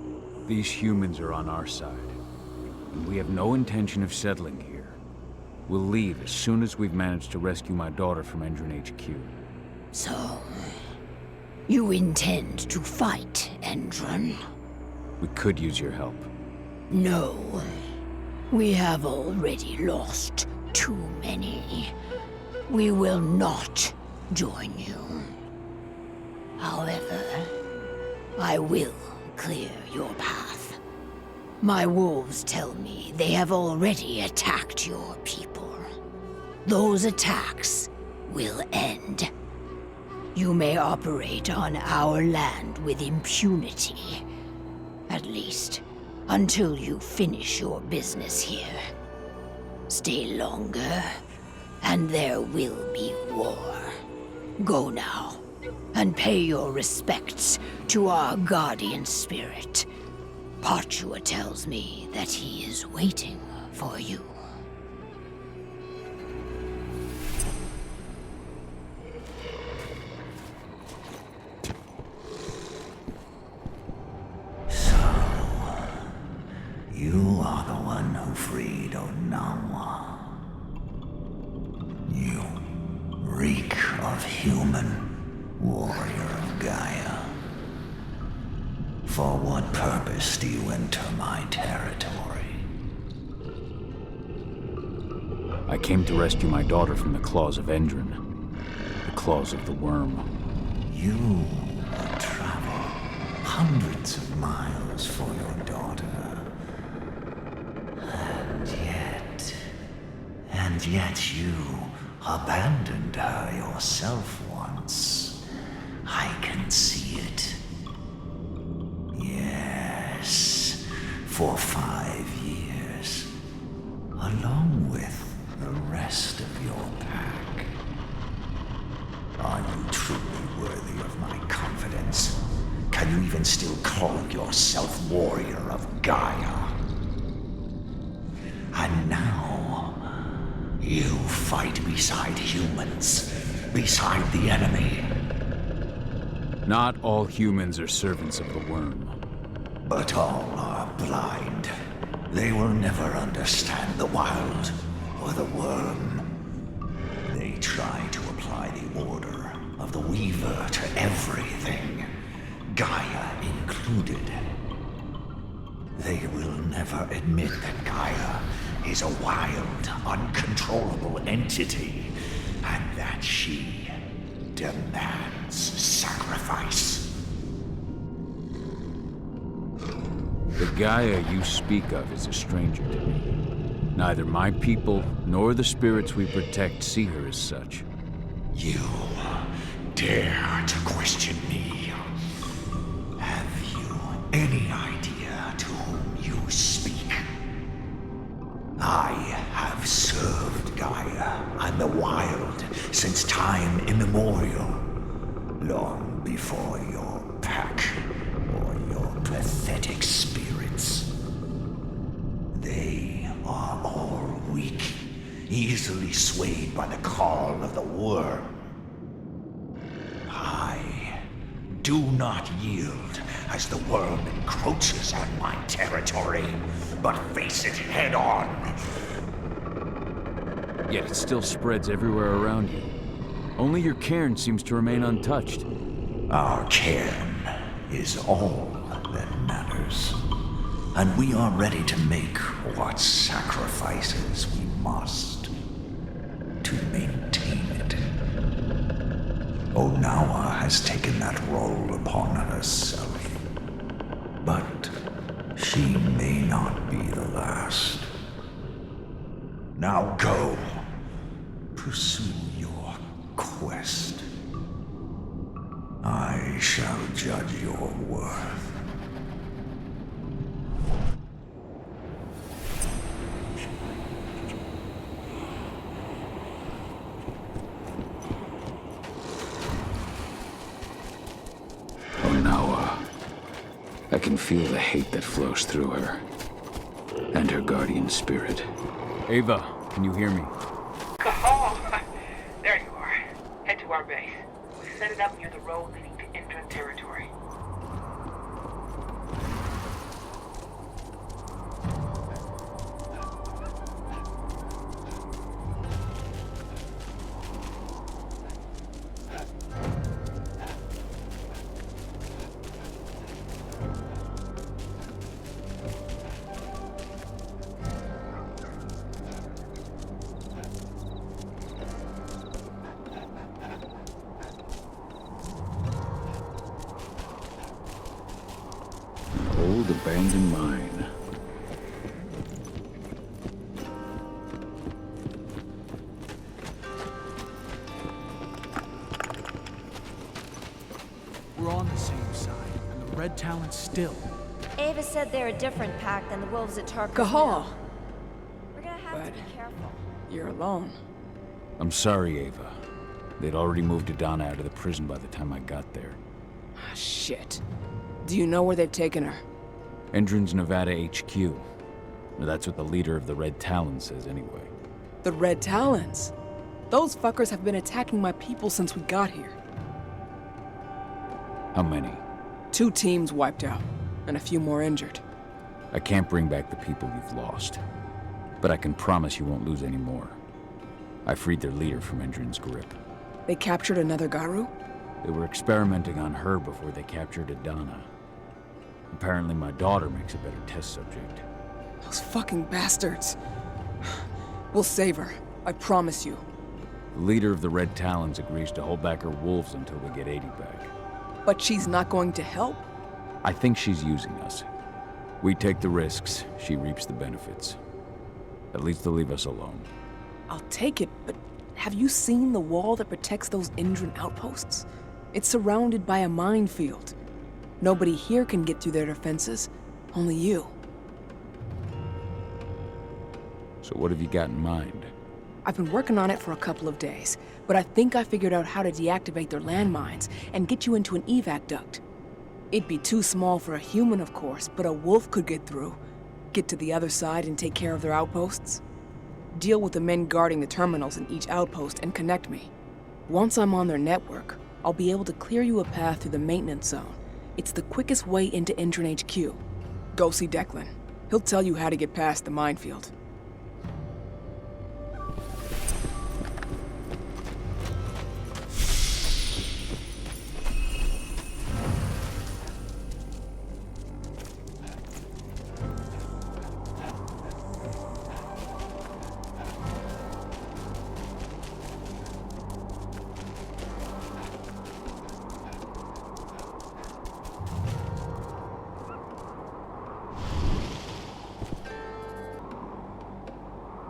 These humans are on our side, and we have no intention of settling here. We'll leave as soon as we've managed to rescue my daughter from Endron HQ. So, you intend to fight Endron? We could use your help. No. We have already lost too many. We will not join you. However, I will clear your path. My wolves tell me they have already attacked your people. Those attacks will end. You may operate on our land with impunity. At least, until you finish your business here. Stay longer, and there will be war. Go now, and pay your respects to our guardian spirit. Parchua tells me that he is waiting for you. You are the one who freed Onawa. You reek of human, warrior of Gaia. For what purpose do you enter my territory? I came to rescue my daughter from the claws of Endron. The claws of the worm. You will travel hundreds of miles for your daughter. And yet you abandoned her yourself once. I can see it. Yes, for 5 years. Along with the rest of your pack. Are you truly worthy of my confidence? Can you even still call yourself warrior of Gaia? And now, you fight beside humans, beside the enemy. Not all humans are servants of the worm. But all are blind. They will never understand the wild or the worm. They try to apply the order of the Weaver to everything, Gaia included. They will never admit that Gaia is a wild, uncontrollable entity, and that she demands sacrifice. The Gaia you speak of is a stranger to me. Neither my people nor the spirits we protect see her as such. You dare to question me? Have you any idea to whom you speak? I have served Gaia and the wild since time immemorial, long before your pack or your pathetic spirits. They are all weak, easily swayed by the call of the worm. I do not yield as the worm encroaches on my territory, but face it head on. Yet it still spreads everywhere around you. Only your cairn seems to remain untouched. Our cairn is all that matters. And we are ready to make what sacrifices we must to maintain it. Onawa has taken that role upon herself. But she may not be the last. Now go. pursue your quest. I shall judge your worth. I can feel the hate that flows through her. And her guardian spirit. Ava, can you hear me? Cahal! There you are. Head to our base. We set it up near the road leading to Indran territory. Old abandoned mine. We're on the same side, and the Red Talon's still. Ava said they're a different pack than the wolves at Tarkus. Cahal! We're gonna have to be careful. You're alone. I'm sorry, Ava. They'd already moved Adana out of the prison by the time I got there. Ah, shit. Do you know where they've taken her? Endron's Nevada HQ. Or that's what the leader of the Red Talon says anyway. The Red Talons? Those fuckers have been attacking my people since we got here. How many? 2 teams wiped out, and a few more injured. I can't bring back the people you've lost. But I can promise you won't lose any more. I freed their leader from Endron's grip. They captured another Garu? They were experimenting on her before they captured Adana. Apparently my daughter makes a better test subject. Those fucking bastards. We'll save her, I promise you. The leader of the Red Talons agrees to hold back her wolves until we get 80 back. But she's not going to help? I think she's using us. We take the risks, she reaps the benefits. At least they'll leave us alone. I'll take it, but have you seen the wall that protects those Indran outposts? It's surrounded by a minefield. Nobody here can get through their defenses. Only you. So what have you got in mind? I've been working on it for a couple of days, but I think I figured out how to deactivate their landmines and get you into an evac duct. It'd be too small for a human, of course, but a wolf could get through. Get to the other side and take care of their outposts. Deal with the men guarding the terminals in each outpost and connect me. Once I'm on their network, I'll be able to clear you a path through the maintenance zone. It's the quickest way into Indran HQ. Go see Declan. He'll tell you how to get past the minefield.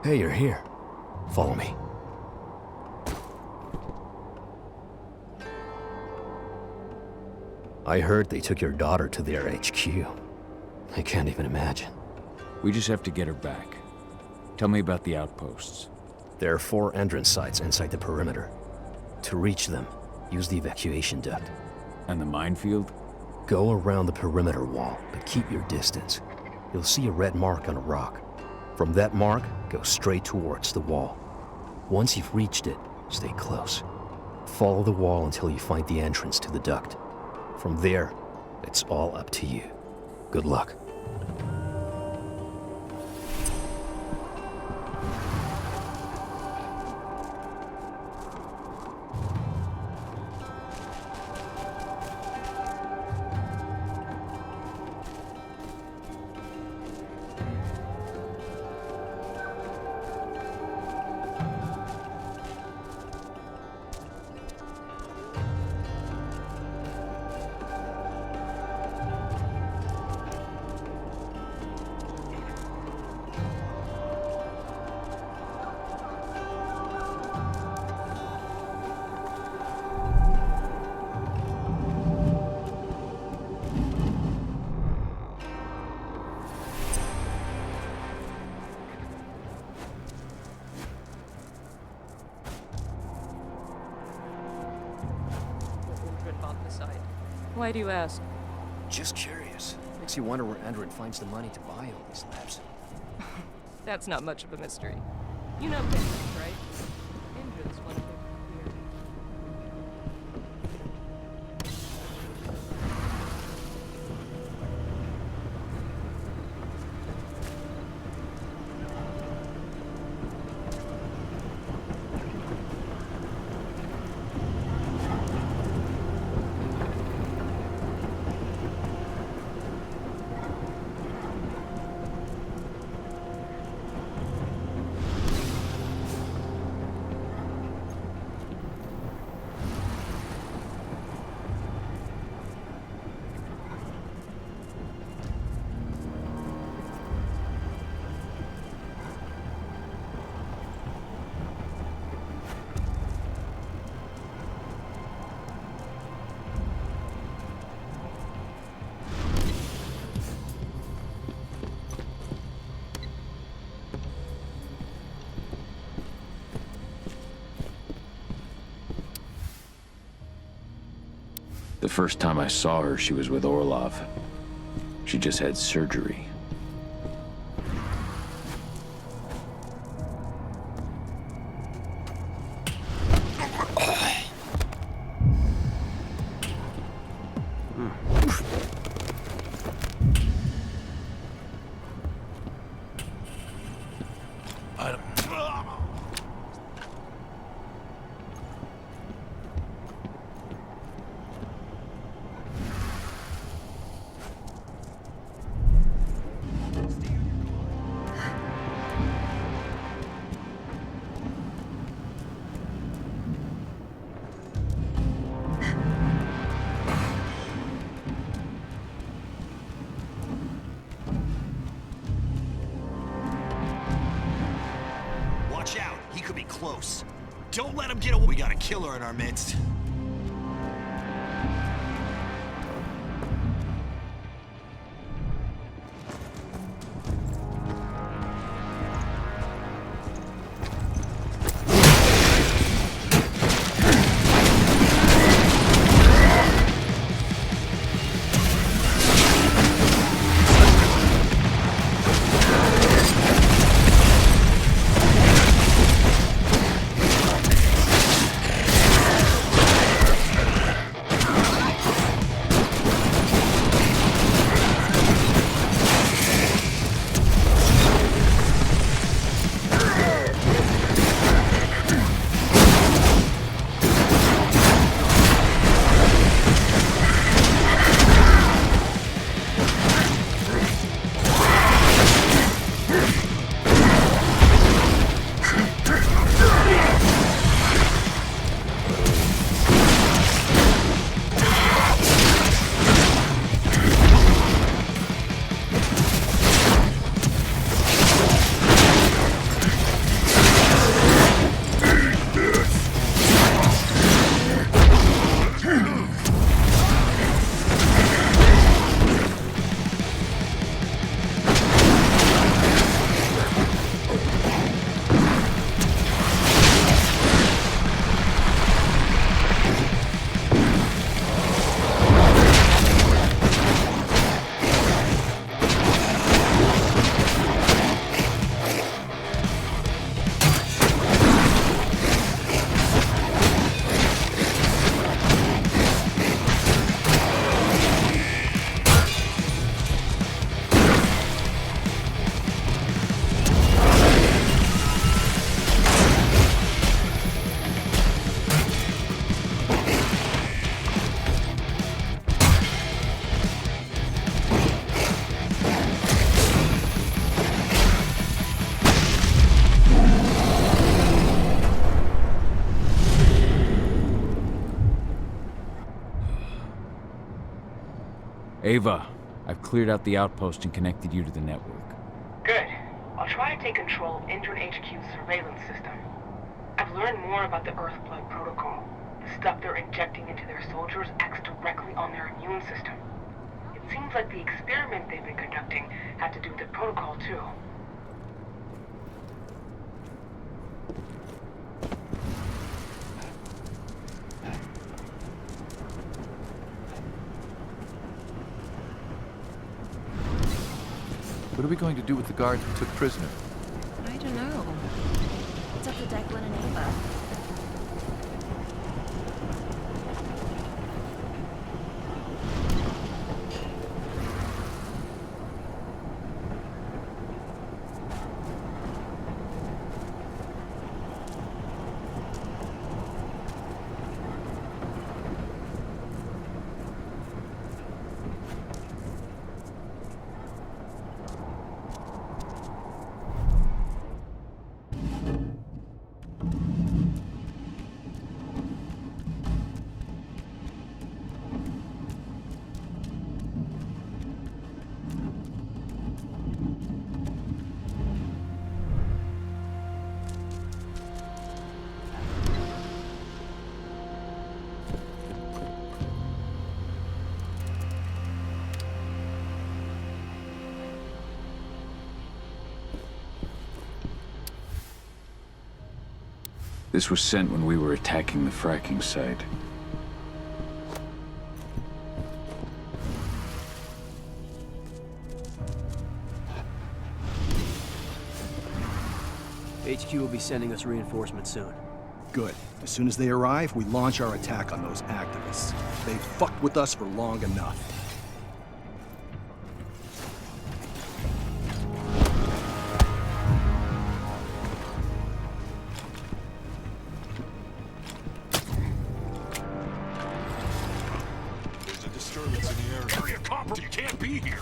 Hey, you're here. Follow me. I heard they took your daughter to their HQ. I can't even imagine. We just have to get her back. Tell me about the outposts. There are 4 entrance sites inside the perimeter. To reach them, use the evacuation duct. And the minefield? Go around the perimeter wall, but keep your distance. You'll see a red mark on a rock. From that mark, go straight towards the wall. Once you've reached it, stay close. Follow the wall until you find the entrance to the duct. From there, it's all up to you. Good luck. Why do you ask? Just curious. Makes you wonder where Android finds the money to buy all these labs. That's not much of a mystery. You know Physics, right? Engine's one of their weird. The first time I saw her, she was with Orlov. She just had surgery. Watch out, he could be close. Don't let him get away. We got a killer in our midst. Ava, I've cleared out the outpost and connected you to the network. Good. I'll try to take control of Intern HQ's surveillance system. I've learned more about the Earthblood protocol. The stuff they're injecting into their soldiers acts directly on their immune system. It seems like the experiment they've been conducting had to do with the protocol, too. What are we going to do with the guards we took prisoner? I don't know. It's up to Declan and Ava. This was sent when we were attacking the fracking site. HQ will be sending us reinforcements soon. Good. As soon as they arrive, we launch our attack on those activists. They've fucked with us for long enough. There's a disturbance in the area. Area copper, you can't be here.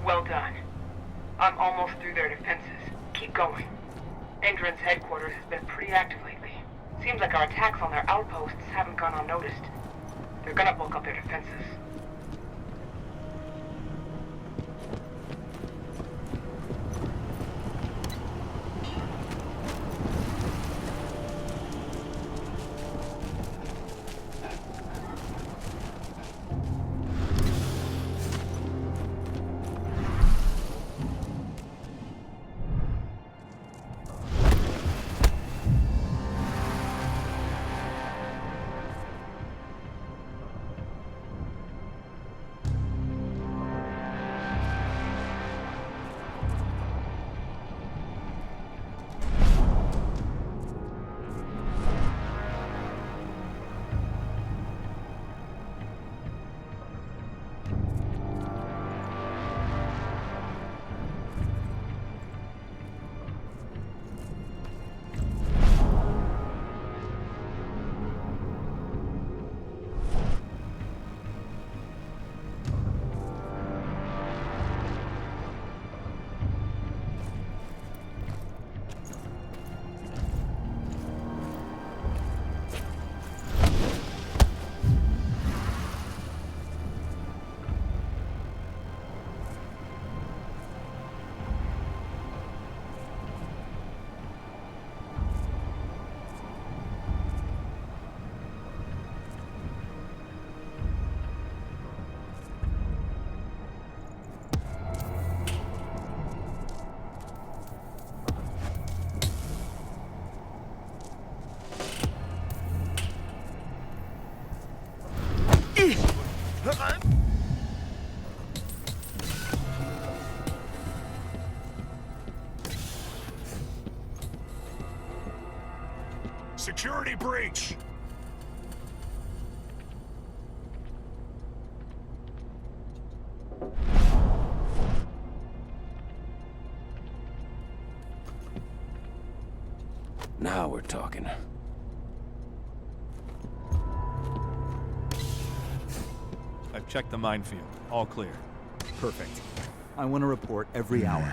Well done. I'm almost through their defenses. Keep going. Endron's headquarters has been pretty active lately. Seems like our attacks on their outposts haven't gone unnoticed. They're gonna bulk up their defenses. Security breach! Now we're talking. I've checked the minefield. All clear. Perfect. I want a report every hour.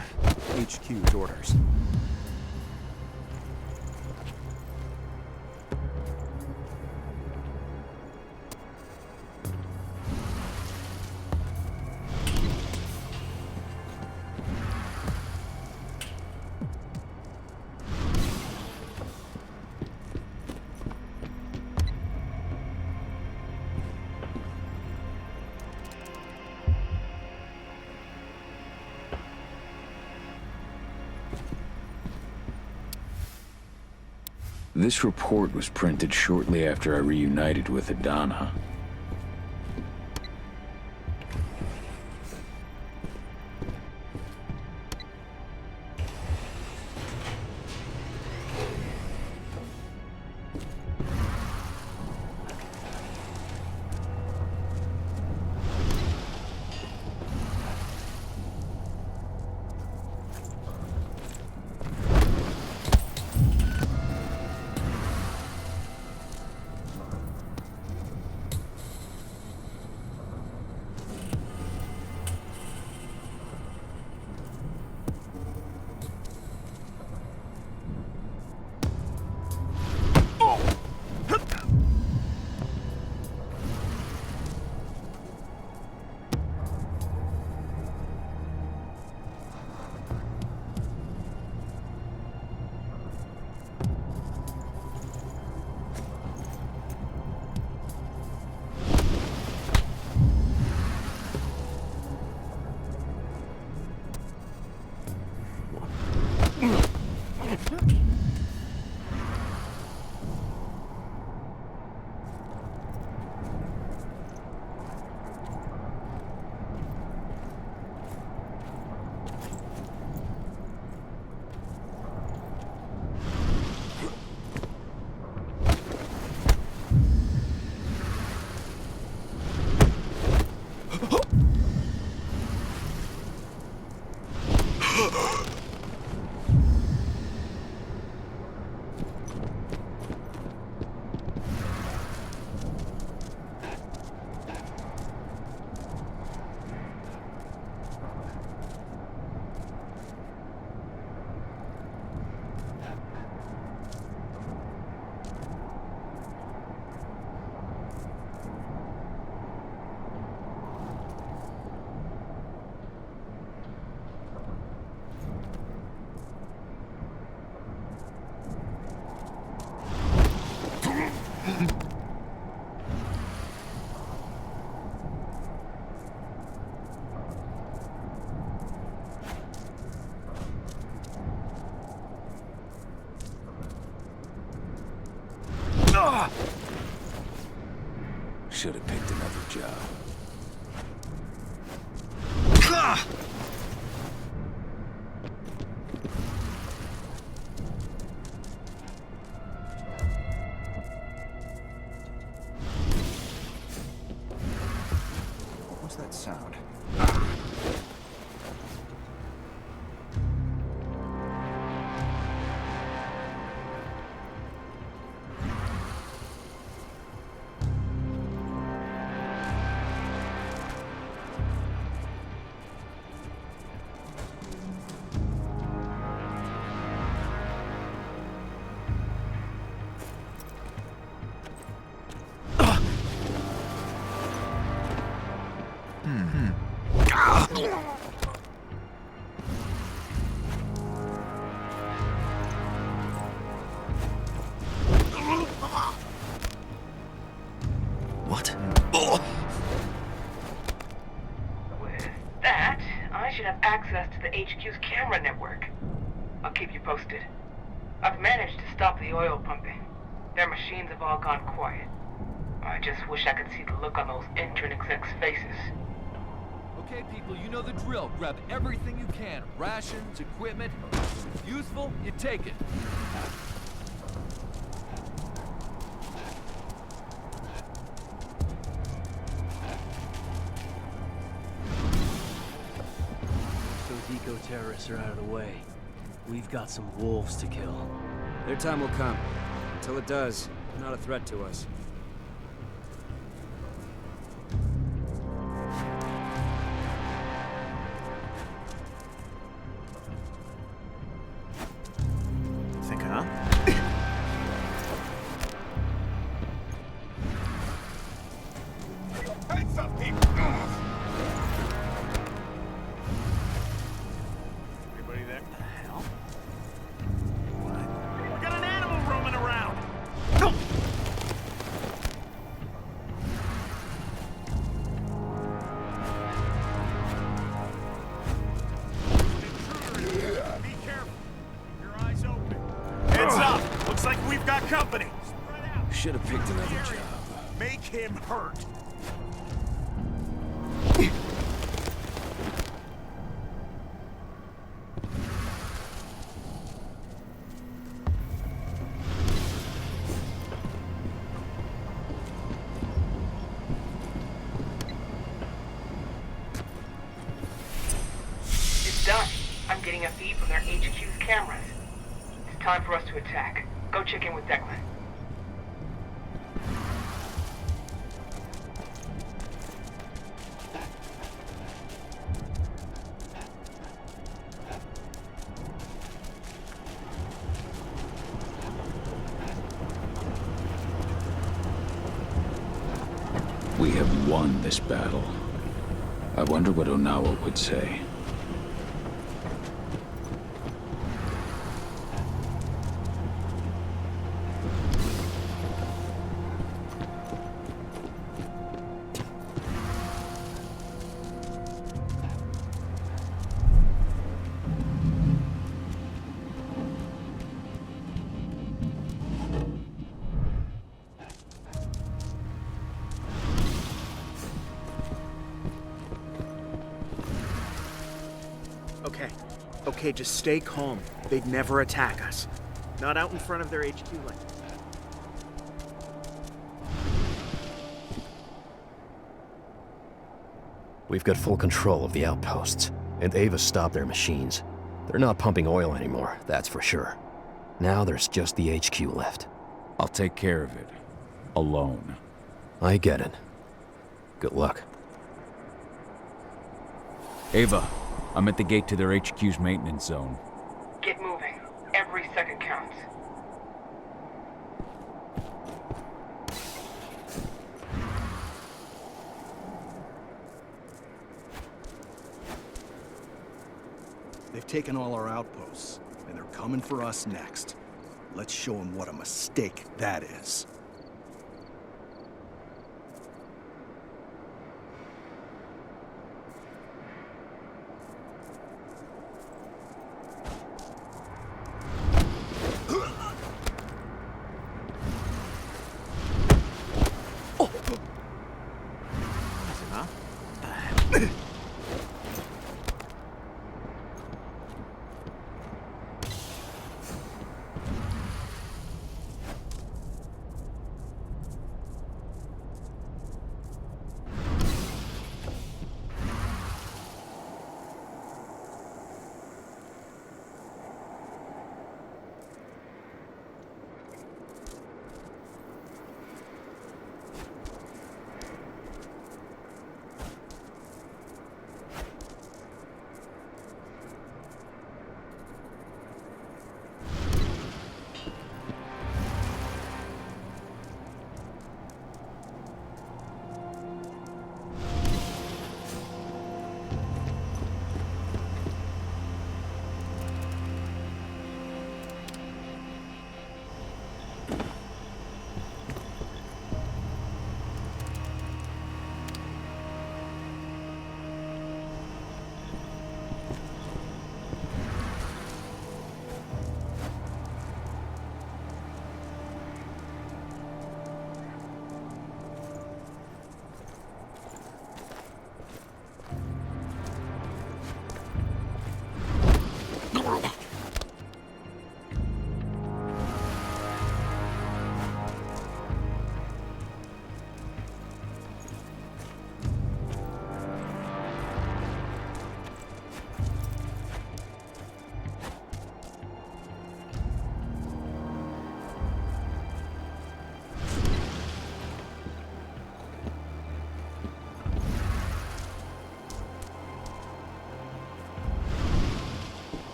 HQ's orders. This report was printed shortly after I reunited with Adana. Should have picked another job. What's that sound? What? With that, I should have access to the HQ's camera network. I'll keep you posted. I've managed to stop the oil pumping. Their machines have all gone quiet. I just wish I could see the look on those intern execs' faces. Okay, people, you know the drill. Grab everything you can. Rations, equipment. Useful, you take it. those eco-terrorists are out of the way, we've got some wolves to kill. Their time will come. Until it does, they're not a threat to us. Think, huh? Heads up, people! Anybody there? The hell? What? We got an animal roaming around! Be careful. Your eyes open. Heads up! Looks like we've got company. Spread out. Should have picked another job. Make him hurt! It's done. I'm getting a feed from their HQ's cameras. It's time for us to attack. Go check in with Declan. We have won this battle. I wonder what Onawa would say. Okay, just stay calm. They'd never attack us. Not out in front of their HQ like that. We've got full control of the outposts, and Ava stopped their machines. They're not pumping oil anymore, that's for sure. Now there's just the HQ left. I'll take care of it. Alone. I get it. Good luck. Ava, I'm at the gate to their HQ's maintenance zone. Get moving. Every second counts. They've taken all our outposts, and they're coming for us next. Let's show them what a mistake that is.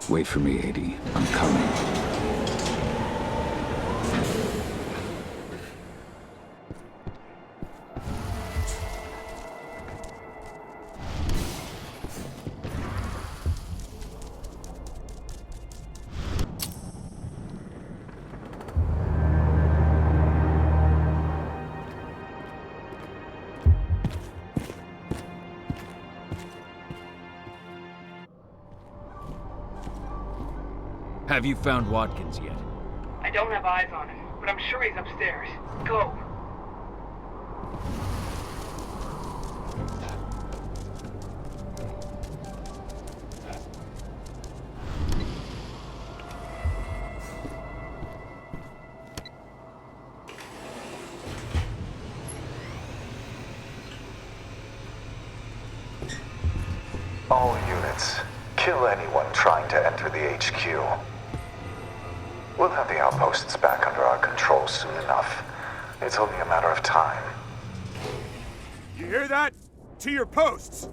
Wait for me, 80. I'm coming. Have you found Watkins yet? I don't have eyes on him, but I'm sure he's upstairs. Go. All units, kill anyone trying to enter the HQ. We'll have the outposts back under our control soon enough. It's only a matter of time. You hear that? To your posts!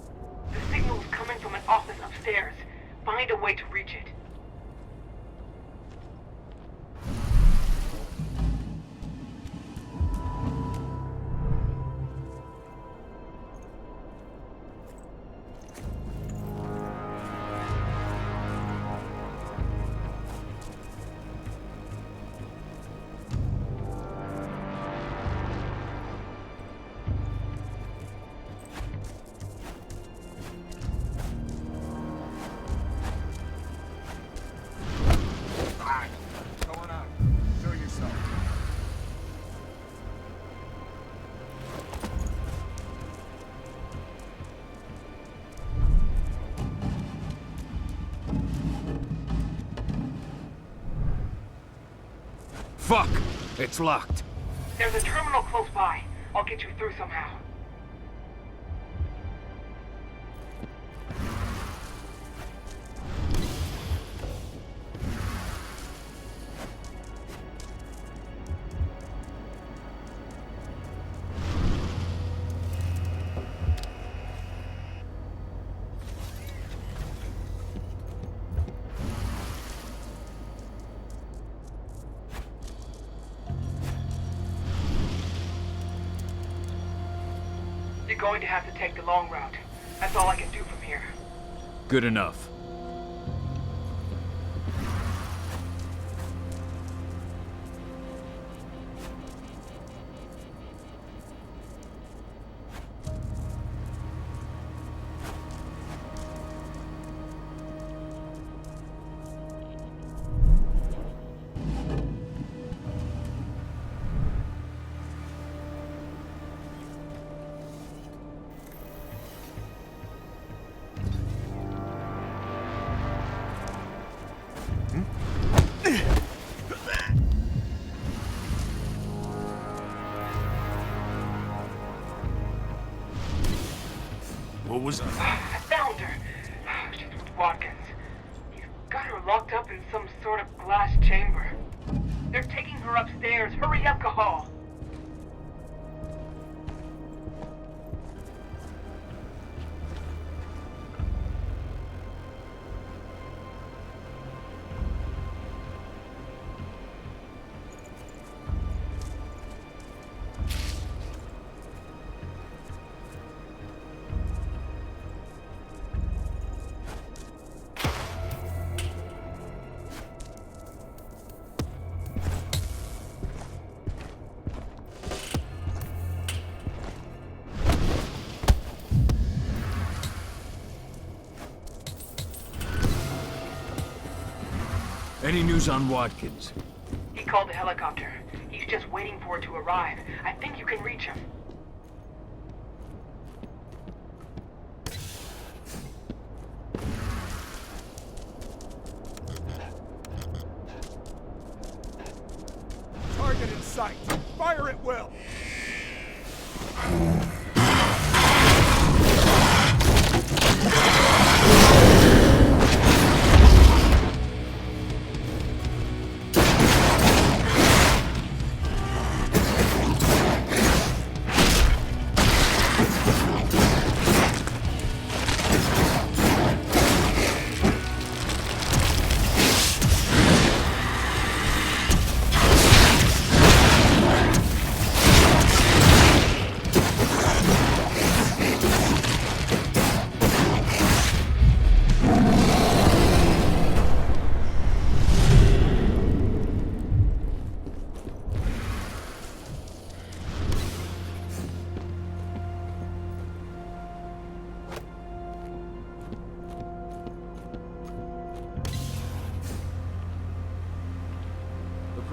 The signal's coming from an office upstairs. Find a way to reach it. Fuck! It's locked. There's a terminal close by. I'll get you through somehow. You're going to have to take the long route. That's all I can do from here. Good enough. What was that? I found her. She's with Watkins. He's got her locked up in some sort of glass chamber. They're taking her upstairs. Hurry up, Cahal. Any news on Watkins? He called the helicopter. He's just waiting for it to arrive. I think you can reach him. Target in sight. Fire at will.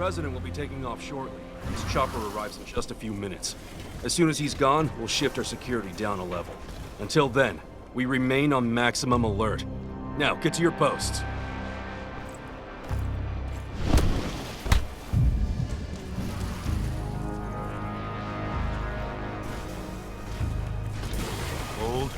President will be taking off shortly. His chopper arrives in just a few minutes. As soon as he's gone, we'll shift our security down a level. Until then, we remain on maximum alert. Now, get to your posts. Hold.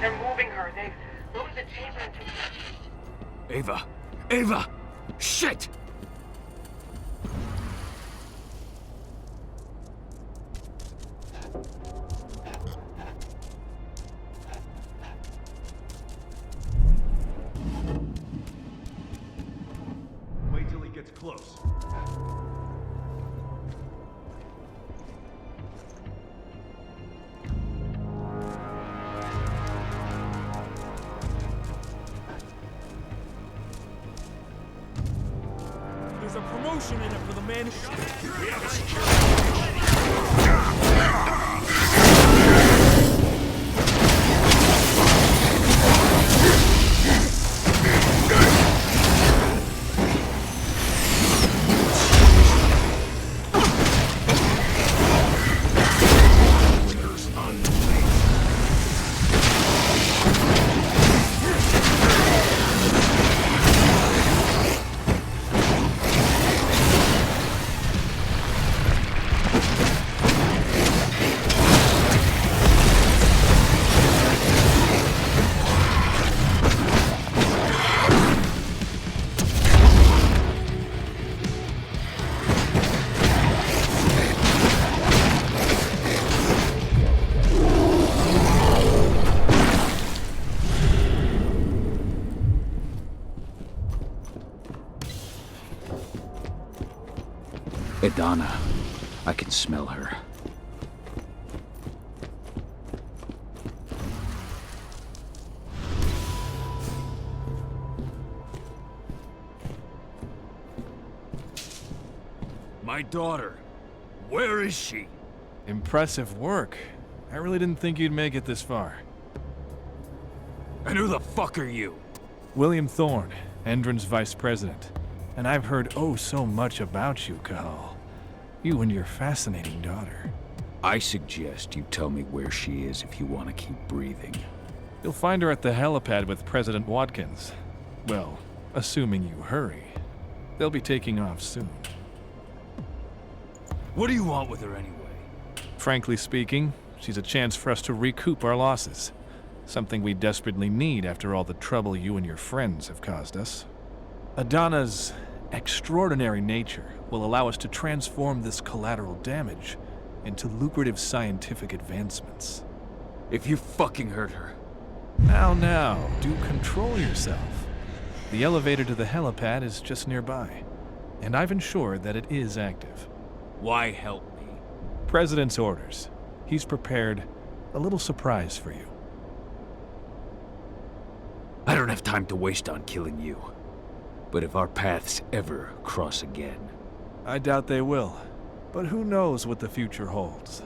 They're moving her. They've moved the chamber into... Ava! Ava! Shit! Wait till he gets close. There's a promotion in it for the man who... We have a security. Idana. I can smell her. My daughter. Where is she? Impressive work. I really didn't think you'd make it this far. And who the fuck are you? William Thorne, Endron's vice president. And I've heard oh so much about you, Cahal. You and your fascinating daughter. I suggest you tell me where she is if you want to keep breathing. You'll find her at the helipad with President Watkins. Well, assuming you hurry. They'll be taking off soon. What do you want with her anyway? Frankly speaking, she's a chance for us to recoup our losses. Something we desperately need after all the trouble you and your friends have caused us. Idana's extraordinary nature will allow us to transform this collateral damage into lucrative scientific advancements. If you fucking hurt her. Now, do control yourself. The elevator to the helipad is just nearby, and I've ensured that it is active. Why help me? President's orders. He's prepared a little surprise for you. I don't have time to waste on killing you. But if our paths ever cross again... I doubt they will. But who knows what the future holds.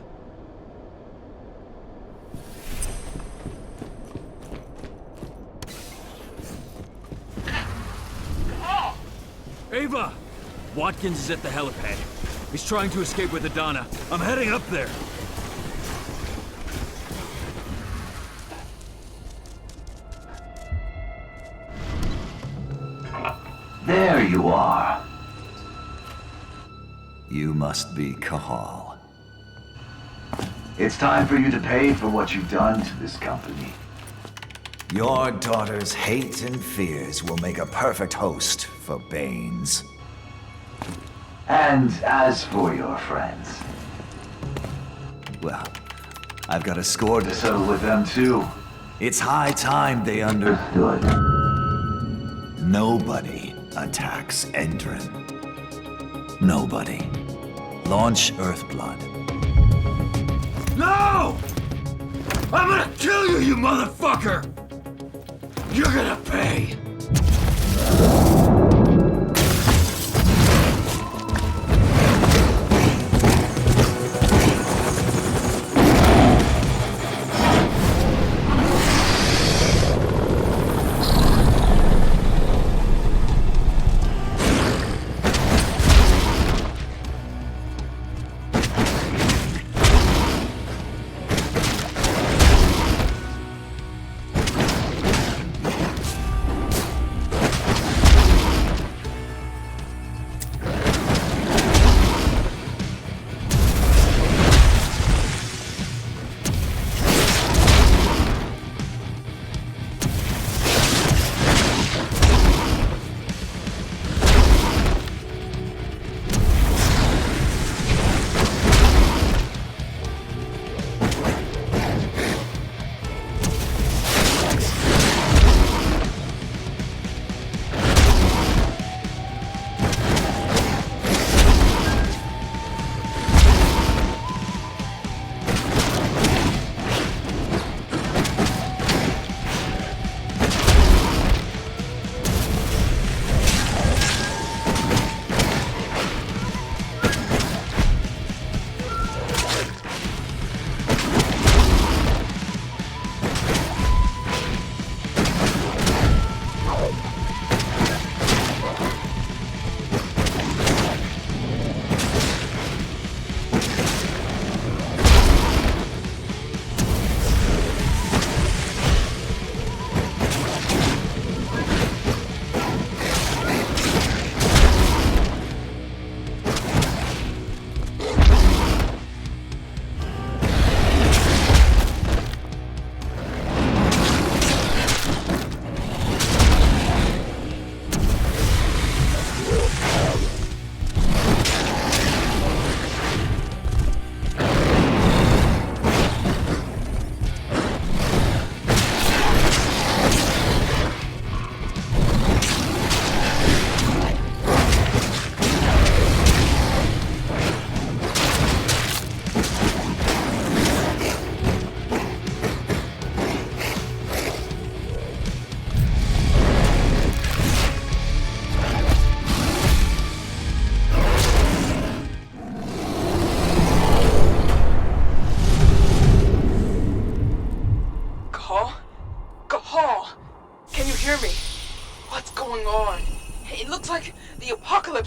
Ava! Watkins is at the helipad. He's trying to escape with Idana. I'm heading up there. There you are. You must be Cahal. It's time for you to pay for what you've done to this company. Your daughter's hate and fears will make a perfect host for Banes. And as for your friends, well, I've got a score to settle with them too. It's high time they understood. Nobody attacks Endron. Nobody. Launch Earthblood. No! I'm gonna kill you, you motherfucker! You're gonna pay!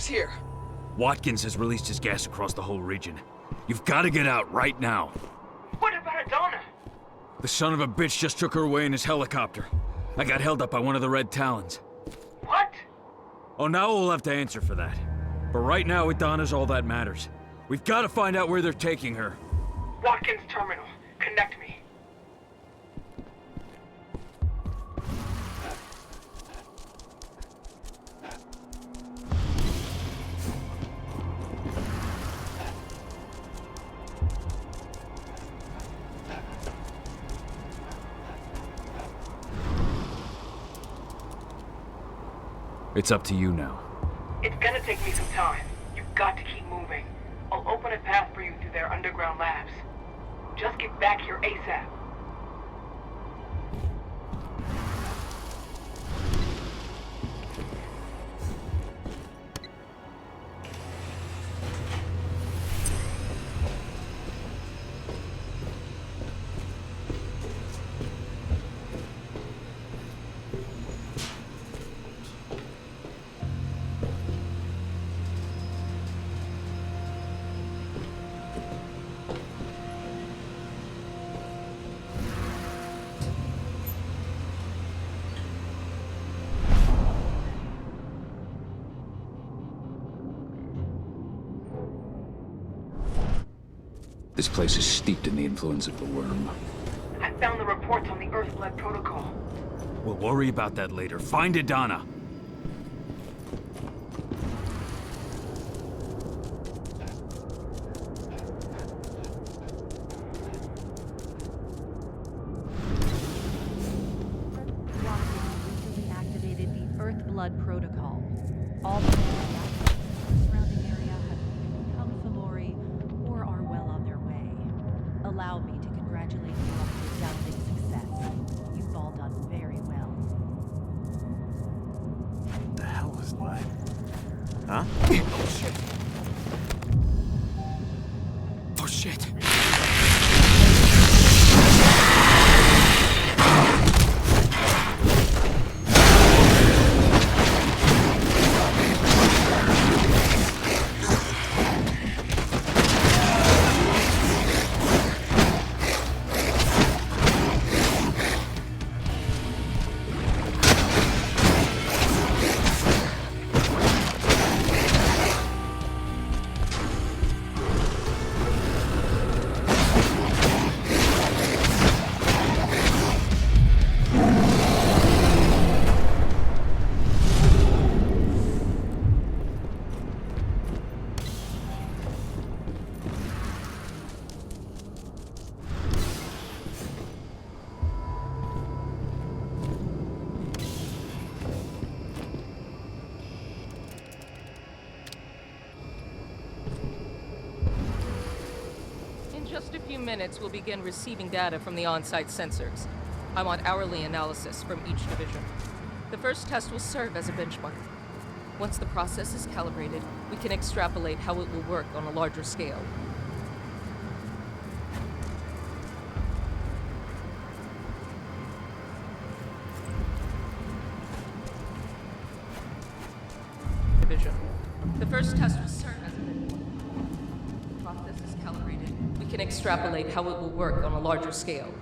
Here. Watkins has released his gas across the whole region. You've got to get out right now. What about Adana? The son of a bitch just took her away in his helicopter. I got held up by one of the Red Talons. What? Oh, now we'll have to answer for that. But right now, Adana's all that matters. We've got to find out where they're taking her. Watkins Terminal. Connect me. It's up to you now. It's gonna take me some time. You've got to keep moving. I'll open a path for you through their underground labs. Just get back here ASAP. This place is steeped in the influence of the worm. I found the reports on the Earthblood protocol. We'll worry about that later. Find Adana. Recently activated the Earthblood protocol. All the surrounding area have either become Fomori or are well on their way. Allow me to congratulate you on the resounding success. You've all done very well. What the hell was that? Huh? Oh shit. Just a few minutes, we'll begin receiving data from the on-site sensors. I want hourly analysis from each division. The first test will serve as a benchmark. Once the process is calibrated, we can extrapolate how it will work on a larger scale. Division. The first test will serve as a benchmark. The process is calibrated. We can extrapolate how it will work on a larger scale.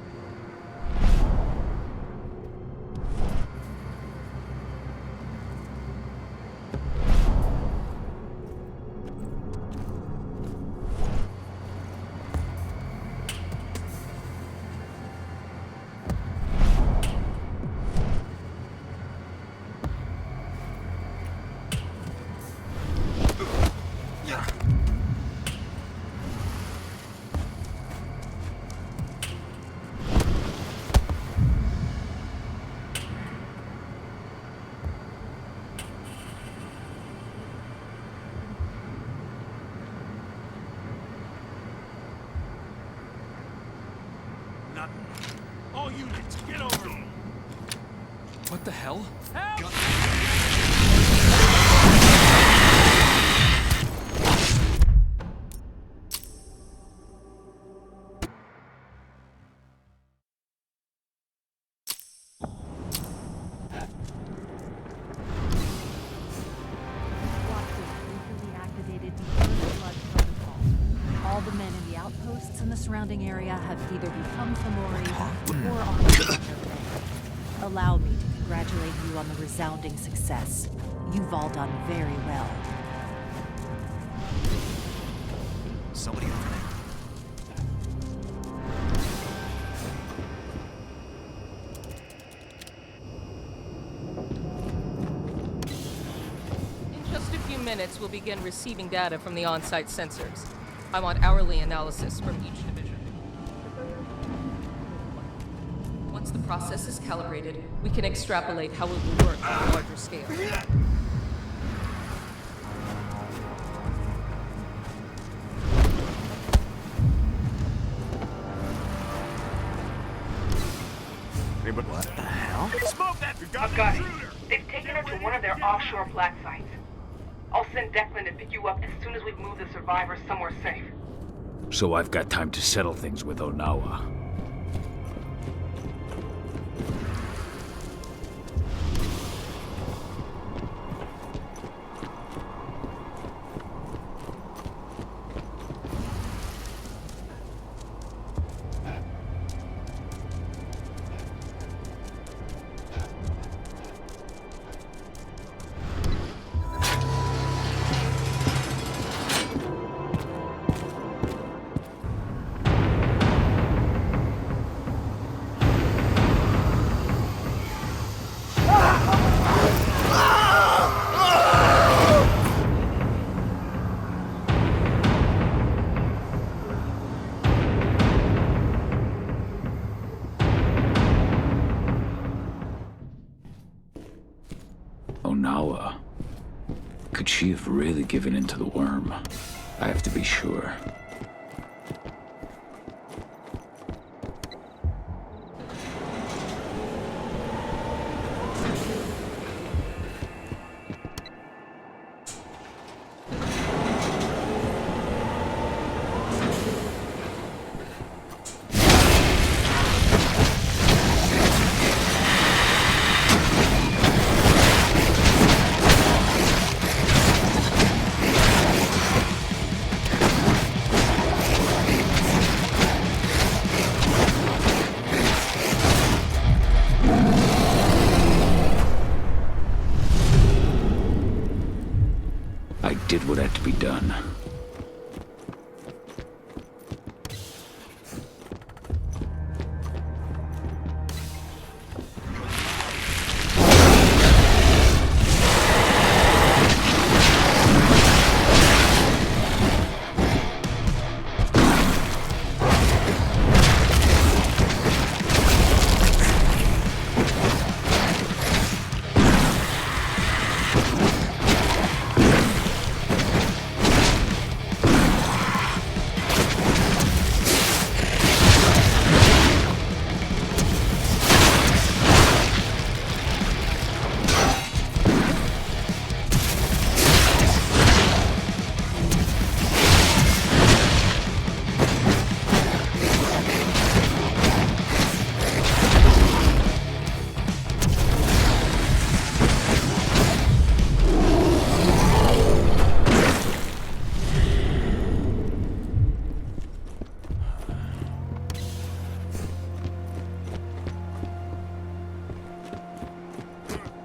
All units, get over! What the hell? Surrounding area have either become Fomori or are on their way. Allow me to congratulate you on the resounding success. You've all done very well. Somebody over there. In just a few minutes, we'll begin receiving data from the on-site sensors. I want hourly analysis from each division. Once the process is calibrated, we can extrapolate how it will work on a larger scale. But what the hell? Smoke that! I've got it. They've taken her to one of their offshore flat sites. I'll send Declan to pick you up as soon as we've moved the survivors somewhere safe. So I've got time to settle things with Onawa. Onawa. Could she have really given in to the worm? I have to be sure. Did what had to be done.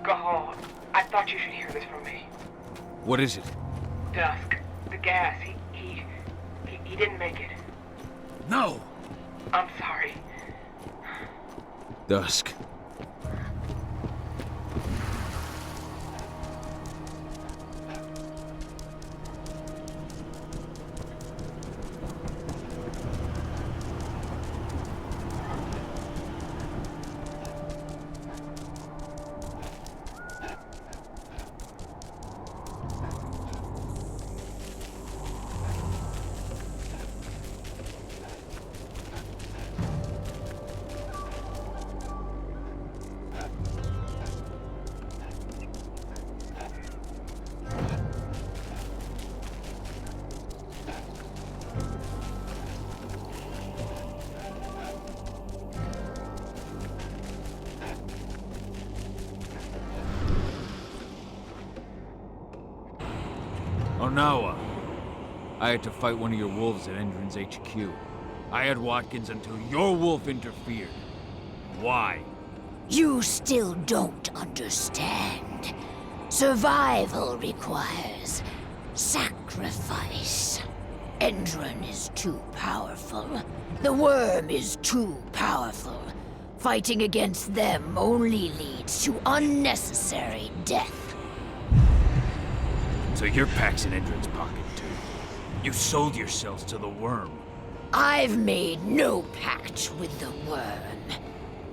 Cahal, I thought you should hear this from me. What is it? Dusk. The gas. He didn't make it. No! I'm sorry. Dusk. Onawa. I had to fight one of your wolves at Endron's HQ. I had Watkins until your wolf interfered. Why? You still don't understand. Survival requires sacrifice. Endron is too powerful. The worm is too powerful. Fighting against them only leads to unnecessary death. So your pack's in Endron's pocket, too. You sold yourselves to the worm. I've made no pact with the worm.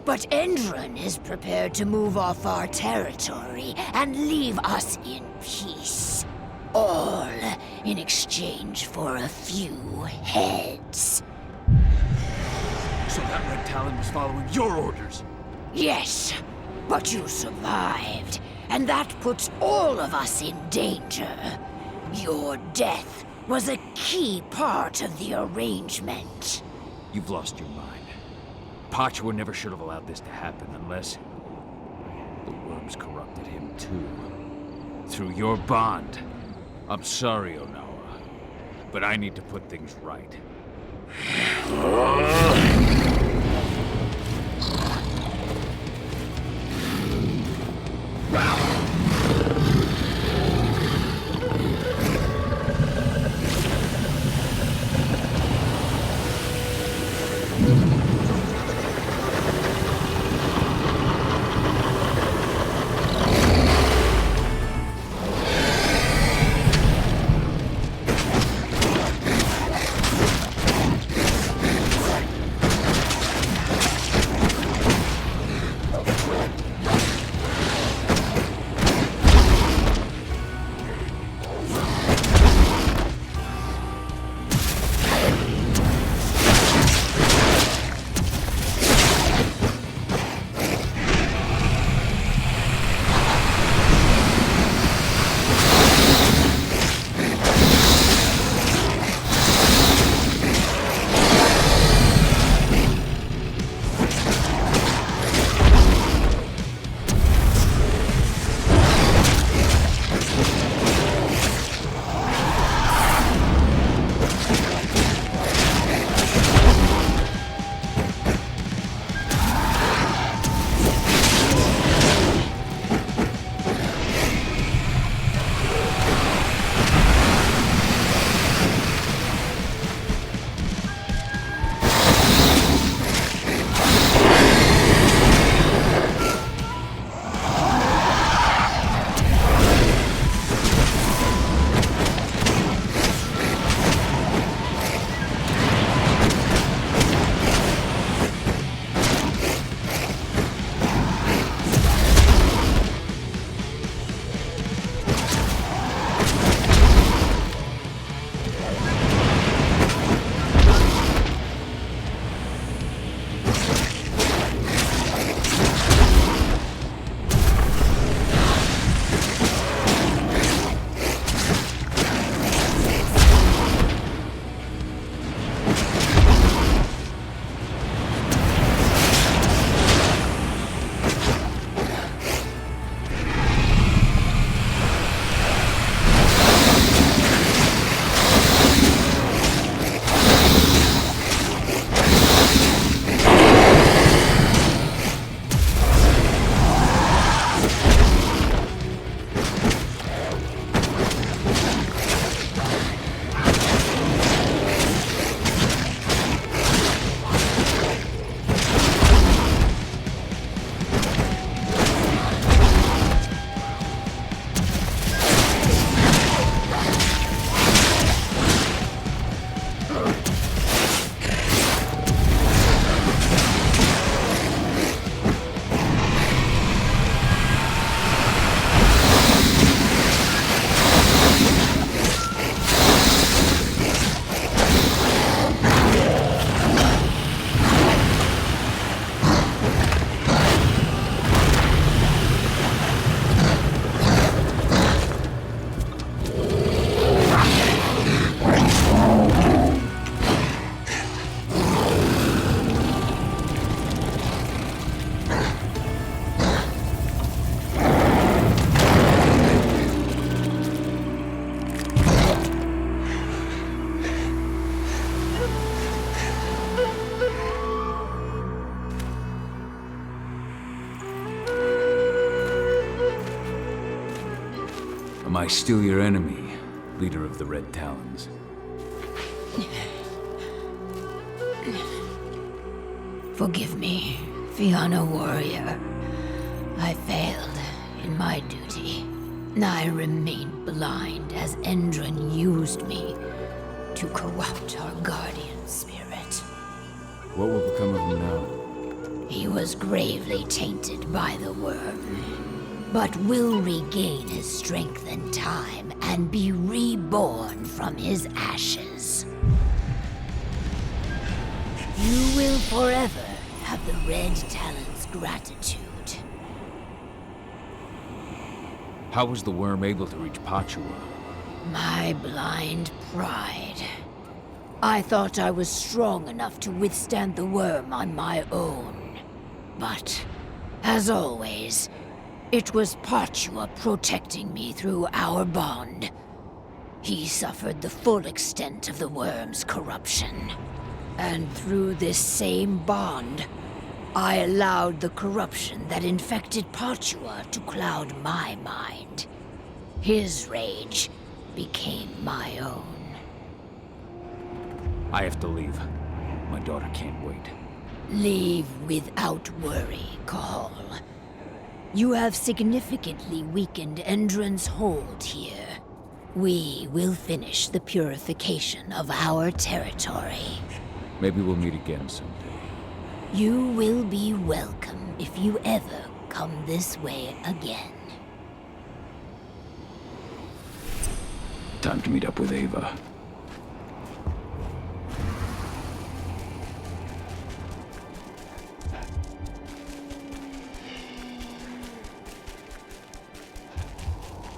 But Endron is prepared to move off our territory and leave us in peace. All in exchange for a few heads. So that Red Talon was following your orders? Yes, but you survived. And that puts all of us in danger. Your death was a key part of the arrangement. You've lost your mind. Pachwa never should have allowed this to happen unless the worms corrupted him too. Through your bond. I'm sorry, Onawa, but I need to put things right. Am I still your enemy, leader of the Red Talons? Forgive me, Fianna warrior. I failed in my duty. I remained blind as Endron used me to corrupt our guardian spirit. What will become of him now? He was gravely tainted by the worm, but will regain his strength in time and be reborn from his ashes. You will forever have the Red Talon's gratitude. How was the worm able to reach Pachua? My blind pride. I thought I was strong enough to withstand the worm on my own. But, as always, it was Pachua protecting me through our bond. He suffered the full extent of the worm's corruption. And through this same bond, I allowed the corruption that infected Pachua to cloud my mind. His rage became my own. I have to leave. My daughter can't wait. Leave without worry, Cahal. You have significantly weakened Endron's hold here. We will finish the purification of our territory. Maybe we'll meet again someday. You will be welcome if you ever come this way again. Time to meet up with Ava.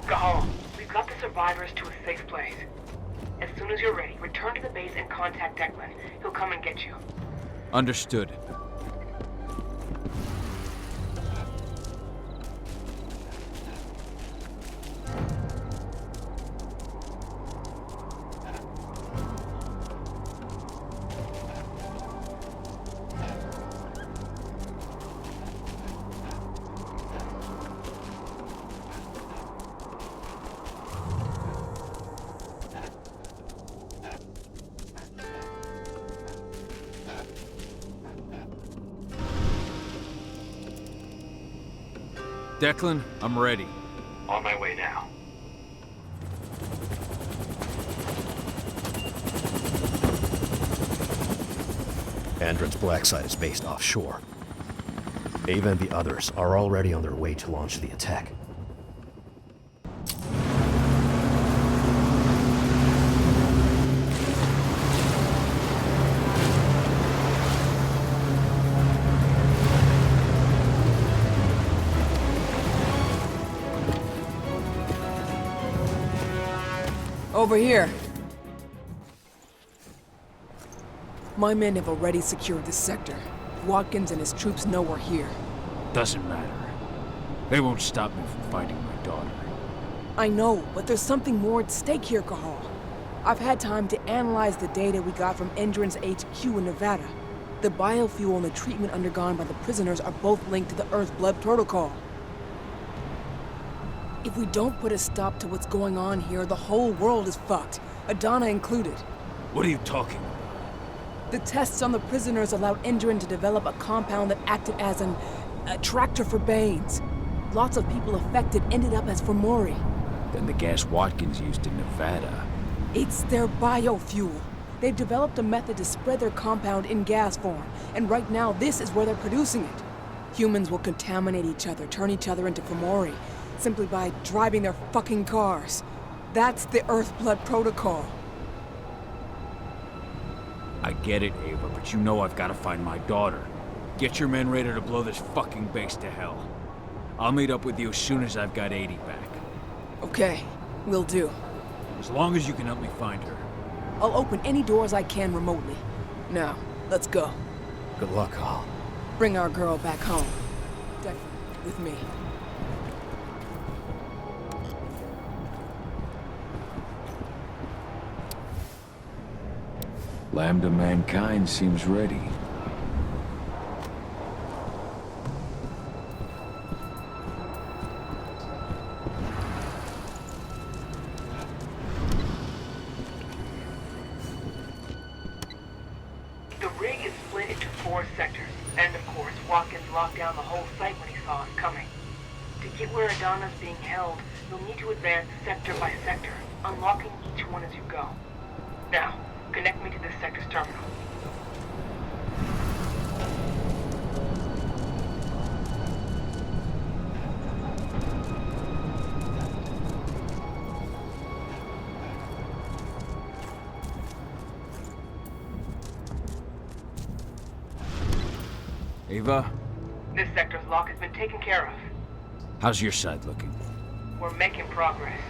Cahal, we've got the survivors to a safe place. As soon as you're ready, return to the base and contact Declan. He'll come and get you. Understood. Declan, I'm ready. On my way now. Andron's black site is based offshore. Ava and the others are already on their way to launch the attack. Over here. My men have already secured this sector. Watkins and his troops know we're here. Doesn't matter. They won't stop me from finding my daughter. I know, but there's something more at stake here, Cahal. I've had time to analyze the data we got from Endron's HQ in Nevada. The biofuel and the treatment undergone by the prisoners are both linked to the Earthblood protocol. If we don't put a stop to what's going on here, the whole world is fucked, Adana included. What are you talking about? The tests on the prisoners allowed Endron to develop a compound that acted as an attractor for Banes. Lots of people affected ended up as Fomori. Then the gas Watkins used in Nevada. It's their biofuel. They've developed a method to spread their compound in gas form, and right now this is where they're producing it. Humans will contaminate each other, turn each other into Fomori, simply by driving their fucking cars. That's the Earthblood protocol. I get it, Ava, but you know I've got to find my daughter. Get your men ready to blow this fucking base to hell. I'll meet up with you as soon as I've got 80 back. Okay, will do. As long as you can help me find her. I'll open any doors I can remotely. Now, let's go. Good luck, Cahal. Bring our girl back home. Definitely, with me. Lambda Mankind seems ready. locked down the whole site when he saw us coming. To get where Adana's being held, you'll need to advance sector by sector, unlocking each one as you go. Now, connect me to this sector's terminal. Ava? This sector's lock has been taken care of. How's your side looking? We're making progress.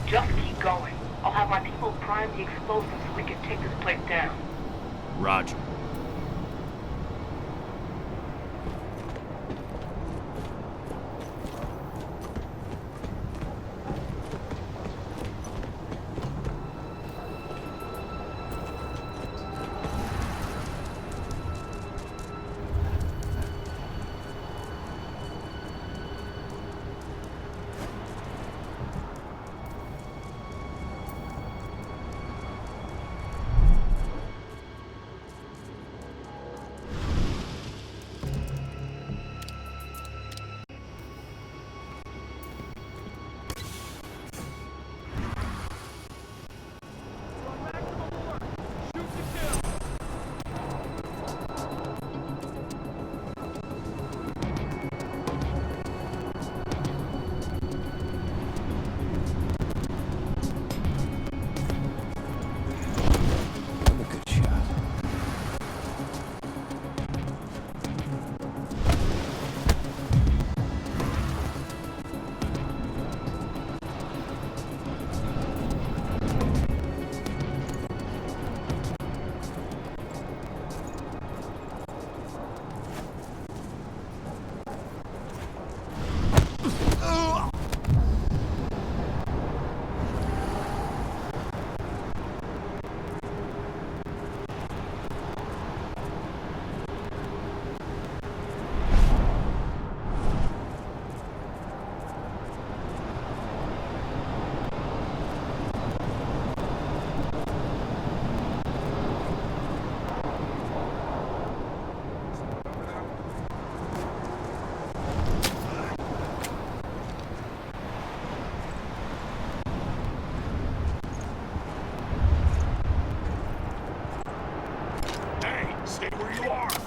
Just keep going. I'll have my people prime the explosives so we can take this place down. Roger.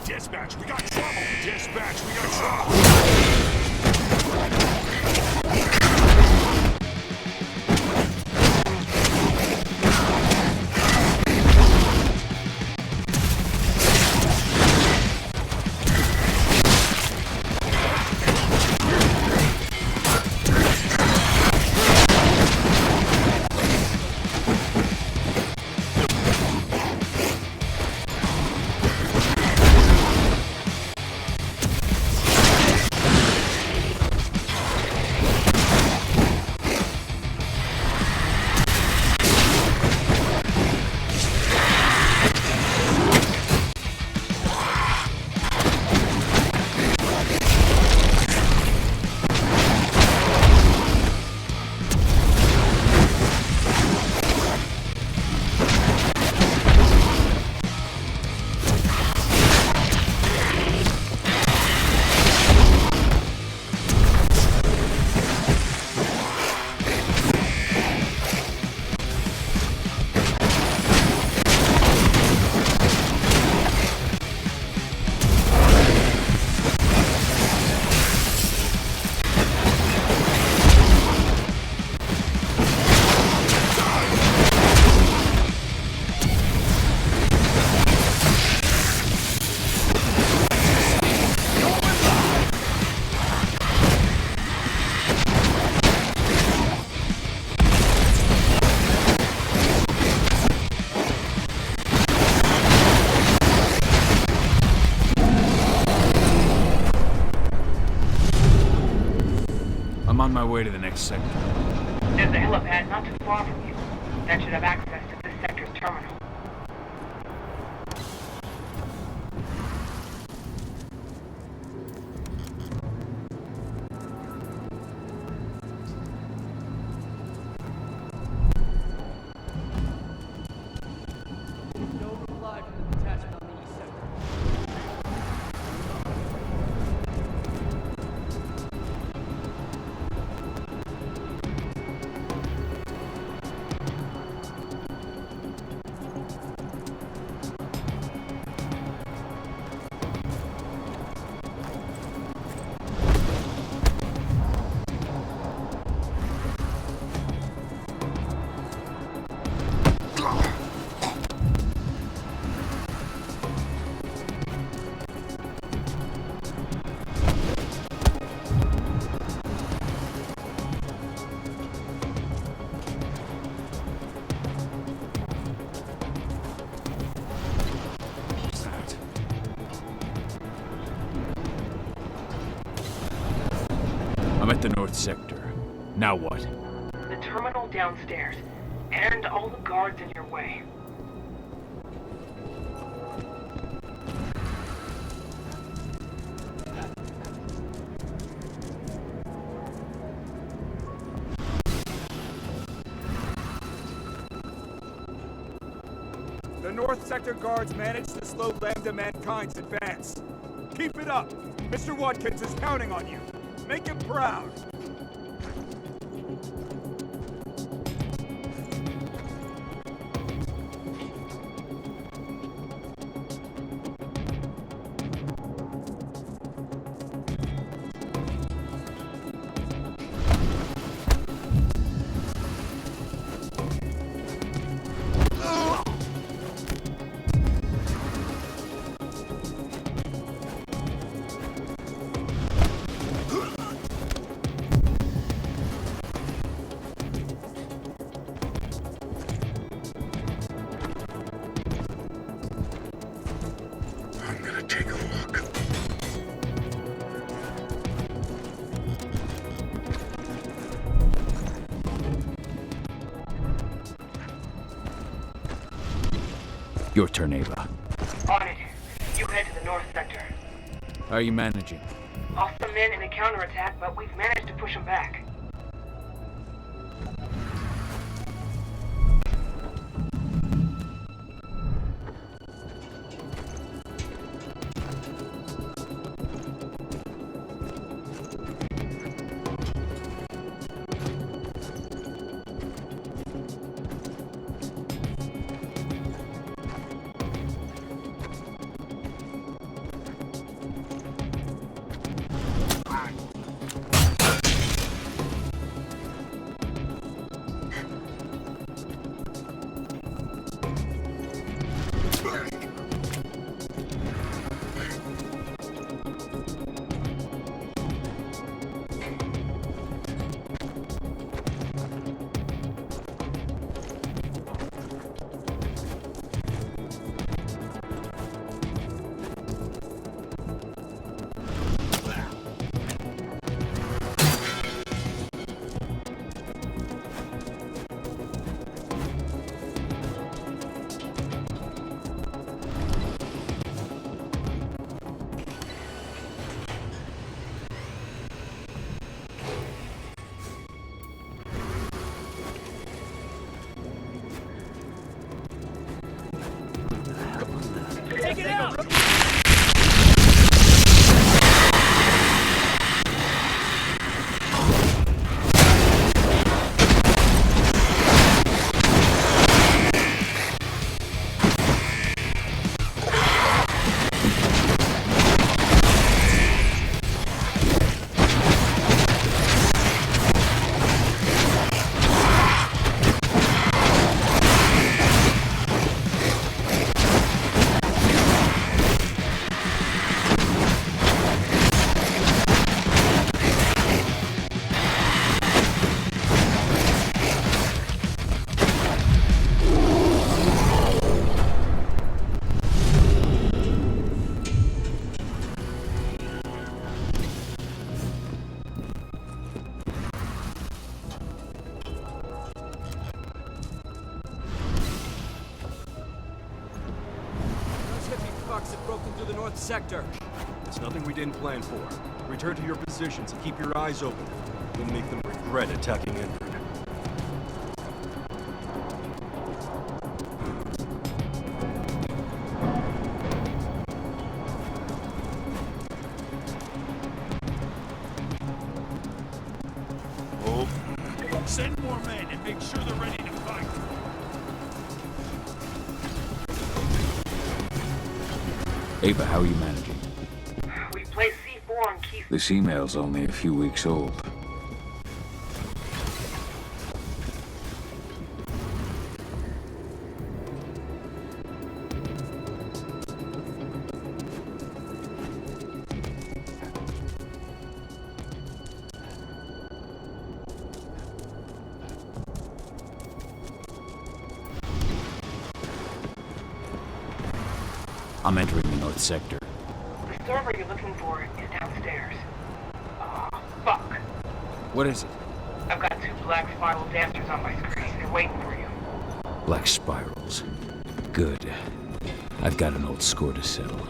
Dispatch, we got trouble! Dispatch, we got trouble! way to the next sector? There's a helipad not too far from you. That should have access to this sector's terminal. No reply from the detachment on the east sector. I'm at the north sector. Now what? The terminal downstairs. And all the guards in your way. The North Sector guards managed to slow Lambda Mankind's advance. Keep it up. Mr. Watkins is counting on you. Make him proud. Your turn, Ava. On it. You head to the north sector. How are you managing? Lost some men in a counterattack, but we've managed to push them back. broke into the north sector. It's nothing we didn't plan for. Return to your positions and keep your eyes open. We'll make them regret attacking Endron. Send more men and make sure they're ready to fight. Ava, how are you managing? We placed C4 on key. This email's only a few weeks old. I'm entering the north sector. The server you're looking for is downstairs. Fuck. What is it? I've got 2 black spiral dancers on my screen. They're waiting for you. Black spirals. Good. I've got an old score to settle.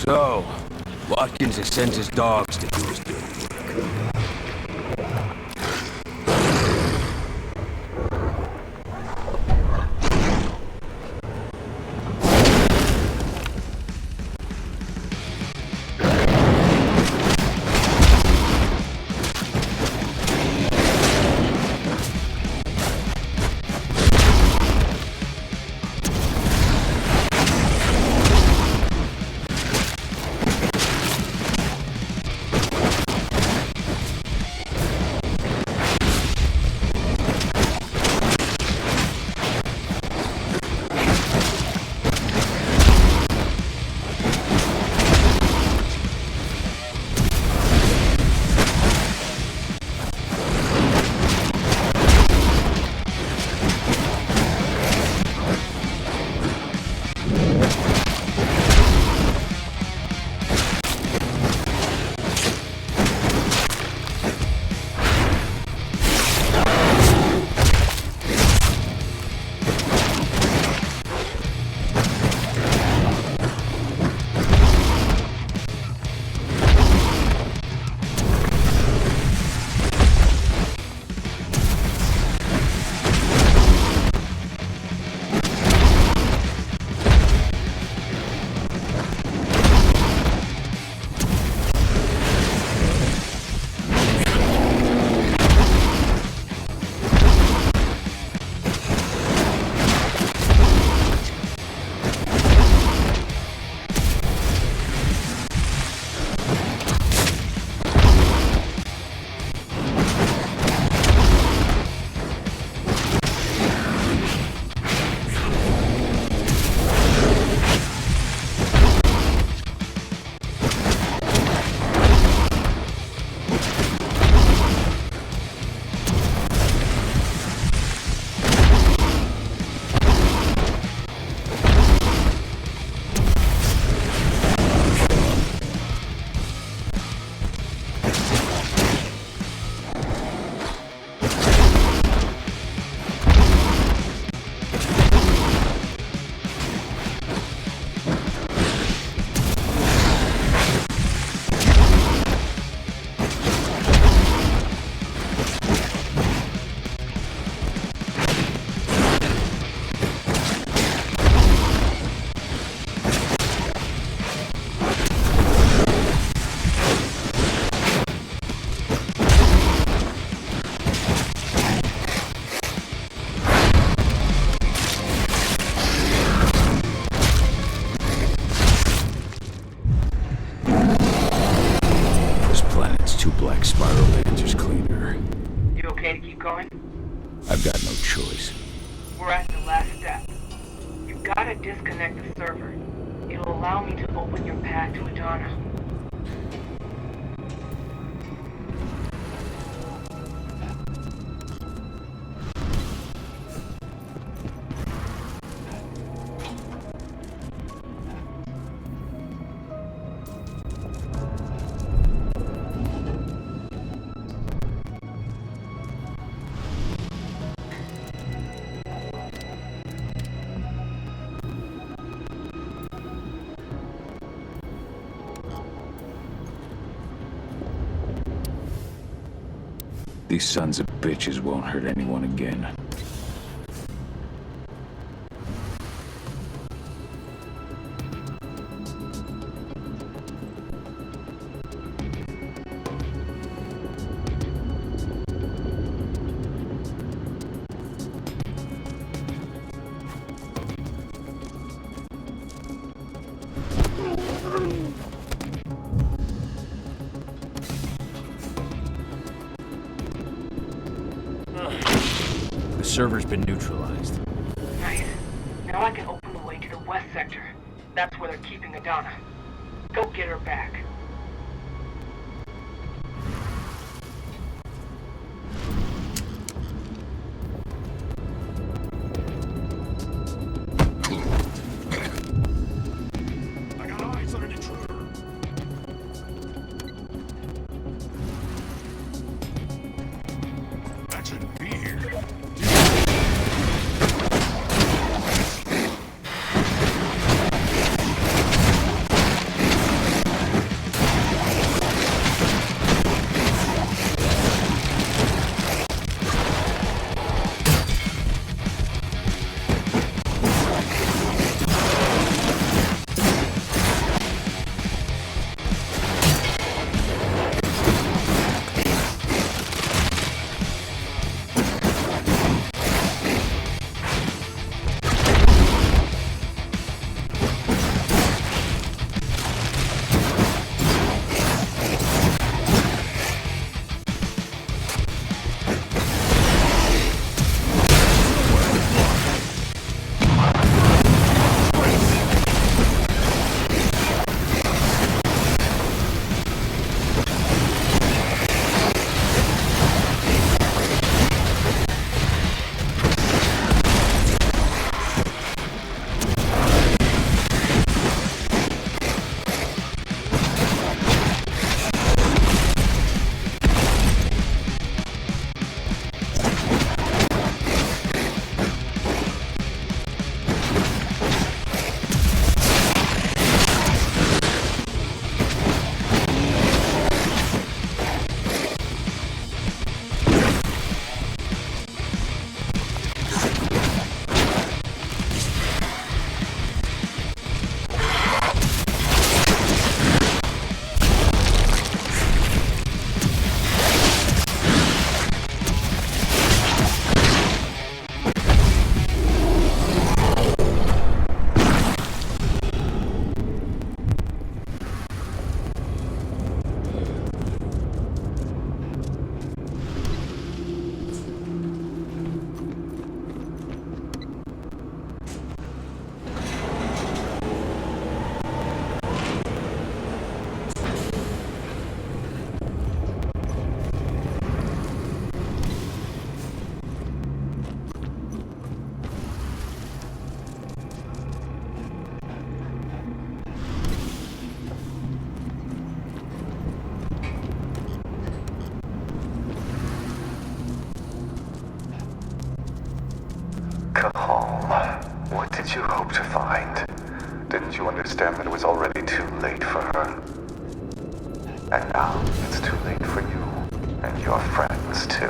So, Watkins has sent his dogs to do his dirty work. okay to keep going? I've got no choice. We're at the last step. You've got to disconnect the server. It'll allow me to open your path to Adana. These sons of bitches won't hurt anyone again. The server's been neutralized. Nice. Now I can open the way to the west sector. That's where they're keeping Adana. Go get her back. I got eyes on an intruder. That shouldn't be here. Cahal, what did you hope to find? Didn't you understand that it was already too late for her? And now it's too late for you, and your friends too.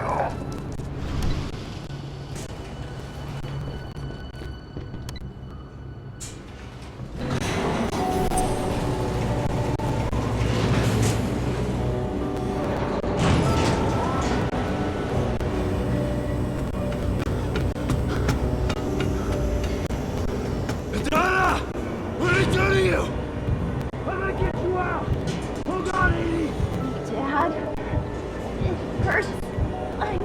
Dad? First, I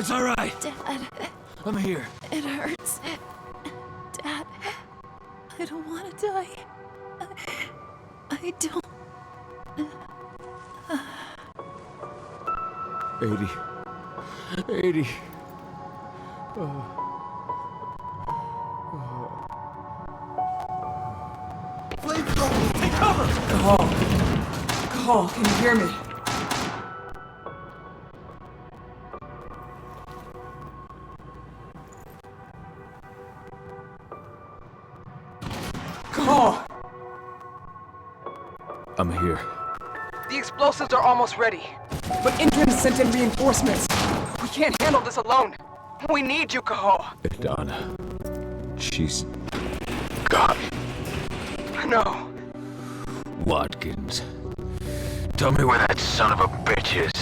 It's all right. Dad. I'm here. It hurts. Dad, I don't want to die. I don't. 80. Take cover! Cahal. Cahal, can you hear me? Cahal! I'm here. The explosives are almost ready. But Indran sent in reinforcements. We can't handle this alone. We need you, Cahal. Donna. She's gone. No. Watkins. Tell me where that son of a bitch is.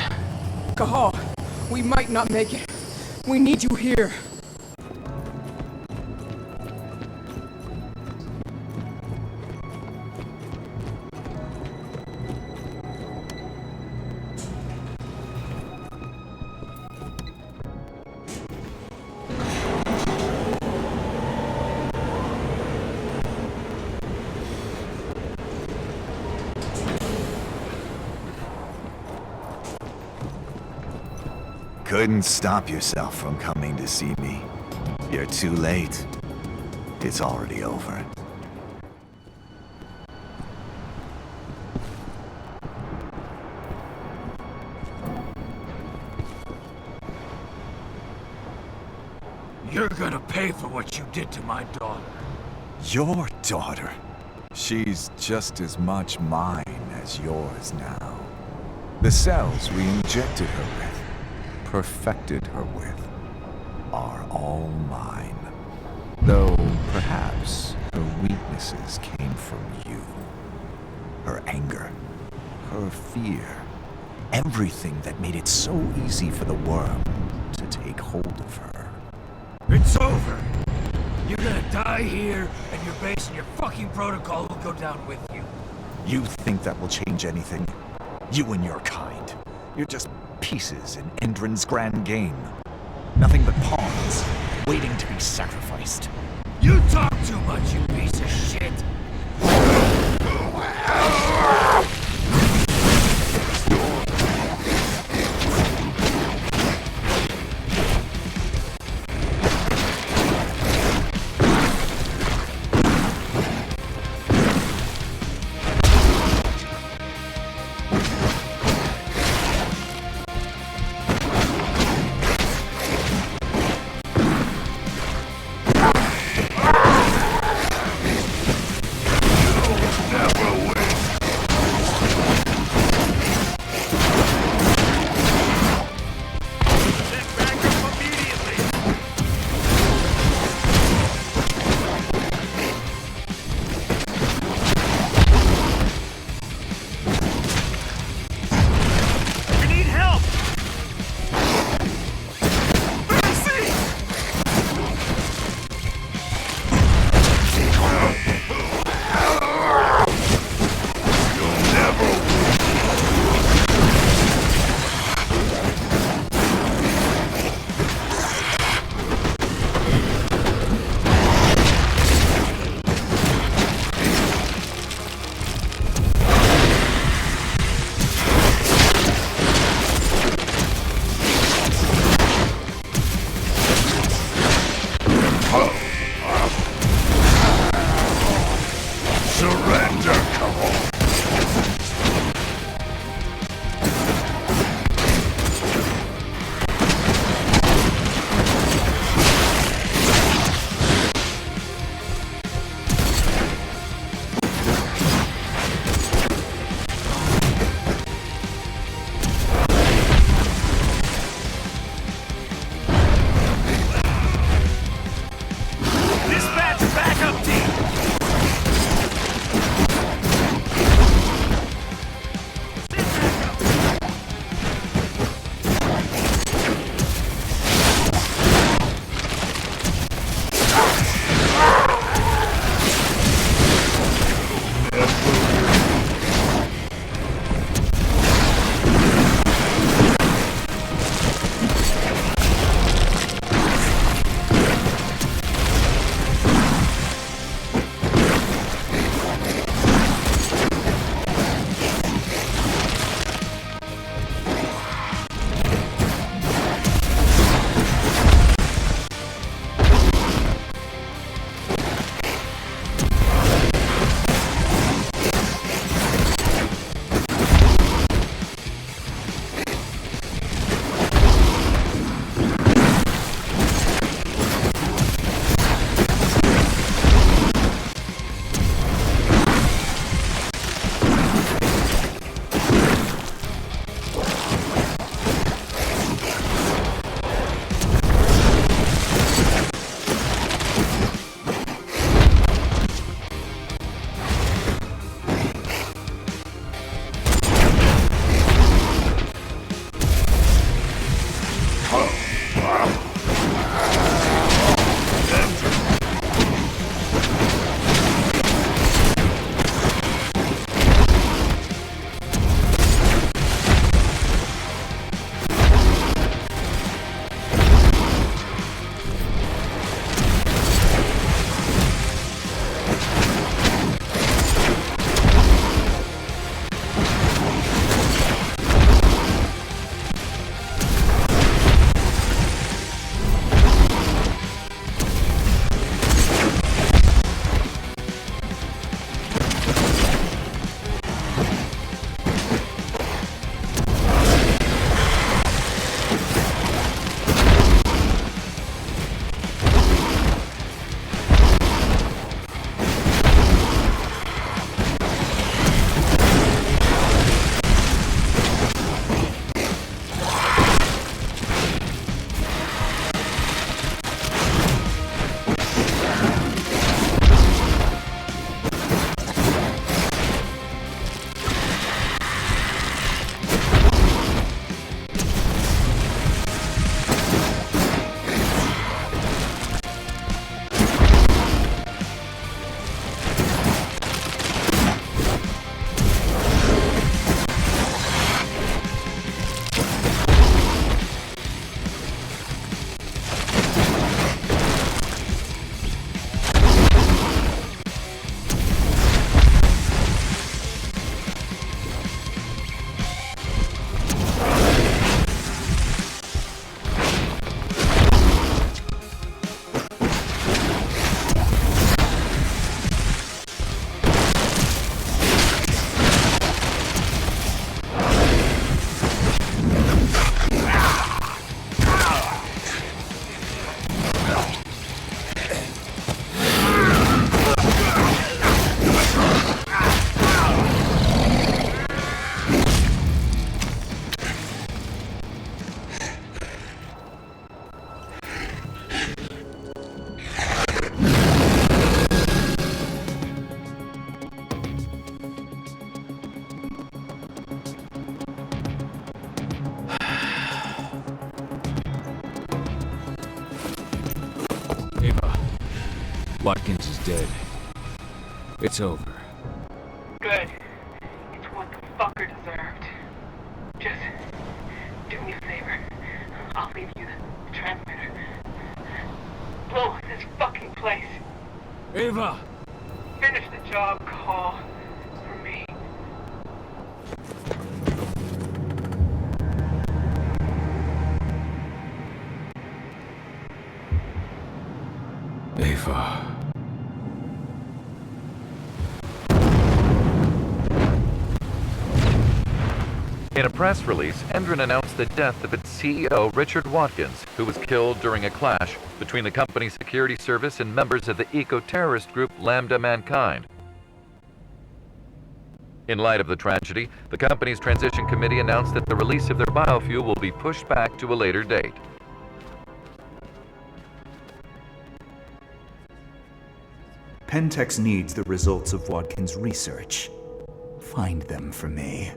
Cahal, we might not make it. We need you here. Couldn't stop yourself from coming to see me. You're too late. It's already over. You're gonna pay for what you did to my daughter. Your daughter? She's just as much mine as yours now. The cells we injected her with, perfected her with, are all mine. Though, perhaps, her weaknesses came from you. Her anger, her fear, everything that made it so easy for the worm to take hold of her. It's over. You're gonna die here, and your base and your fucking protocol will go down with you. You think that will change anything? You and your kind. You're just pieces in Endron's grand game. Nothing but pawns, waiting to be sacrificed. You talk too much, you piece of shit! Watkins is dead. It's over. Good. It's what the fucker deserved. Just do me a favor. I'll leave you the transmitter. Blow up this fucking place. Ava! Finish the job, Cahal. For me. Ava. In a press release, Endron announced the death of its CEO, Richard Watkins, who was killed during a clash between the company's security service and members of the eco-terrorist group Lambda Mankind. In light of the tragedy, the company's transition committee announced that the release of their biofuel will be pushed back to a later date. Pentex needs the results of Watkins' research. Find them for me.